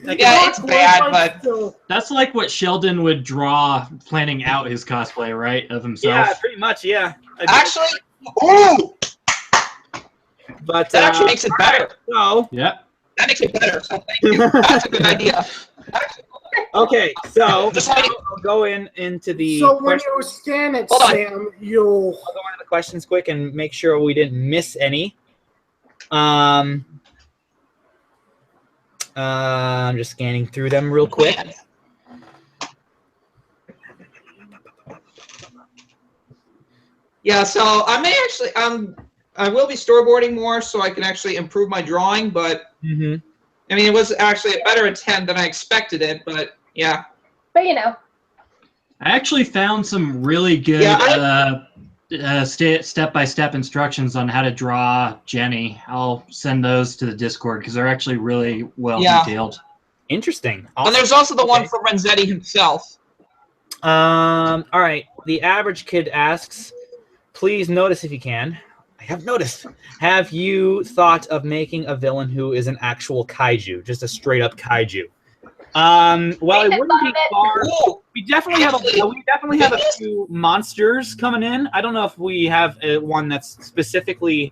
Like, Yeah, it's bad, but Still, That's like what Sheldon would draw planning out his cosplay, right, of himself. yeah, pretty much, yeah. actually, ooh, But that actually makes it better. so Yep. That makes it better. So thank you. That's a good idea. okay, so Just like- I'll go into the so when question- you scan it, Hold on. Sam, you'll. I'll go into the questions quick and make sure we didn't miss any. I'm just scanning through them real quick. Yeah, so I may actually I will be storyboarding more so I can actually improve my drawing, but Mm-hmm. I mean it was actually a better attempt than I expected it, but yeah. But you know. I actually found some really good step-by-step instructions on how to draw Jenny. I'll send those to the Discord because they're actually really well detailed. Interesting. And Awesome. there's also the one Okay. from Renzetti himself. All right. The average kid asks, please notice if you can. I have noticed. Have you thought of making a villain who is an actual kaiju, just a straight up kaiju? Well, it wouldn't be far. Ooh, We definitely have a few monsters coming in. I don't know if we have one that's specifically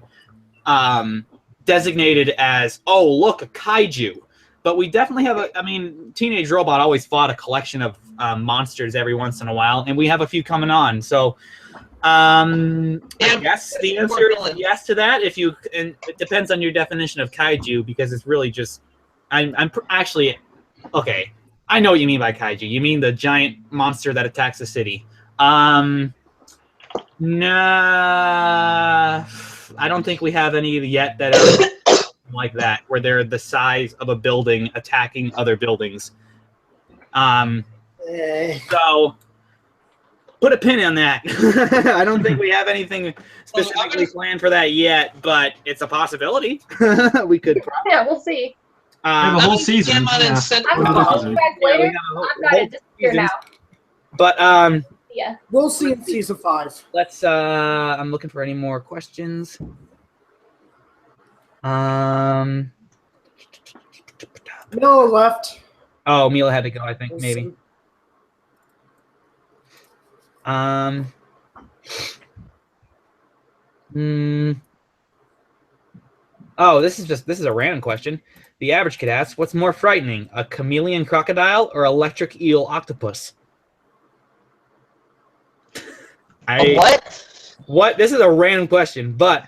designated as, oh, look, a kaiju. But we definitely have a. I mean, Teenage Robot always fought a collection of monsters every once in a while, and we have a few coming on. So, I guess the answer is yes to that. If you, and it depends on your definition of kaiju, because it's really just. Actually, okay. I know what you mean by kaiju. You mean the giant monster that attacks a city. Nah, I don't think we have any yet that are like that, where they're the size of a building attacking other buildings. So put a pin on that. I don't think we have anything specifically planned for that yet, but it's a possibility. We could. Yeah, we'll see. We have a whole season. I'm Yeah. gonna call you guys later. I've got to disappear now. But Yeah. We'll see in season 5. let's. I'm looking for any more questions. Miller left. Oh, Mila had to go. I think We'll maybe. see. Oh, this is a random question. The average kid asks, "What's more frightening, a chameleon crocodile or electric eel octopus?" What? This is a random question, but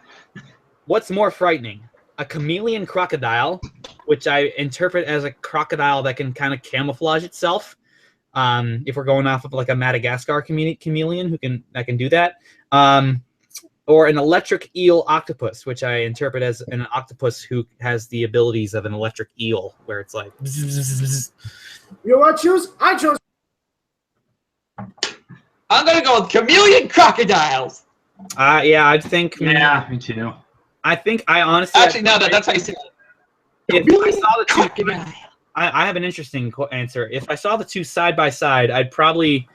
what's more frightening, a chameleon crocodile, which I interpret as a crocodile that can kind of camouflage itself? If we're going off of like a Madagascar chameleon that can do that, or an electric eel octopus, which I interpret as an octopus who has the abilities of an electric eel, where it's like. Bzz, bzz, bzz. You want to choose? I chose. I'm gonna go with chameleon crocodiles. Yeah, I think. Yeah, me too. I think I honestly. Actually, no, that's how you say it. If I saw the two. Crocodile. I have an interesting answer. If I saw the two side by side, I'd probably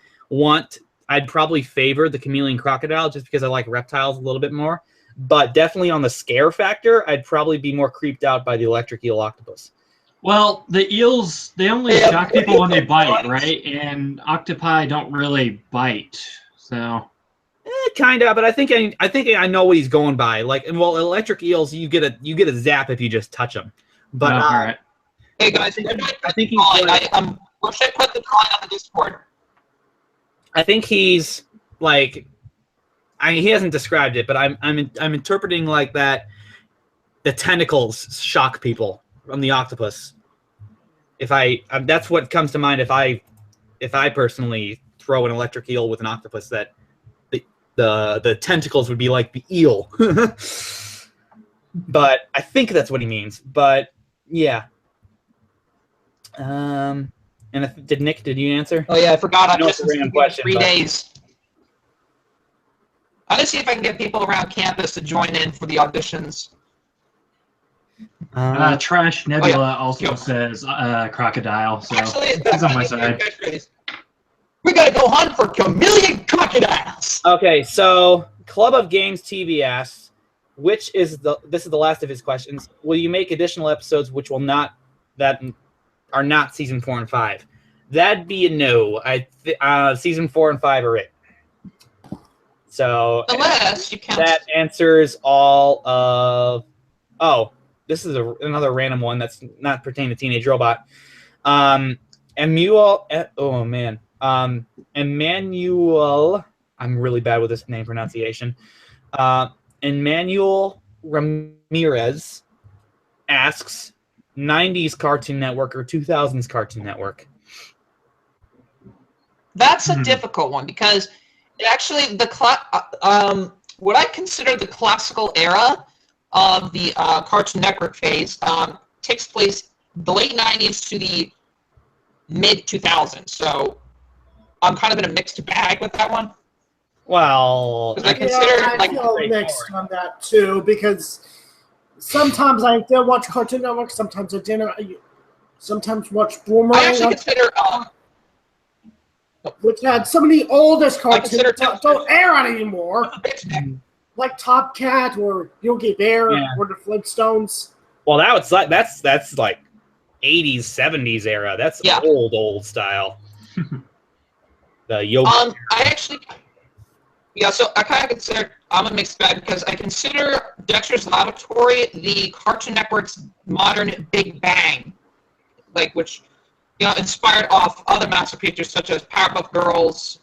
favor the chameleon crocodile just because I like reptiles a little bit more. But definitely on the scare factor, I'd probably be more creeped out by the electric eel octopus. Well, the eels, they only shock people when they bite, right? And octopi don't really bite, so. Kind of, but I think I know what he's going by. Like, well, electric eels, you get a zap if you just touch them. But all right. Hey guys, I think he's like, we should put the drawing on the Discord. I think he's like, he hasn't described it, but I'm interpreting like that. The tentacles shock people from the octopus. That's what comes to mind if I personally throw an electric eel with an octopus, that the tentacles would be like the eel. But I think that's what he means. But yeah. And did you answer? Oh yeah, I forgot. I'm know just it's a random question, 3 but- days. I'm gonna see if I can get people around campus to join in for the auditions. Trash Nebula also Go. says crocodile, so Actually, he's on my side. We gotta go hunt for chameleon crocodiles. Okay, so Club of Games TV asks, this is the last of his questions. Will you make additional episodes which will not are not season 4 and 5. That'd be a no. Season 4 and 5 are it. So unless you count that answers all of. Oh, this is another random one that's not pertaining to Teenage Robot. Emmanuel. I'm really bad with this name pronunciation. Emmanuel Ramirez asks, 90s Cartoon Network or 2000s Cartoon Network? That's a difficult one because actually what I consider the classical era of the Cartoon Network phase takes place the late 90s to the mid 2000s. So I'm kind of in a mixed bag with that one. Well, I consider I feel mixed on that too because sometimes I did watch Cartoon Network, sometimes I didn't. Sometimes watch Boomerang. I actually consider which had some of the oldest cartoons that don't air anymore, like Top Cat or Yogi Bear or the Flintstones. Well, that's like 80s, 70s era. That's old style. The Yogi. So I kind of consider I'm a mixed bag because I consider Dexter's Laboratory the Cartoon Network's modern Big Bang, which inspired off other masterpieces such as Powerpuff Girls.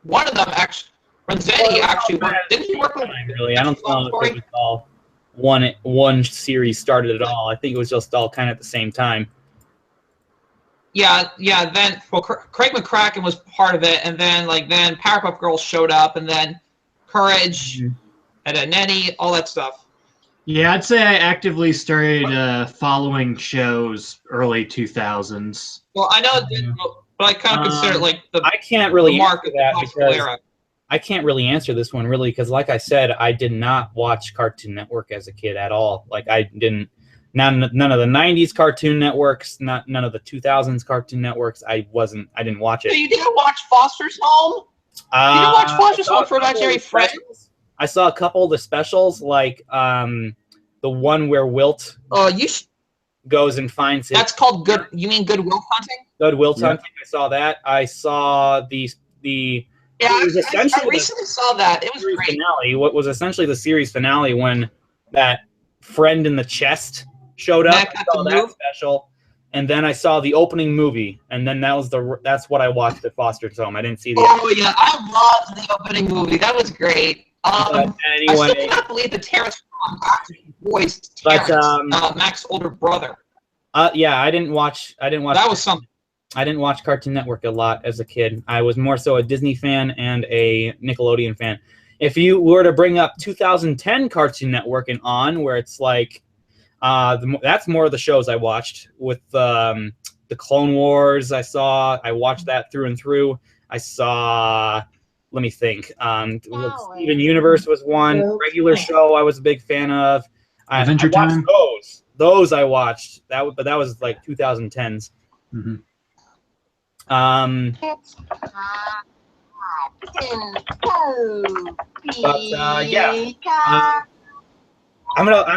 One of them actually, Zany didn't he work with? Really, I don't know if it was all one series started at all. I think it was just all kind of at the same time. Yeah. Then, Craig McCracken was part of it, and then Powerpuff Girls showed up, and then Courage, and then Nenny, all that stuff. Yeah, I'd say I actively started following shows early 2000s. Well, I know it didn't, but I kind of consider it I can't really mark answer that because I can't really answer this one really because, like I said, I did not watch Cartoon Network as a kid at all. I didn't. None of the 90s Cartoon Networks, none of the 2000s Cartoon Networks. I didn't watch it. So you didn't watch Foster's Home? You didn't watch Foster's Home for Imaginary Friends? I saw a couple of the specials, like the one where Wilt goes and finds his... That's called Good. You mean Good Will Hunting? Good Will Hunting. I saw that. I saw the. Yeah, I recently saw that. It was great. Finale. What was essentially the series finale when that friend in the chest showed up. I saw that special, and then I saw the opening movie, and then that's what I watched at Foster's Home. I didn't see the. Oh yeah, I loved the opening movie. That was great. Anyway, I still cannot believe that Terrence actually voiced Terrence, Max's older brother. Yeah, I didn't watch. That was something. I didn't watch Cartoon Network a lot as a kid. I was more so a Disney fan and a Nickelodeon fan. If you were to bring up 2010 Cartoon Network and on, where it's like, that's more of the shows I watched with the Clone Wars. I watched that through and through. I saw. Let me think. Steven Universe was one regular show I was a big fan of. I watched those. Those I watched. But that was like 2010s. Mm-hmm. I'm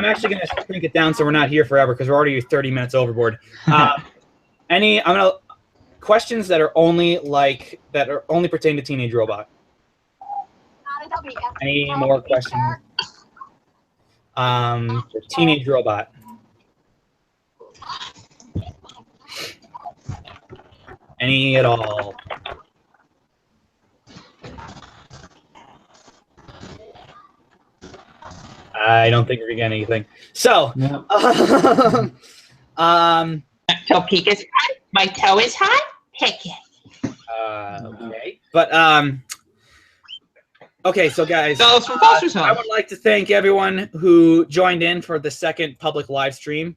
actually gonna shrink it down so we're not here forever because we're already 30 minutes overboard. Questions that are only pertain to Teenage Robot. Any more questions? For Teenage Robot. Any at all? I don't think we're gonna get anything. So, no. Toe peak is hot. My toe is hot. Heck yeah. Okay, but okay, so guys, from Foster's Home. I would like to thank everyone who joined in for the second public live stream.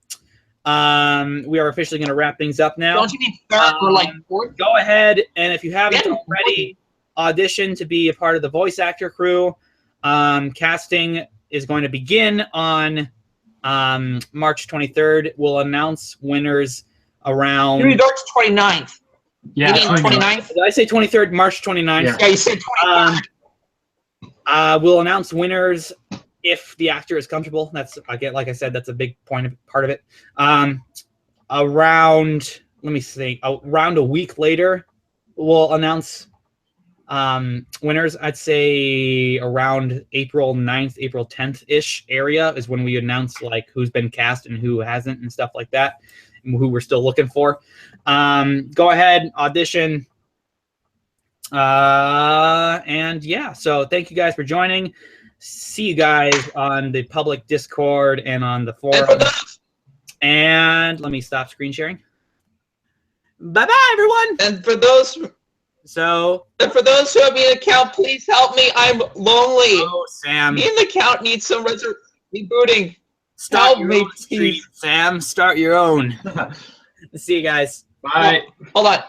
We are officially going to wrap things up now. Don't you need third or fourth? Go ahead, and if you haven't already, audition to be a part of the voice actor crew. Casting is going to begin on March 23rd. We'll announce winners around... You mean March 29th? Yeah, 29th? Did I say 23rd? March 29th? Yeah, you said 29th. We'll announce winners if the actor is comfortable. That's, again, like I said, that's a big part of it. Around let me think, around a week later, we'll announce winners. I'd say around April 9th, April 10th-ish area is when we announce like who's been cast and who hasn't and stuff like that, and who we're still looking for. Go ahead, audition. And yeah, so thank you guys for joining. See you guys on the public Discord and on the forum. And let me stop screen sharing. Bye-bye, everyone. And for those who have me an account, please help me. I'm lonely. Oh, Sam. Me and the account need some rebooting. Start your own stream, Sam. Start your own. See you guys. Bye. Hold on.